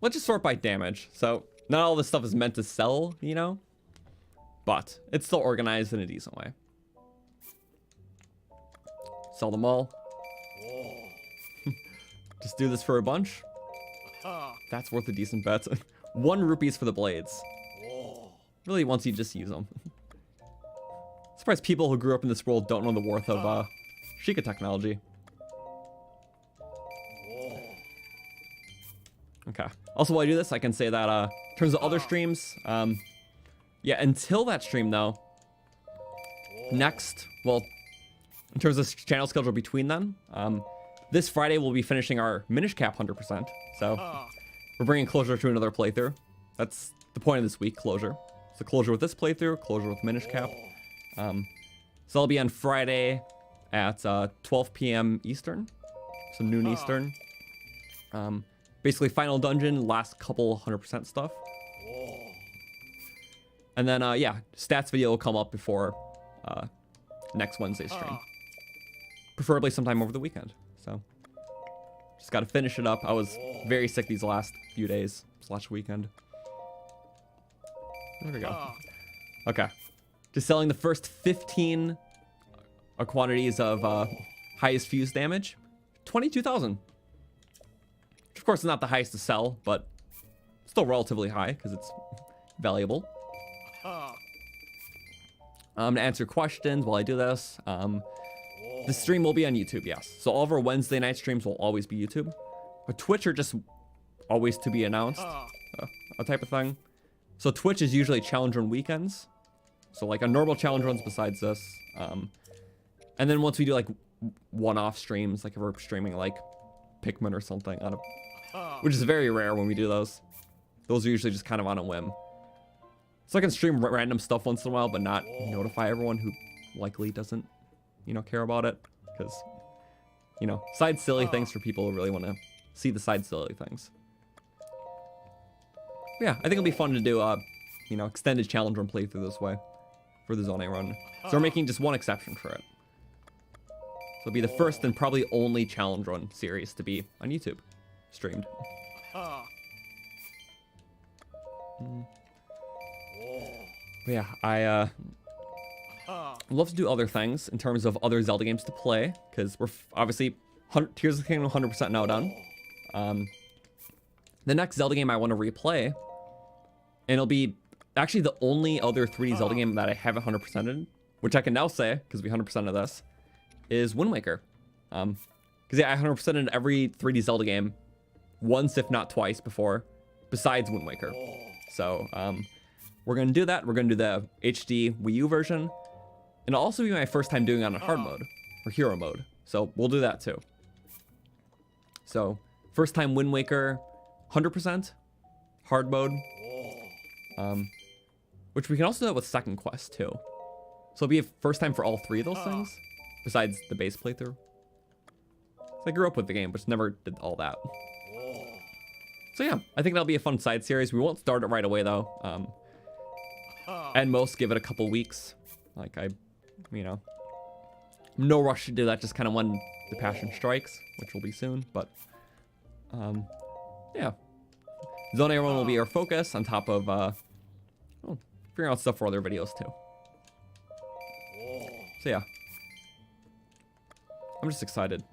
Let's just sort by damage. So not all this stuff is meant to sell, you know, but it's still organized in a decent way. Sell them all. Just do this for a bunch. That's worth a decent bet. 1 rupees for the blades. Really, once you just use them. Surprised people who grew up in this world don't know the worth of Sheikah technology. Okay. Also, while I do this, I can say that in terms of other streams, yeah, until that stream though, next, well, in terms of channel schedule between them, this Friday we'll be finishing our Minish Cap 100%. So we're bringing closure to another playthrough. That's the point of this week, closure. So closure with this playthrough, closure with Minish Cap. So I'll be on Friday at 12 p.m. Eastern, so noon Eastern. Basically final dungeon, last couple 100% stuff. And then, yeah, stats video will come up before next Wednesday's stream. Preferably sometime over the weekend. So, just gotta finish it up. I was very sick these last few days, / weekend. There we go. Okay. Just selling the first 15 quantities of highest fuse damage. 22,000. Which of course is not the highest to sell, but still relatively high because it's valuable. To answer questions while I do this, the stream will be on YouTube, yes. So all of our Wednesday night streams will always be YouTube. But Twitch are just always to be announced, a type of thing. So Twitch is usually challenge run weekends. So like a normal challenge runs besides this. And then once we do like one-off streams, like if we're streaming like Pikmin or something, which is very rare when we do those. Those are usually just kind of on a whim. So I can stream random stuff once in a while, but not notify everyone who likely doesn't, you know, care about it. Because, you know, side silly things for people who really want to see the side silly things. But yeah, I think it'll be fun to do, you know, extended challenge run playthrough this way for the Zone A run. So we're making just one exception for it. So it'll be the first and probably only challenge run series to be on YouTube streamed. But yeah, I love to do other things in terms of other Zelda games to play, because we're obviously Tears of the Kingdom 100% now done. The next Zelda game I want to replay, and it'll be actually the only other 3D Zelda game that I haven't 100%ed, which I can now say, because we 100% of this, is Wind Waker. Because yeah, I 100%ed every 3D Zelda game once, if not twice before, besides Wind Waker. So, we're going to do that. We're going to do the HD Wii U version. And it'll also be my first time doing it on hard mode, or hero mode. So we'll do that too. So, first time Wind Waker, 100%, hard mode. Which we can also do with second quest too. So it'll be a first time for all 3 of those things, besides the base playthrough. So I grew up with the game, but never did all that. So yeah, I think that'll be a fun side series. We won't start it right away though. At most, give it a couple weeks. Like you know, no rush to do that. Just kind of when the passion strikes, which will be soon. But yeah, Zone A1 will be our focus on top of figuring out stuff for other videos too. So yeah, I'm just excited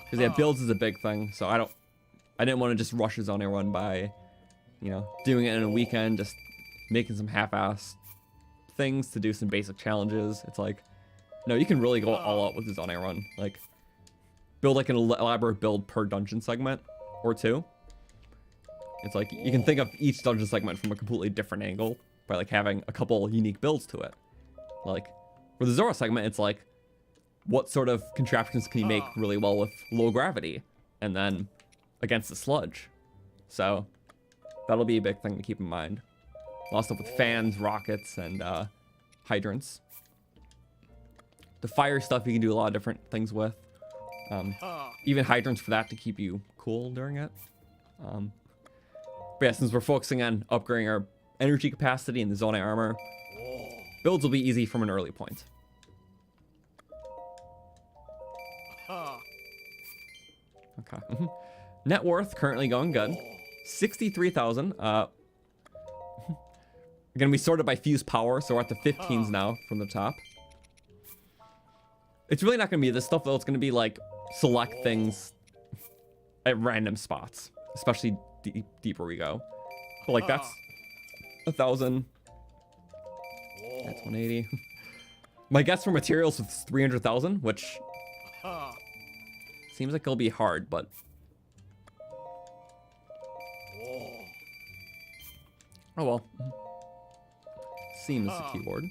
because yeah, builds is a big thing. So I didn't want to just rush a Zone A1 by, you know, doing it in a weekend, just making some half-ass things to do some basic challenges. It's like, no, you can really go all out with the Zone A1. Like, build like an elaborate build per dungeon segment or 2. It's like you can think of each dungeon segment from a completely different angle by like having a couple unique builds to it. Like for the Zora segment, it's like, what sort of contraptions can you make really well with low gravity and then against the sludge? So that'll be a big thing to keep in mind. A lot of stuff with fans, rockets, and hydrants. The fire stuff you can do a lot of different things with. Even hydrants for that to keep you cool during it. But yeah, since we're focusing on upgrading our energy capacity and the Zone A armor, builds will be easy from an early point. Okay. Net worth currently going good. 63,000. Again, we sorted by fuse power, so we're at the 15s now from the top. It's really not going to be this stuff, though. It's going to be like select things at random spots, especially deeper we go. But like that's 1,000. That's 180. My guess for materials is 300,000, which seems like it'll be hard, but oh well. Seems the keyword.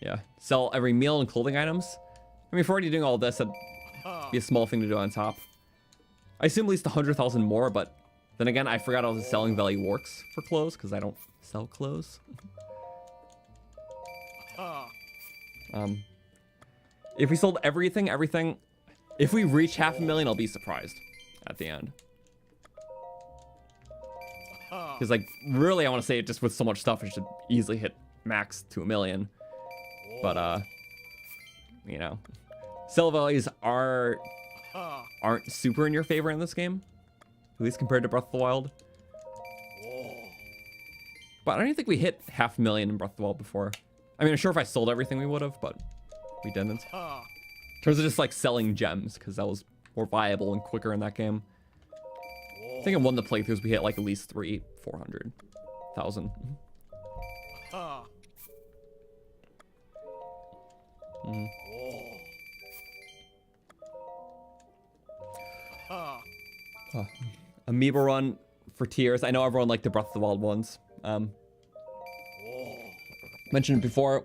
Yeah, sell every meal and clothing items. I mean, if we're already doing all this, that'd be a small thing to do on top. I assume at least 100,000 more, but then again, I forgot how the selling value works for clothes because I don't sell clothes. If we sold everything, if we reach 500,000, I'll be surprised at the end. Because, like, really, I want to say it just with so much stuff, it should easily hit max to 1 million. But, you know, sell values aren't super in your favor in this game, at least compared to Breath of the Wild. But I don't even think we hit 500,000 in Breath of the Wild before. I mean, I'm sure if I sold everything we would have, but we didn't. In terms of just like selling gems, because that was more viable and quicker in that game. I think in one of the playthroughs we hit like at least 400,000. Amiibo run for tiers. I know everyone liked the Breath of the Wild ones. Mentioned it before.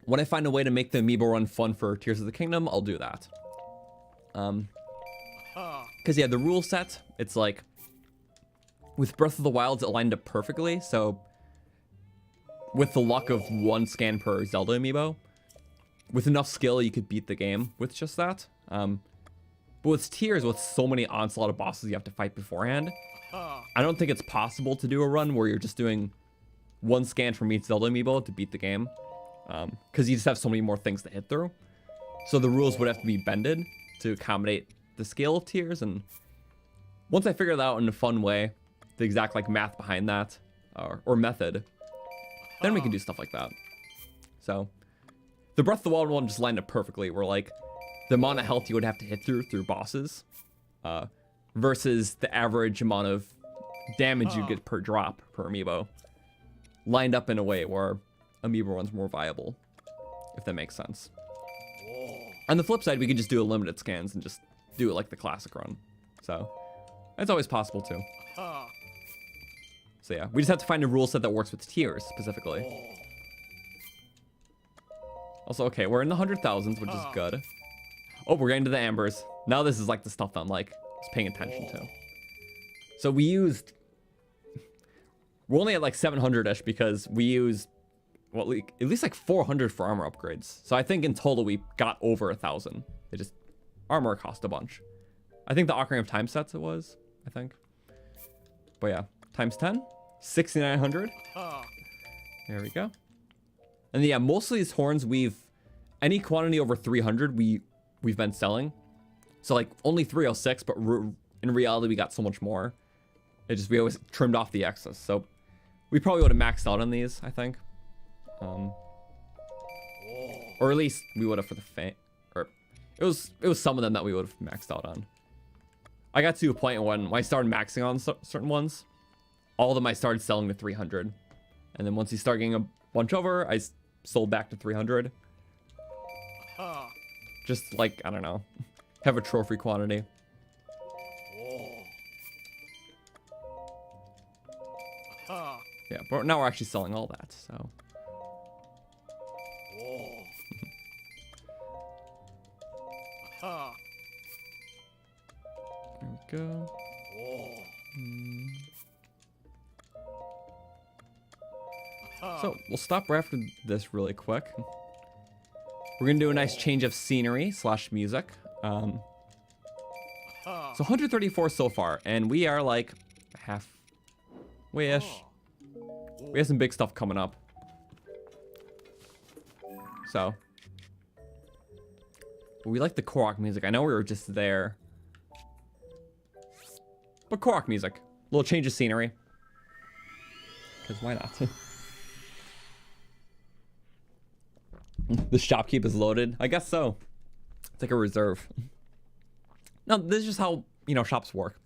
When I find a way to make the Amiibo run fun for Tears of the Kingdom, I'll do that. Because yeah, the rule set, it's like with Breath of the Wild, it lined up perfectly. So with the luck of 1 scan per Zelda Amiibo, with enough skill, you could beat the game with just that. But with tiers, with so many onslaught of bosses you have to fight beforehand, I don't think it's possible to do a run where you're just doing 1 scan from each Zelda Amiibo to beat the game. Because you just have so many more things to hit through. So the rules would have to be bended to accommodate the scale of tiers. And once I figure that out in a fun way, the exact like math behind that, or method, then we can do stuff like that. So the Breath of the Wild one just lined up perfectly, where like the amount of health you would have to hit through bosses, versus the average amount of damage you get per drop per Amiibo, lined up in a way where Amiibo run's more viable, if that makes sense. On the flip side, we could just do unlimited scans and just do it like the classic run. So that's always possible too. So yeah, we just have to find a rule set that works with tiers specifically. Also, okay, we're in the 100,000s, which is good. Oh, we're getting to the ambers. Now this is like the stuff that I'm like just paying attention to. So we're only at like 700-ish because we used, well, at least like 400 for armor upgrades. So I think in total we got over 1,000. It just, armor cost a bunch. I think the Ocarina of Time sets it was, I think. But yeah, times 10, 6,900. There we go. And yeah, most of these horns any quantity over 300 we've been selling. So like only 306, but in reality we got so much more. We always trimmed off the excess. So we probably would have maxed out on these, I think. Or at least we would have for the or it was some of them that we would have maxed out on. I got to a point when I started maxing on certain ones, all of them I started selling to 300, and then once you start getting a bunch over, I sold back to 300. Just like, I don't know, have a trophy quantity. Yeah, but now we're actually selling all that, so. There we go. So we'll stop right after this really quick. We're gonna do a nice change of scenery / music. So 134 so far, and we are like Wish. We have some big stuff coming up. So. We like the korok music. I know we were just there. But korok music. Little change of scenery. Because why not? The shopkeep is loaded. I guess so. It's like a reserve. No, this is just how, you know, shops work.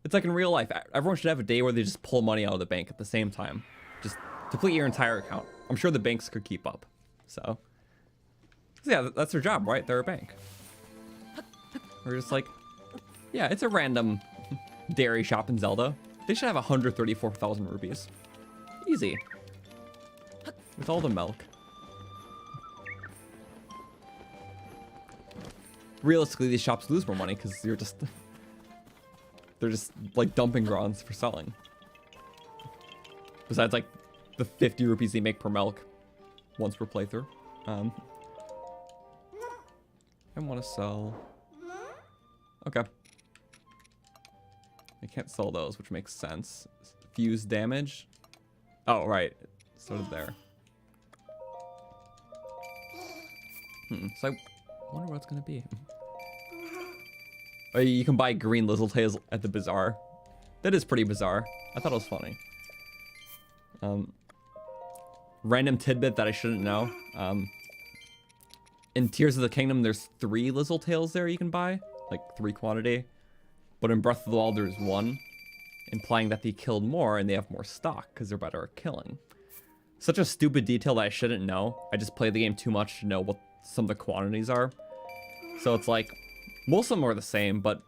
It's like in real life. Everyone should have a day where they just pull money out of the bank at the same time. Just deplete your entire account. I'm sure the banks could keep up. So yeah, that's their job, right? They're a bank. We're just like, yeah, it's a random dairy shop in Zelda. They should have 134,000 rupees. Easy. With all the milk. Realistically, these shops lose more money because they're just like dumping grounds for selling. Besides like the 50 rupees they make per milk once per playthrough. I want to sell. Okay. I can't sell those, which makes sense. Fuse damage. Oh, right. So did there. So I wonder what it's gonna be. Oh, you can buy green Lizzletails at the bazaar. That is pretty bizarre. I thought it was funny. Random tidbit that I shouldn't know. In Tears of the Kingdom, there's 3 Lizzletails there you can buy. Like 3 quantity. But in Breath of the Wild, there's 1. Implying that they killed more and they have more stock because they're better at killing. Such a stupid detail that I shouldn't know. I just play the game too much to know what some of the quantities are. So it's like, most of them are the same, but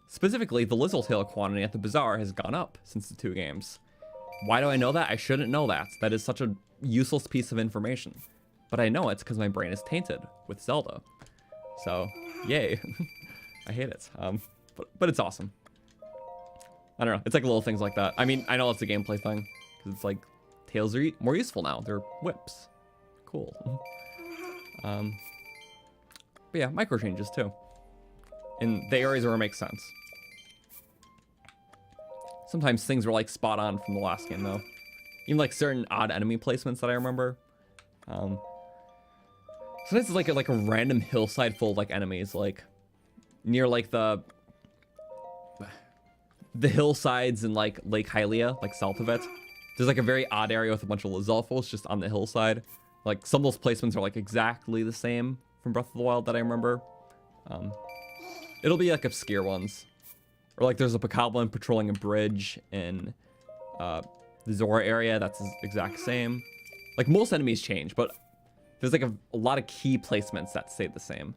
specifically the Lizzletail quantity at the bazaar has gone up since the 2 games. Why do I know that? I shouldn't know that. That is such a useless piece of information. But I know it's because my brain is tainted with Zelda. So, yay. I hate it. But it's awesome. I don't know. It's like little things like that. I mean, I know it's a gameplay thing. Because it's like, tails are more useful now. They're whips. Cool. But yeah, micro changes too. In the areas where it makes sense. Sometimes things were like spot on from the last game though. Even like certain odd enemy placements that I remember. Sometimes it's like a random hillside full of like enemies, like near like the hillsides in like Lake Hylia, like south of it. There's like a very odd area with a bunch of Lizalfos just on the hillside. Like some of those placements are like exactly the same from Breath of the Wild that I remember. It'll be like obscure ones. Or like there's a Bokoblin patrolling a bridge in the Zora area that's the exact same. Like most enemies change, but there's like a lot of key placements that stay the same.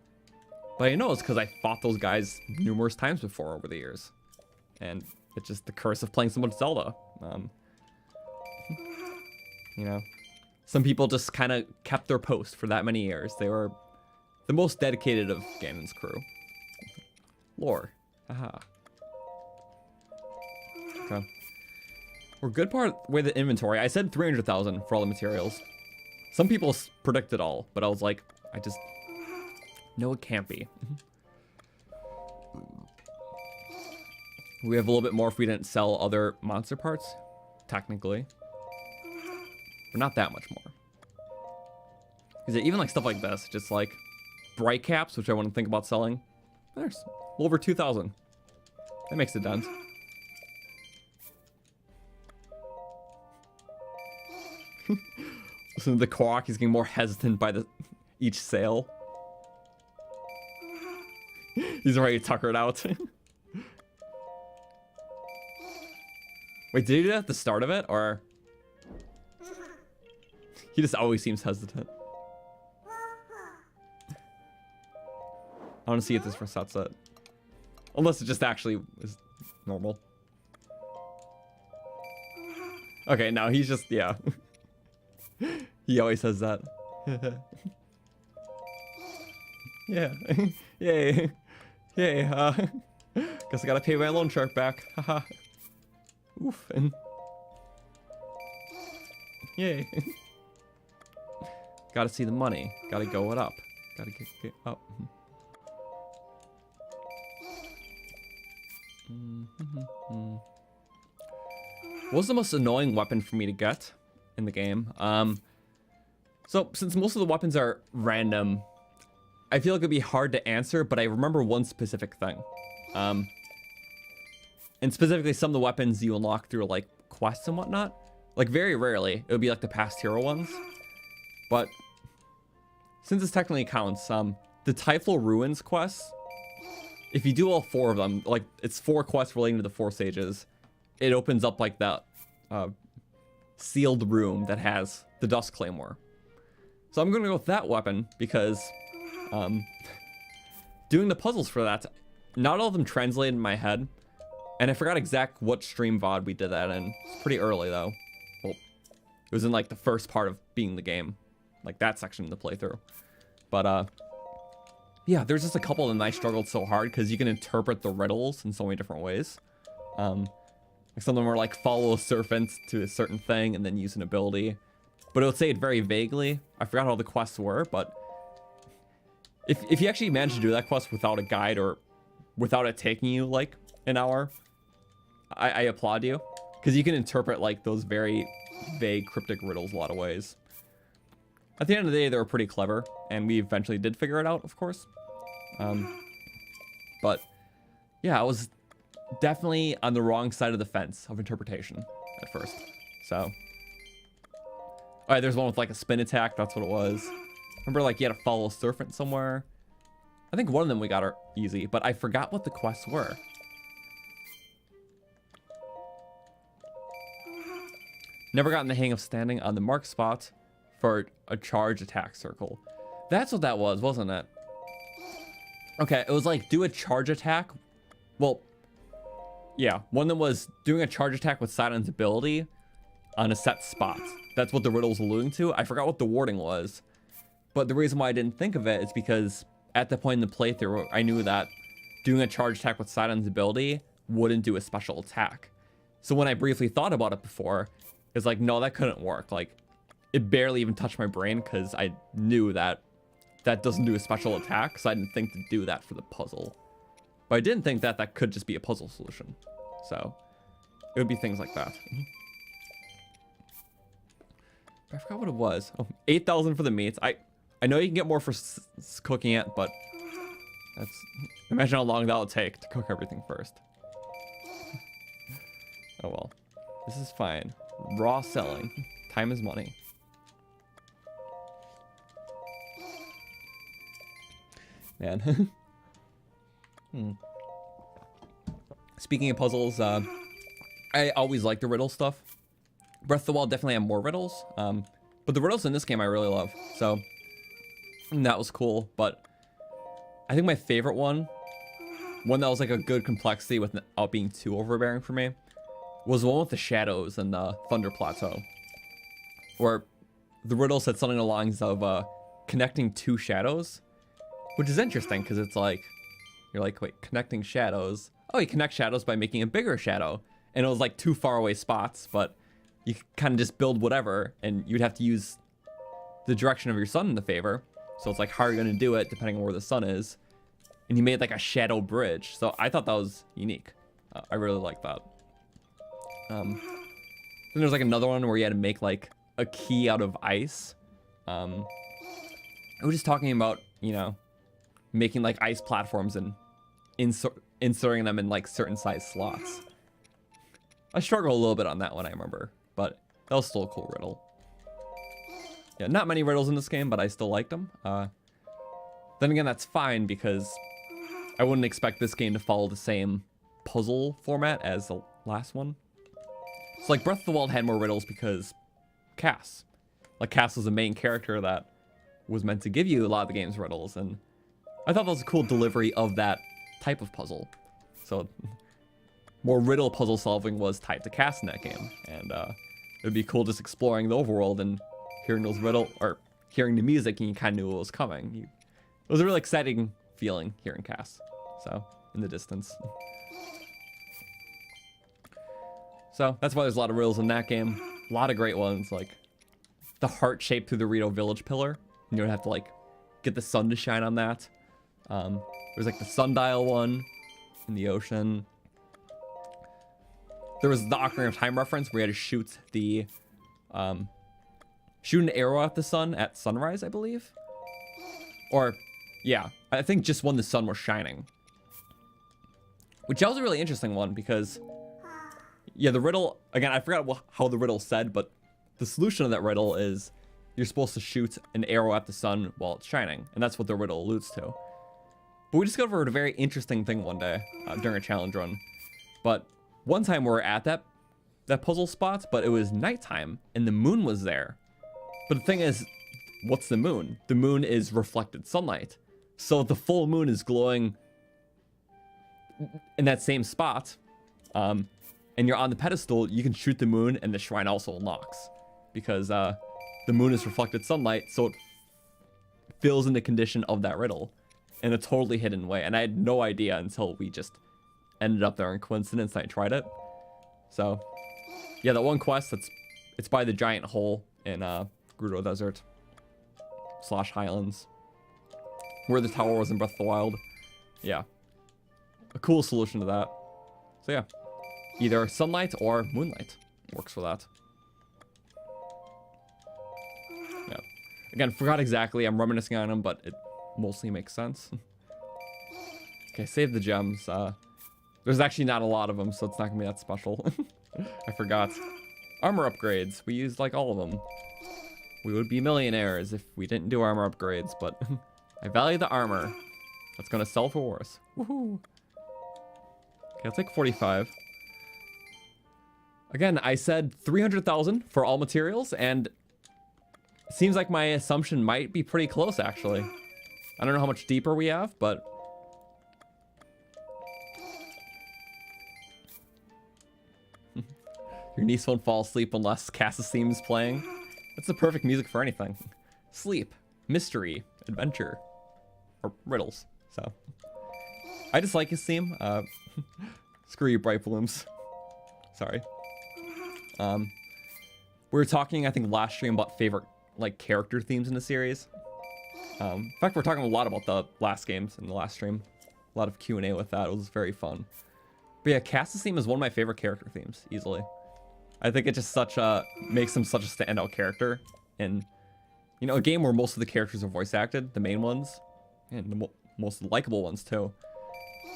But I know it's because I fought those guys numerous times before over the years. And it's just the curse of playing so much Zelda. You know, some people just kind of kept their post for that many years. They were the most dedicated of Ganon's crew. Lore. Haha. Okay. We're good part with the inventory. I said 300,000 for all the materials. Some people predicted all, but I was like, no, it can't be. We have a little bit more if we didn't sell other monster parts, technically. But not that much more. Is it even like stuff like this? Just like bright caps, which I want to think about selling. There's a little over 2,000. That makes a dent. Listen to the korok, he's getting more hesitant by each sale. He's already tuckered out. Wait, did he do that at the start of it, or? He just always seems hesitant. I want to see if this resets it. Unless it just actually is normal. Okay, no, he's just, yeah. He always says that. Yeah. Yay. Yay. Guess I gotta pay my loan shark back. Haha. Oof. And yay. Gotta see the money. Gotta go it up. Gotta get up. What was the most annoying weapon for me to get in the game? So since most of the weapons are random, I feel like it'd be hard to answer, but I remember one specific thing. And specifically some of the weapons you unlock through like quests and whatnot. Like very rarely, it would be like the past hero ones. But since this technically counts, the Typhal Ruins quests, if you do all 4 of them, like it's 4 quests relating to the 4 sages, it opens up like that sealed room that has the Dust Claymore. So I'm gonna go with that weapon because doing the puzzles for that, not all of them translated in my head, and I forgot exact what stream VOD we did that in. It's pretty early though. Well, it was in like the first part of being the game, like that section of the playthrough. But yeah, there's just a couple of them I struggled so hard because you can interpret the riddles in so many different ways. Like some of them were like follow serpents to a certain thing and then use an ability, but it would say it very vaguely. I forgot how the quests were, but if you actually manage to do that quest without a guide or without it taking you like an hour, I applaud you, because you can interpret like those very vague cryptic riddles a lot of ways. At the end of the day, they were pretty clever, and we eventually did figure it out, of course. But yeah, I was definitely on the wrong side of the fence of interpretation at first. So, all right, there's one with like a spin attack. That's what it was. Remember, like you had to follow a serpent somewhere. I think one of them we got are easy, but I forgot what the quests were. Never gotten the hang of standing on the mark spot for a charge attack circle. That's what that was, wasn't it? Okay, it was like do a charge attack. Well, yeah, one of them was doing a charge attack with Sidon's ability on a set spot. That's what the riddle's alluding to. I forgot what the wording was, but the reason why I didn't think of it is because at the point in the playthrough, I knew that doing a charge attack with Sidon's ability wouldn't do a special attack. So when I briefly thought about it before, it's like, no, that couldn't work. Like, it barely even touched my brain because I knew that that doesn't do a special attack, so I didn't think to do that for the puzzle. But I didn't think that that could just be a puzzle solution. So it would be things like that. I forgot what it was. Oh, 8,000 for the meats. I know you can get more for cooking it, but that's, imagine how long that'll take to cook everything first. Oh well, this is fine. Raw selling. Time is money. Man. Speaking of puzzles, I always like the riddle stuff. Breath of the Wild definitely have more riddles, but the riddles in this game I really love, so that was cool. But I think my favorite one that was like a good complexity without being too overbearing for me, was the one with the shadows and the Thunder Plateau, where the riddle said something along the lines of connecting 2 shadows, which is interesting because it's like, you're like, wait, connecting shadows? Oh, you connect shadows by making a bigger shadow. And it was like 2 faraway spots, but you kind of just build whatever, and you'd have to use the direction of your sun in the favor. So it's like, how are you going to do it depending on where the sun is? And you made like a shadow bridge. So I thought that was unique. I really like that. Then there's like another one where you had to make like a key out of ice. I was just talking about, you know, making like ice platforms and inserting them in like certain size slots. I struggled a little bit on that one, I remember, but that was still a cool riddle. Yeah, not many riddles in this game, but I still liked them. Then again, that's fine because I wouldn't expect this game to follow the same puzzle format as the last one. So like Breath of the Wild had more riddles because Cass. Like Cass was the main character that was meant to give you a lot of the game's riddles, and I thought that was a cool delivery of that type of puzzle. So more riddle puzzle solving was tied to Cass in that game, and it'd be cool just exploring the overworld and hearing those hearing the music, and you kind of knew what was coming. It was a really exciting feeling hearing Cass, so in the distance. So that's why there's a lot of riddles in that game. A lot of great ones, like the heart shaped through the Rito Village pillar. You don't have to like get the sun to shine on that. There's like the sundial one in the ocean. there was the Ocarina of Time reference where you had to shoot the, shoot an arrow at the sun at sunrise, I believe. Or, yeah, I think just when the sun was shining. Which that was a really interesting one because, yeah, the riddle, again, I forgot how the riddle said, but the solution of that riddle is you're supposed to shoot an arrow at the sun while it's shining. And that's what the riddle alludes to. But we discovered a very interesting thing one day during a challenge run. But one time we were at that puzzle spot, but it was nighttime and the moon was there. But the thing is, what's the moon? The moon is reflected sunlight. So the full moon is glowing in that same spot, and you're on the pedestal, you can shoot the moon and the shrine also unlocks. Because the moon is reflected sunlight, so it fills in the condition of that riddle in a totally hidden way. And I had no idea until we just ended up there in coincidence and I tried it. So, yeah, that one quest, it's by the giant hole in Gerudo Desert / Highlands, where the tower was in Breath of the Wild. Yeah, a cool solution to that. So yeah, either sunlight or moonlight works for that. Yeah, again, forgot exactly. I'm reminiscing on them, but it mostly makes sense. Okay, save the gems. There's actually not a lot of them, so it's not gonna be that special. I forgot. Armor upgrades. We used like all of them. We would be millionaires if we didn't do armor upgrades, but I value the armor. That's gonna sell for worse. Woohoo! Okay, I'll take 45. Again, I said 300,000 for all materials, and it seems like my assumption might be pretty close, actually. I don't know how much deeper we have, but... Your niece won't fall asleep unless Cass's theme is playing. That's the perfect music for anything. Sleep, mystery, adventure, or riddles. So, I just like his theme. Screw you, Bright Blooms. Sorry. We were talking, I think, last stream about favorite like character themes in the series. In fact, we're talking a lot about the last games in the last stream. A lot of Q&A with that. It was very fun. But yeah, Cass's theme is one of my favorite character themes, easily. I think it just makes him such a standout character in, you know, a game where most of the characters are voice acted, the main ones, and the most likable ones too.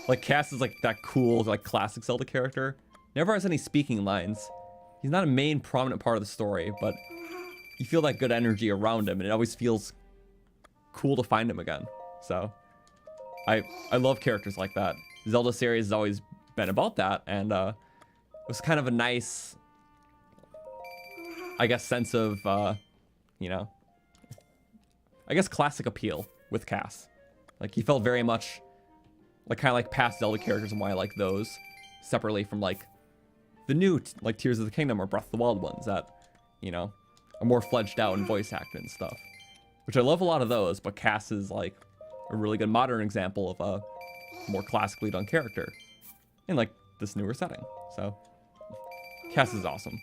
Like Cass is like that cool, like classic Zelda character. Never has any speaking lines. He's not a main prominent part of the story, but you feel that good energy around him, and it always feels cool to find him again. So I love characters like that. Zelda series has always been about that, and it was kind of a nice, I guess, sense of, you know, I guess classic appeal with Cass. Like, he felt very much like kind of like past Zelda characters, and why I like those separately from like the new like Tears of the Kingdom or Breath of the Wild ones that, you know, are more fledged out and voice acted and stuff. Which I love a lot of those, but Cass is like a really good modern example of a more classically done character in like this newer setting. So Cass is awesome.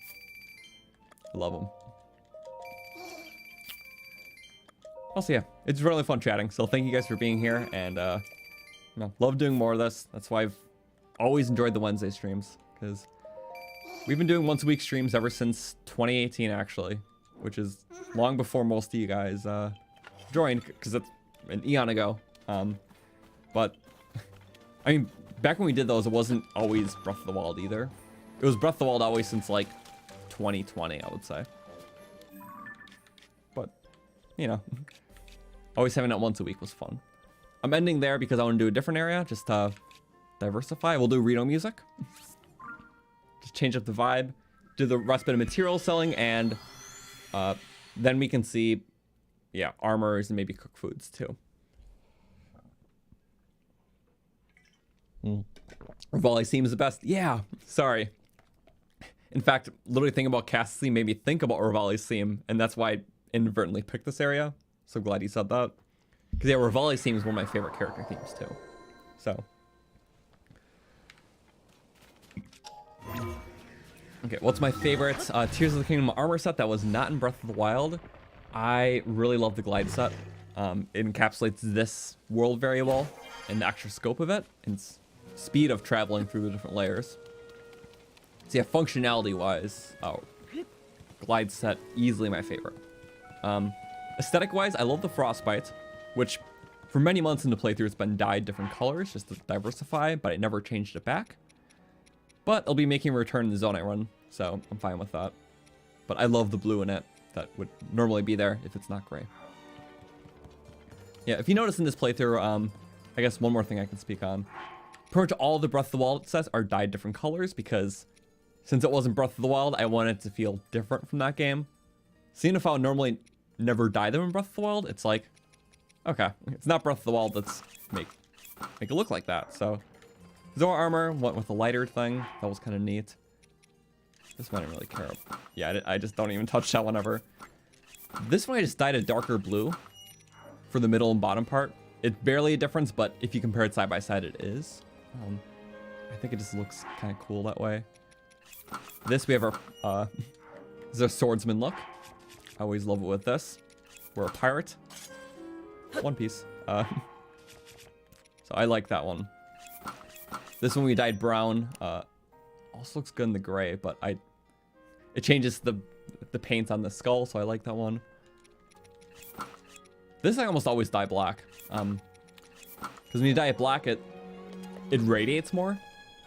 I love him. Also, yeah, it's really fun chatting. So thank you guys for being here, and you know, love doing more of this. That's why I've always enjoyed the Wednesday streams, because we've been doing once a week streams ever since 2018, actually, which is long before most of you guys joined, because it's an eon ago. But I mean, back when we did those, it wasn't always Breath of the Wild either. It was Breath of the Wild always since like 2020, I would say. But you know, always having that once a week was fun. I'm ending there because I want to do a different area, just to diversify. We'll do Reno music. Just change up the vibe. Do the rest bit of material selling, and then we can see, yeah, armors and maybe cook foods too. Revali's theme is the best. Yeah, sorry. In fact, literally thinking about Cass's theme made me think about Revali's theme, and that's why I inadvertently picked this area. So glad you said that. Because yeah, Revali's theme is one of my favorite character themes too. So. Okay, what's my favorite Tears of the Kingdom armor set that was not in Breath of the Wild? I really love the glide set. It encapsulates this world very well, and the extra scope of it, and speed of traveling through the different layers. So yeah, functionality-wise, oh, glide set, easily my favorite. Aesthetic-wise, I love the frostbite, which for many months in the playthrough, it's been dyed different colors just to diversify, but I never changed it back. But I'll be making a return in the zone I run, so I'm fine with that. But I love the blue in it. That would normally be there if it's not gray. Yeah, if you notice in this playthrough, I guess one more thing I can speak on. Pretty much all the Breath of the Wild sets are dyed different colors because since it wasn't Breath of the Wild, I wanted it to feel different from that game. Seeing if I would normally never dye them in Breath of the Wild, it's like, okay, it's not Breath of the Wild, let's make it look like that. So Zora armor went with a lighter thing. That was kind of neat. This one I didn't really care. Yeah, I just don't even touch that one ever. This one I just dyed a darker blue for the middle and bottom part. It's barely a difference, but if you compare it side by side, it is. I think it just looks kind of cool that way. This we have our this is our swordsman look. I always love it with this. We're a pirate. One Piece. So I like that one. This one we dyed brown. Also looks good in the gray, but it changes the paint on the skull, so I like that one. This I almost always dye black. Because when you dye it black, it radiates more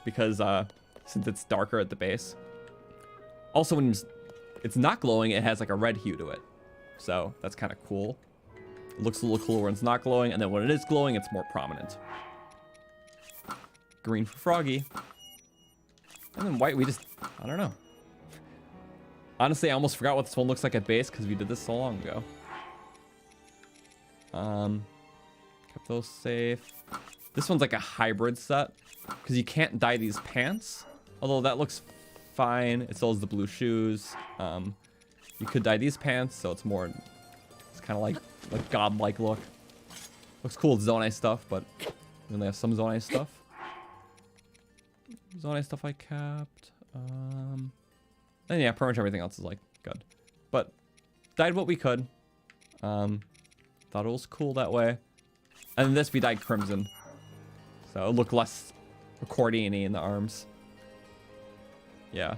because since it's darker at the base. Also, when it's not glowing, it has like a red hue to it, so that's kind of cool. It looks a little cooler when it's not glowing, and then when it is glowing, it's more prominent. Green for Froggy. And then white, I don't know. Honestly, I almost forgot what this one looks like at base because we did this so long ago. Kept those safe. This one's like a hybrid set because you can't dye these pants. Although that looks fine. It still has the blue shoes. You could dye these pants, so it's kind of like godlike look. Looks cool with Zonai stuff, but we only have some Zonai stuff. Zonai stuff I kept. And yeah, pretty much everything else is like good. But dyed what we could. Thought it was cool that way. And then this we dyed crimson. So it looked less accordion-y in the arms. Yeah.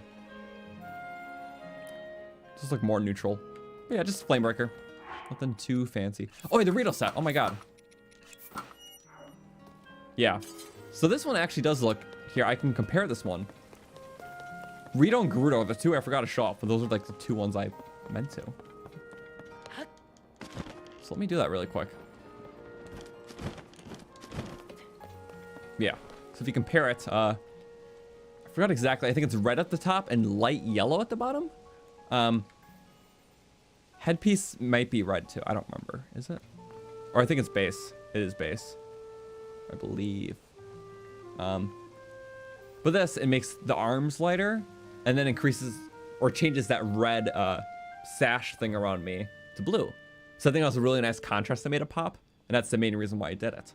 Just look more neutral. But yeah, just Flamebreaker. Nothing too fancy. Oh, yeah, the Rito set. Oh my god. Yeah. So this one actually does look... Here, I can compare this one. Rito and Gerudo are the two I forgot to show off, but those are like the two ones I meant to. So let me do that really quick. Yeah. So if you compare it, I forgot exactly. I think it's red at the top and light yellow at the bottom. Headpiece might be red too. I don't remember. Is it? Or I think it's base. It is base, I believe. But this, it makes the arms lighter and then increases or changes that red sash thing around me to blue. So I think that was a really nice contrast that made it pop. And that's the main reason why I did it.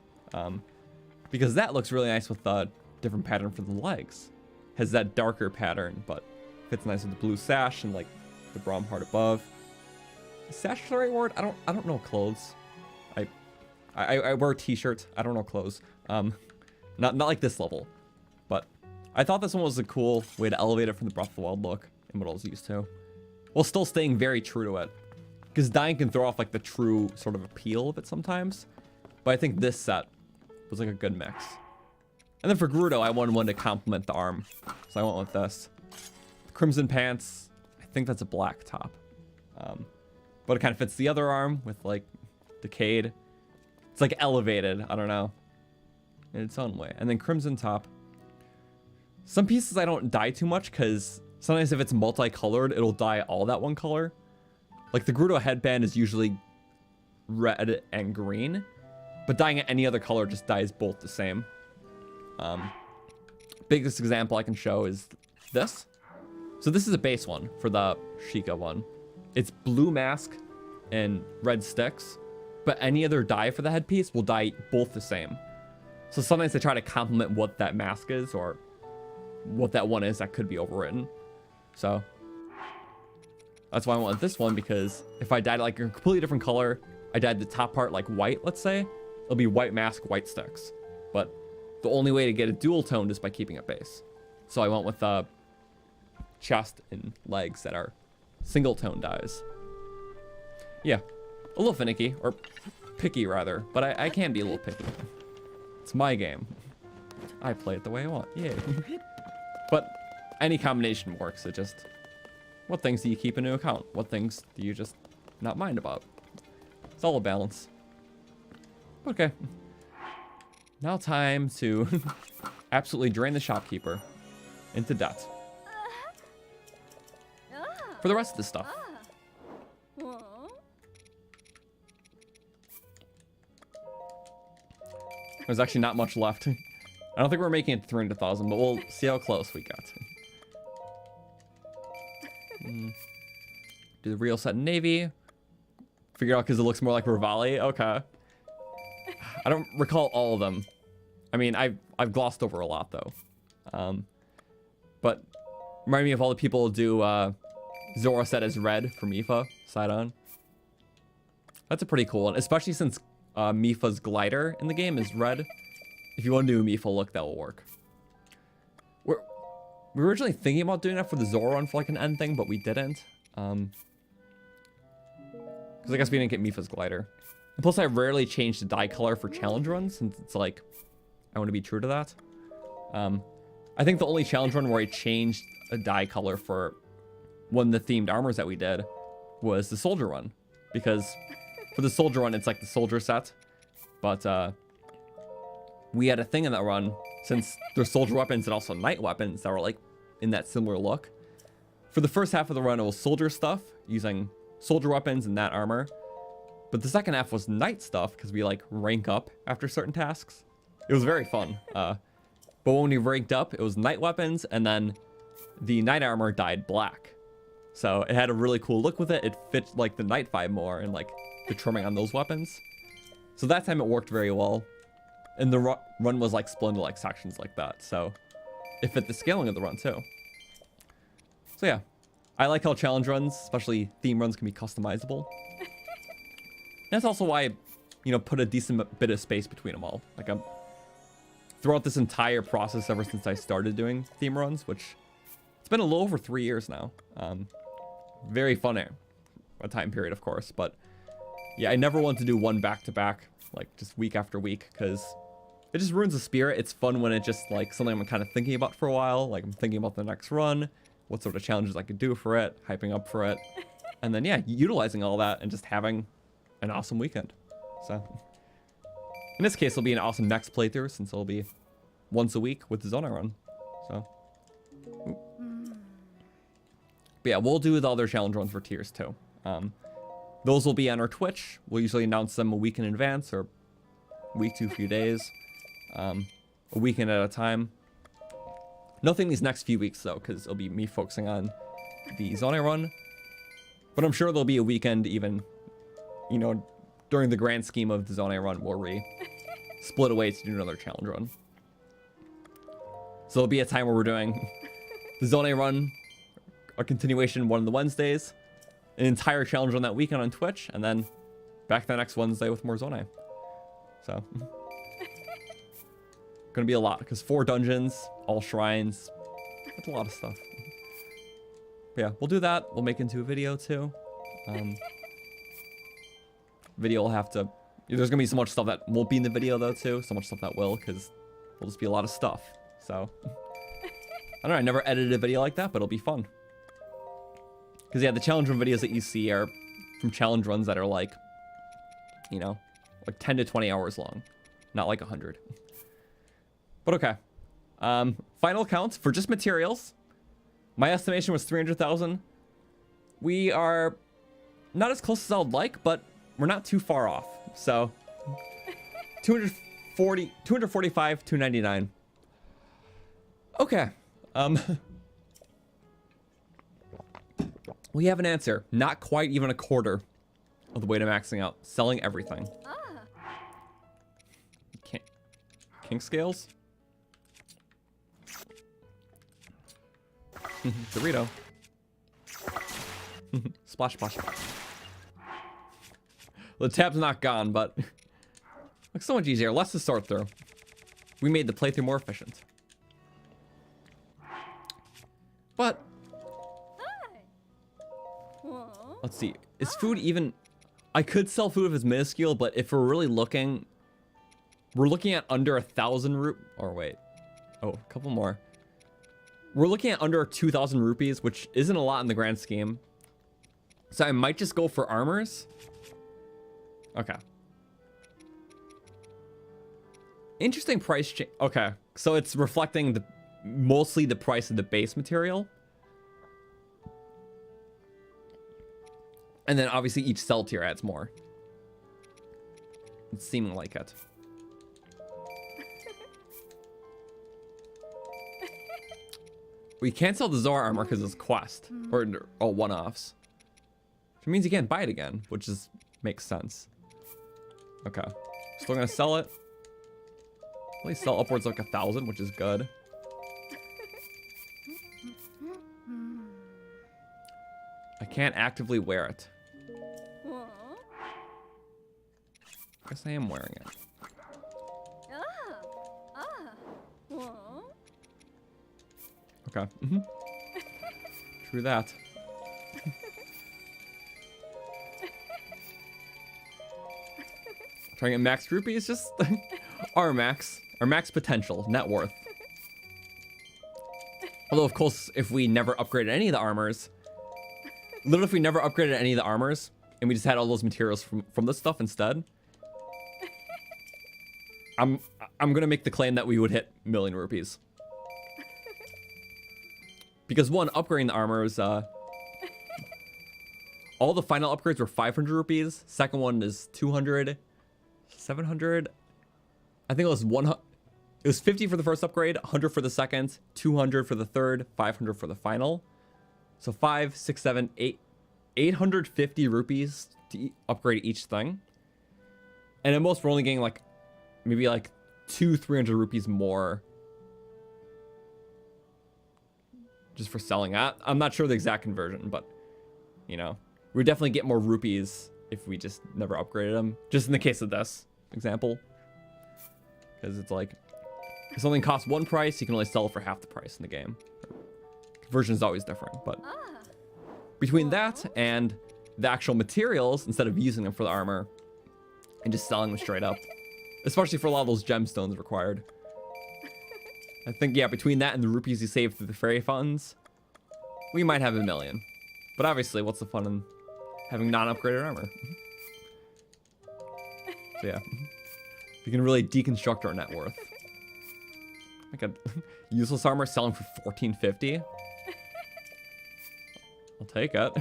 Because that looks really nice with the different pattern for the legs. Has that darker pattern, but fits nice with the blue sash and like the brown part above. Is sash the right word? I don't know clothes. I wear t-shirts. I don't know clothes. Not like this level. But I thought this one was a cool way to elevate it from the Breath of the Wild look and what I was used to. While still staying very true to it. Because dying can throw off like the true sort of appeal of it sometimes. But I think this set was like a good mix. And then for Gerudo, I wanted one to complement the arm. So I went with this. Crimson pants. I think that's a black top. But it kind of fits the other arm with like decayed. It's like elevated. I don't know. In its own way. And then crimson top. Some pieces I don't dye too much because sometimes if it's multicolored, it'll dye all that one color. Like the Gerudo headband is usually red and green. But dyeing it any other color just dyes both the same. Biggest example I can show is this. So this is a base one for the Sheikah one. It's blue mask and red sticks, but any other dye for the headpiece will dye both the same. So sometimes they try to complement what that mask is or what that one is that could be overwritten. So that's why I went with this one, because if I dyed like a completely different color, I dyed the top part like white, let's say, it'll be white mask, white sticks. But the only way to get a dual toned is by keeping it base. So I went with chest and legs that are single tone dyes. Yeah, a little finicky, or picky rather, but I can be a little picky. It's my game. I play it the way I want, yay. But any combination works. It just, what things do you keep into account? What things do you just not mind about? It's all a balance. Okay. Now time to absolutely drain the shopkeeper into debt. For the rest of the stuff. There's actually not much left. I don't think we're making it to 300,000, but we'll see how close we got. Do the real set in navy. Figure out because it looks more like Rivali. Okay. I don't recall all of them. I mean, I've glossed over a lot though. But remind me of all the people who do Zora set as red for Mipha side on. That's a pretty cool one, especially since Mipha's glider in the game is red. If you want to do a Mipha look, that will work. We were originally thinking about doing that for the Zora one for like an end thing, but we didn't. Because I guess we didn't get Mipha's glider. And plus, I rarely change the dye color for challenge runs, since it's like, I want to be true to that. I think the only challenge run where I changed a dye color for one of the themed armors that we did was the soldier run. Because for the soldier run, it's like the soldier set. But we had a thing in that run, since there's soldier weapons and also knight weapons that were like in that similar look. For the first half of the run, it was soldier stuff using soldier weapons and that armor. But the second half was knight stuff because we like rank up after certain tasks. It was very fun. But when we ranked up, it was knight weapons, and then the knight armor dyed black. So it had a really cool look with it. It fit like the knight vibe more and like the trimming on those weapons. So that time it worked very well. And the run was like split into like sections like that. So it fit the scaling of the run too. So yeah, I like how challenge runs, especially theme runs, can be customizable. That's also why I, you know, put a decent bit of space between them all. Like throughout this entire process ever since I started doing theme runs, which it's been a little over 3 years now. Very fun a time period, of course, but yeah, I never want to do one back to back, like just week after week, because it just ruins the spirit. It's fun when it's just like something I'm kind of thinking about for a while. Like I'm thinking about the next run, what sort of challenges I could do for it, hyping up for it, and then yeah, utilizing all that and just having an awesome weekend. So in this case, it'll be an awesome next playthrough since it'll be once a week with the Zona run. So, but yeah, we'll do the other challenge runs for tiers too. Those will be on our Twitch. We'll usually announce them a week in advance, or week to a few days, a weekend at a time. Nothing these next few weeks though, because it'll be me focusing on the Zona run. But I'm sure there'll be a weekend even, you know, during the grand scheme of the Zona run where we split away to do another challenge run. So there'll be a time where we're doing the Zona run, a continuation one of the Wednesdays, an entire challenge run that weekend on Twitch, and then back the next Wednesday with more Zona. So gonna be a lot, because 4 dungeons, all shrines, that's a lot of stuff. But yeah, we'll do that. We'll make it into a video too. Video will have to, there's gonna be so much stuff that won't be in the video though too, so much stuff that will, because there'll just be a lot of stuff. So I don't know, I never edited a video like that, but it'll be fun. Because yeah, the challenge run videos that you see are from challenge runs that are like, you know, like 10 to 20 hours long, not like 100. But okay, final count for just materials. My estimation was 300,000. We are not as close as I would like, but we're not too far off. So 245, 299. Okay. We have an answer. Not quite even a quarter of the way to maxing out. Selling everything. King scales? Dorito. Splash, splash, splash. The tab's not gone, but looks so much easier. Less to sort through. We made the playthrough more efficient. But Let's see. Is food even... I could sell food if it's minuscule, but if we're really looking... We're looking at under 1,000 or wait. Oh, a couple more. We're looking at under 2,000 rupees, which isn't a lot in the grand scheme. So I might just go for armors. Okay. Interesting price change. Okay, so it's reflecting mostly the price of the base material. And then obviously each cell tier adds more. It's seeming like it. We can't sell the Zora armor because it's quest or one-offs. Which means you can't buy it again, which makes sense. Okay, still gonna sell it. At least sell upwards like 1,000, which is good. I can't actively wear it. I guess I am wearing it. Okay. True that. Trying to get max rupees, just our max potential, net worth. Although, of course, if we never upgraded any of the armors, literally if we never upgraded any of the armors, and we just had all those materials from this stuff instead, I'm gonna make the claim that we would hit 1,000,000 rupees. Because one, upgrading the armors, all the final upgrades were 500 rupees. Second one is 200, 700. I think it was 100. It was 50 for the first upgrade, 100 for the second, 200 for the third, 500 for the final. So 5, 6, 7, 8, 850 rupees to upgrade each thing. And at most, we're only getting like maybe like 200-300 rupees more just for selling that. I'm not sure the exact conversion, but you know, we would definitely get more rupees if we just never upgraded them. Just in the case of this example, because it's like if something costs one price, you can only sell it for half the price in the game. Conversion is always different, but between that and the actual materials, instead of using them for the armor and just selling them straight up, especially for a lot of those gemstones required, I think, yeah, between that and the rupees you save through the fairy funds, we might have 1,000,000. But obviously, what's the fun in having non-upgraded armor? So yeah, we can really deconstruct our net worth. Like a useless armor selling for 1450. I'll take it.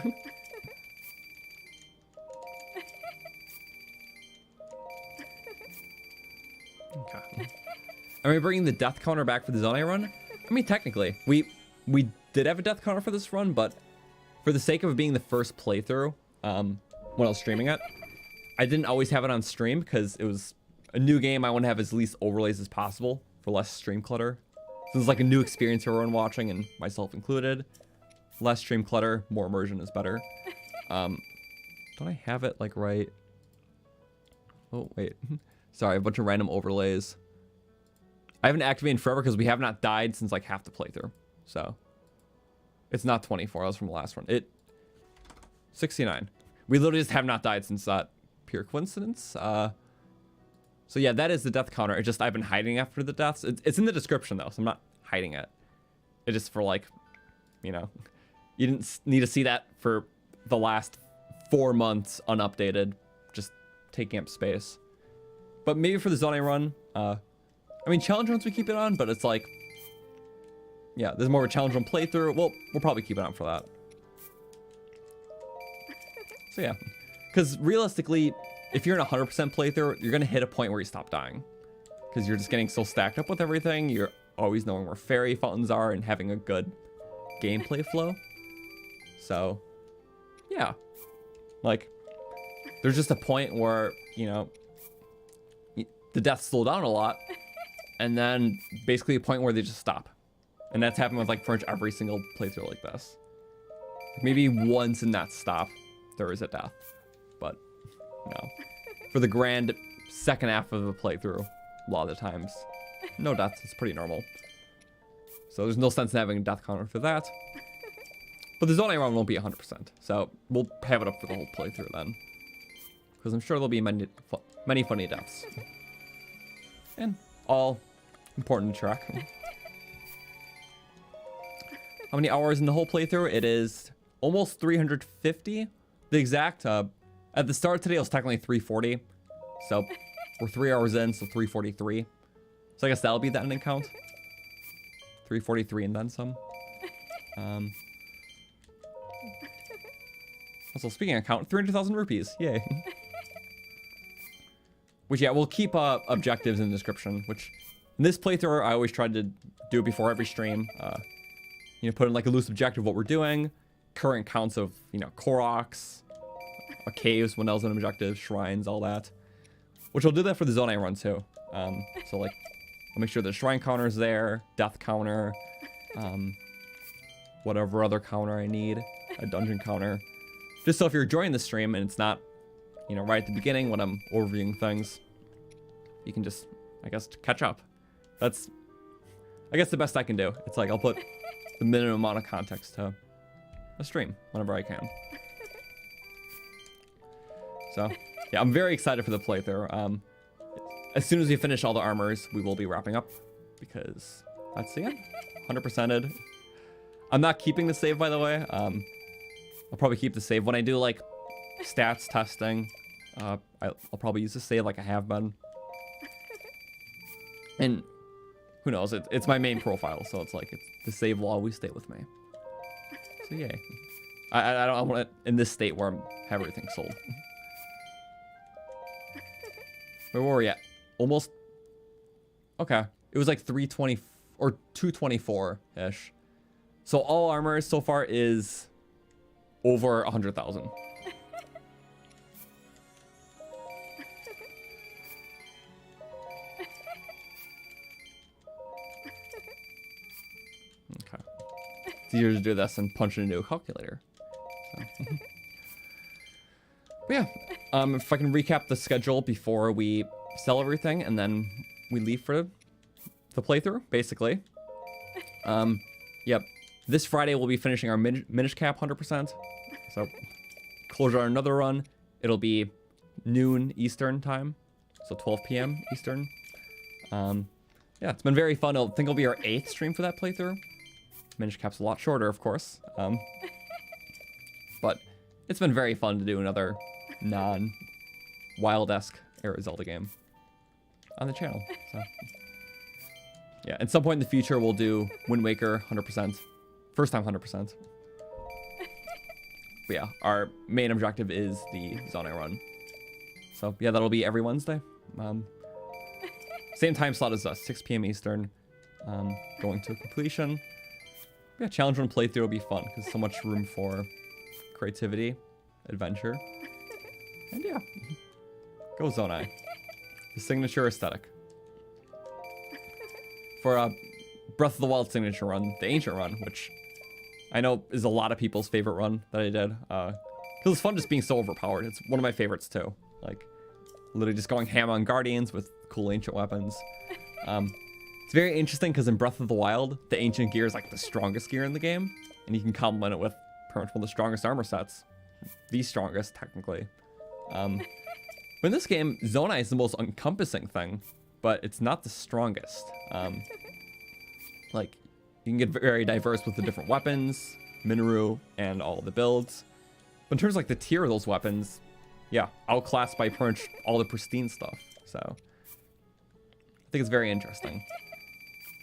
Okay. Are we bringing the death counter back for the Zelda run? I mean, technically, we did have a death counter for this run, but for the sake of it being the first playthrough, when I was streaming it, I didn't always have it on stream because it was a new game. I want to have as least overlays as possible for less stream clutter. So it's like a new experience for everyone watching, and myself included. Less stream clutter, more immersion is better. Don't I have it like right? Oh wait, sorry, a bunch of random overlays. I haven't activated forever because we have not died since like half the playthrough. So it's not 24. That was from the last one. 69. We literally just have not died since that. Pure coincidence. So yeah, that is the death counter. It's just I've been hiding after the deaths. It's in the description though, so I'm not hiding it. It's just for like, you know, you didn't need to see that for the last 4 months unupdated, just taking up space. But maybe for the Zelda run, I mean, challenge runs we keep it on, but it's like, yeah, there's more of a challenge run playthrough. Well, we'll probably keep it on for that. So yeah, because realistically, if you're in a 100% playthrough, you're gonna hit a point where you stop dying, because you're just getting so stacked up with everything. You're always knowing where fairy fountains are and having a good gameplay flow. So yeah, like there's just a point where, you know, the deaths slow down a lot, and then basically a point where they just stop. And that's happened with like pretty much every single playthrough like this. Maybe once in that stop there is a death, but no, for the grand second half of the playthrough, a lot of the times no deaths. It's pretty normal, so there's no sense in having a death counter for that. But the Zonai run won't be 100%. So we'll have it up for the whole playthrough then. Because I'm sure there'll be many funny deaths. And all important to track. How many hours in the whole playthrough? It is almost 350. The exact, at the start today, it was technically 340. So we're 3 hours in, so 343. So I guess that'll be the ending count. 343 and then some. Also, speaking of count, 300,000 rupees. Yay. Which, yeah, we'll keep objectives in the description, which in this playthrough, I always tried to do it before every stream. You know, put in like a loose objective what we're doing, current counts of, you know, Koroks, caves when that was an objective, shrines, all that. Which I'll do that for the Zonai run too. So like, I'll make sure the shrine counter is there, death counter, whatever other counter I need, a dungeon counter. Just so if you're enjoying the stream and it's not, you know, right at the beginning when I'm overviewing things, you can just, I guess, catch up. That's, I guess, the best I can do. It's like I'll put the minimum amount of context to a stream whenever I can. So, yeah, I'm very excited for the playthrough. As soon as we finish all the armors, we will be wrapping up because that's the end. 100%ed. I'm not keeping the save, by the way. I'll probably keep the save when I do like stats testing. I'll probably use the save like I have been. And who knows? It's my main profile, so it's like the save will always stay with me. So yay! I don't want it in this state where I have everything sold. Where were we at? Almost. Okay, it was like 320 or 224 ish. So all armor so far is over 100,000. Okay. It's easier to do this than punch it into a calculator. So. But yeah, if I can recap the schedule before we sell everything and then we leave for the playthrough, basically. Yep. This Friday we'll be finishing our Minish Cap 100%. So closure on another run. It'll be noon Eastern time, so 12 p.m. Eastern. Yeah, it's been very fun. I think it'll be our 8th stream for that playthrough. Minish Cap's a lot shorter, of course. But it's been very fun to do another non-wild-esque era Zelda game on the channel. So yeah, at some point in the future we'll do Wind Waker 100%. First time 100%. But yeah, our main objective is the Zonai run. So yeah, that'll be every Wednesday. Same time slot as us, 6 p.m. Eastern. Going to completion. Yeah, challenge run playthrough will be fun because so much room for creativity, adventure, and yeah, go Zonai. The signature aesthetic. For Breath of the Wild signature run, the ancient run, which I know is a lot of people's favorite run that I did. Because it's fun just being so overpowered. It's one of my favorites too. Like, literally just going ham on guardians with cool ancient weapons. It's very interesting because in Breath of the Wild, the ancient gear is like the strongest gear in the game. And you can complement it with pretty much one of the strongest armor sets. The strongest, technically. But in this game, Zonai is the most encompassing thing. But it's not the strongest. Like, you can get very diverse with the different weapons, Minoru, and all the builds. But in terms of like the tier of those weapons, yeah, outclassed by pretty much all the pristine stuff. So I think it's very interesting.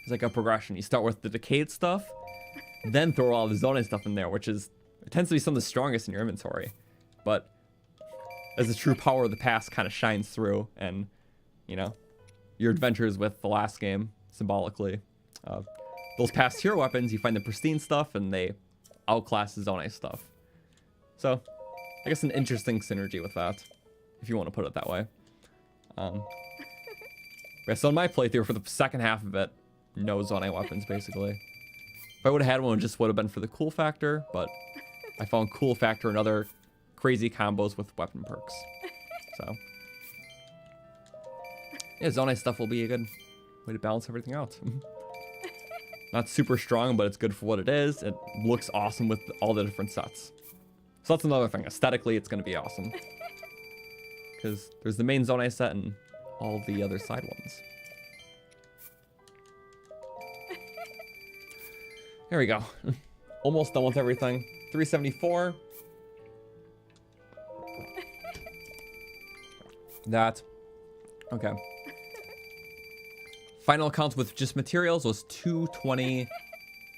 It's like a progression. You start with the decayed stuff, then throw all the Zonai stuff in there, which is, it tends to be some of the strongest in your inventory. But as the true power of the past kind of shines through, and, you know, your adventures with the last game, symbolically. Those past tier weapons, you find the pristine stuff, and they outclass the Zonai stuff. So, I guess an interesting synergy with that, if you want to put it that way. Yeah, so in my playthrough, for the second half of it, no Zonai weapons, basically. If I would have had one, it just would have been for the cool factor, but I found cool factor and other crazy combos with weapon perks. So, yeah, Zonai stuff will be a good way to balance everything out. Not super strong, but it's good for what it is. It looks awesome with all the different sets. So that's another thing. Aesthetically, it's going to be awesome. Because there's the main Zone set and all the other side ones. There we go. Almost done with everything. 374. That. Okay. Final count with just materials was 220.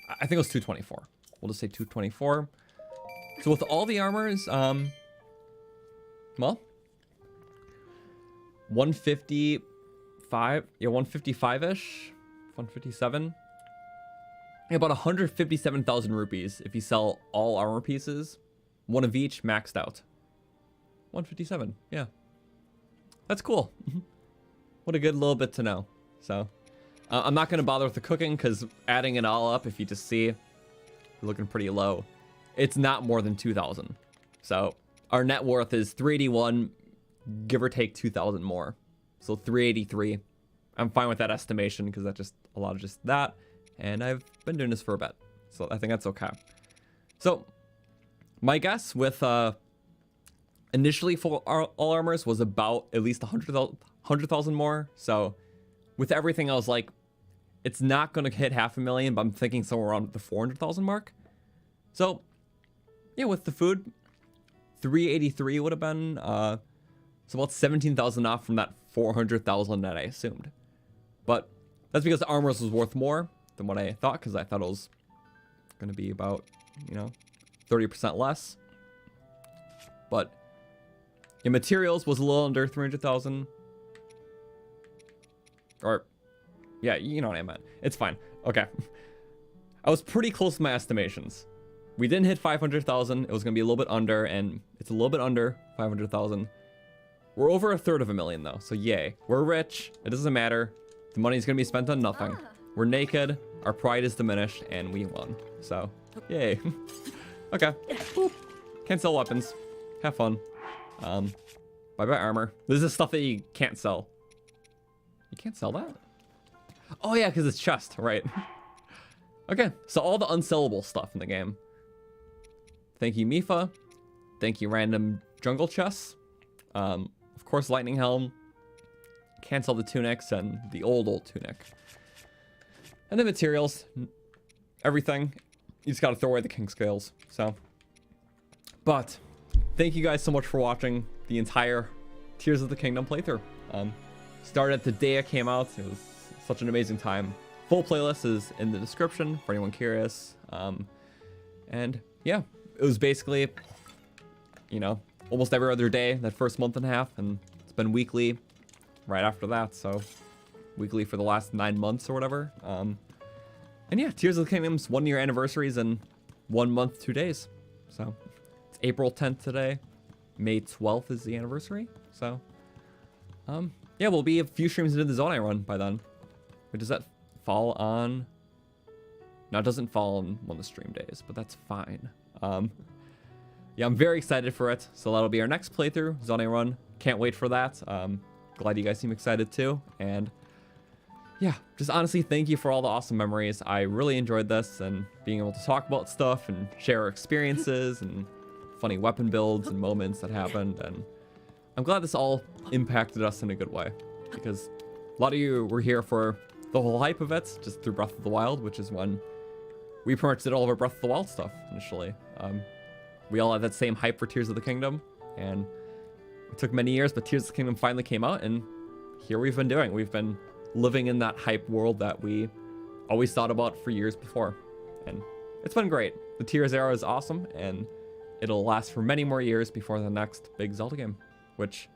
I think it was 224. We'll just say 224. So with all the armors, well, 155, yeah, 155-ish, 157. Yeah, about 157,000 rupees if you sell all armor pieces. One of each maxed out. 157, yeah. That's cool. What a good little bit to know. So, I'm not going to bother with the cooking because adding it all up, if you just see, we're looking pretty low. It's not more than 2,000. So, our net worth is 381, give or take 2,000 more. So, 383. I'm fine with that estimation because that's just a lot of just that. And I've been doing this for a bit. So, I think that's okay. So, my guess with initially full all armors was about at least 100,000 more. So, with everything, I was like, it's not going to hit 500,000, but I'm thinking somewhere around the 400,000 mark. So, yeah, with the food, 383 would have been, so about 17,000 off from that 400,000 that I assumed. But that's because the armors was worth more than what I thought, because I thought it was going to be about, 30% less. But yeah, materials was a little under 300,000. Or, yeah, you know what I meant. It's fine. Okay. I was pretty close to my estimations. We didn't hit 500,000. It was going to be a little bit under, and it's a little bit under 500,000. We're over 1/3 though, so yay. We're rich. It doesn't matter. The money's going to be spent on nothing. We're naked. Our pride is diminished, and we won. So, yay. Okay. Boop. Can't sell weapons. Have fun. Bye-bye armor. This is stuff that you can't sell. You can't sell that? Oh yeah, because it's chest, right? Okay, so all the unsellable stuff in the game. Thank you, Mifa. Thank you, random jungle chests. Of course, lightning helm. Can't sell the tunics and the old tunic. And the materials. Everything. You just gotta throw away the king scales. So. But, thank you guys so much for watching the entire Tears of the Kingdom playthrough. Started the day it came out. It was such an amazing time. Full playlist is in the description for anyone curious. And yeah, it was basically, almost every other day that first month and a half, and it's been weekly right after that. So weekly for the last 9 months or whatever. And yeah, Tears of the Kingdom's 1-year anniversary is in 1 month, 2 days. So it's April 10th today. May 12th is the anniversary. So, yeah, we'll be a few streams into the zone I run by then. But does that fall on? No, it doesn't fall on one of the stream days, but that's fine. Yeah, I'm very excited for it. So that'll be our next playthrough, zone I run. Can't wait for that. Glad you guys seem excited too. And yeah, just honestly, thank you for all the awesome memories. I really enjoyed this and being able to talk about stuff and share our experiences and funny weapon builds and moments that happened. And I'm glad this all impacted us in a good way, because a lot of you were here for the whole hype of it, just through Breath of the Wild, which is when we pretty much did all of our Breath of the Wild stuff initially. We all had that same hype for Tears of the Kingdom, and it took many years, but Tears of the Kingdom finally came out, and here we've been doing. We've been living in that hype world that we always thought about for years before, and it's been great. The Tears era is awesome, and it'll last for many more years before the next big Zelda game, which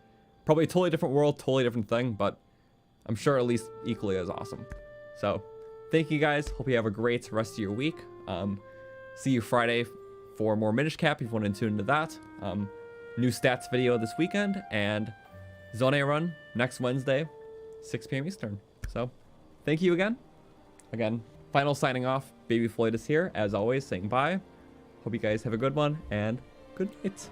probably a totally different world, totally different thing, but I'm sure at least equally as awesome. So thank you guys. Hope you have a great rest of your week. See you Friday for more Minish Cap if you want to tune into that. New stats video this weekend, and Zone A run next Wednesday, 6 p.m. Eastern. So thank you again. Final signing off. Baby Floyd is here, as always, saying bye. Hope you guys have a good one, and good night.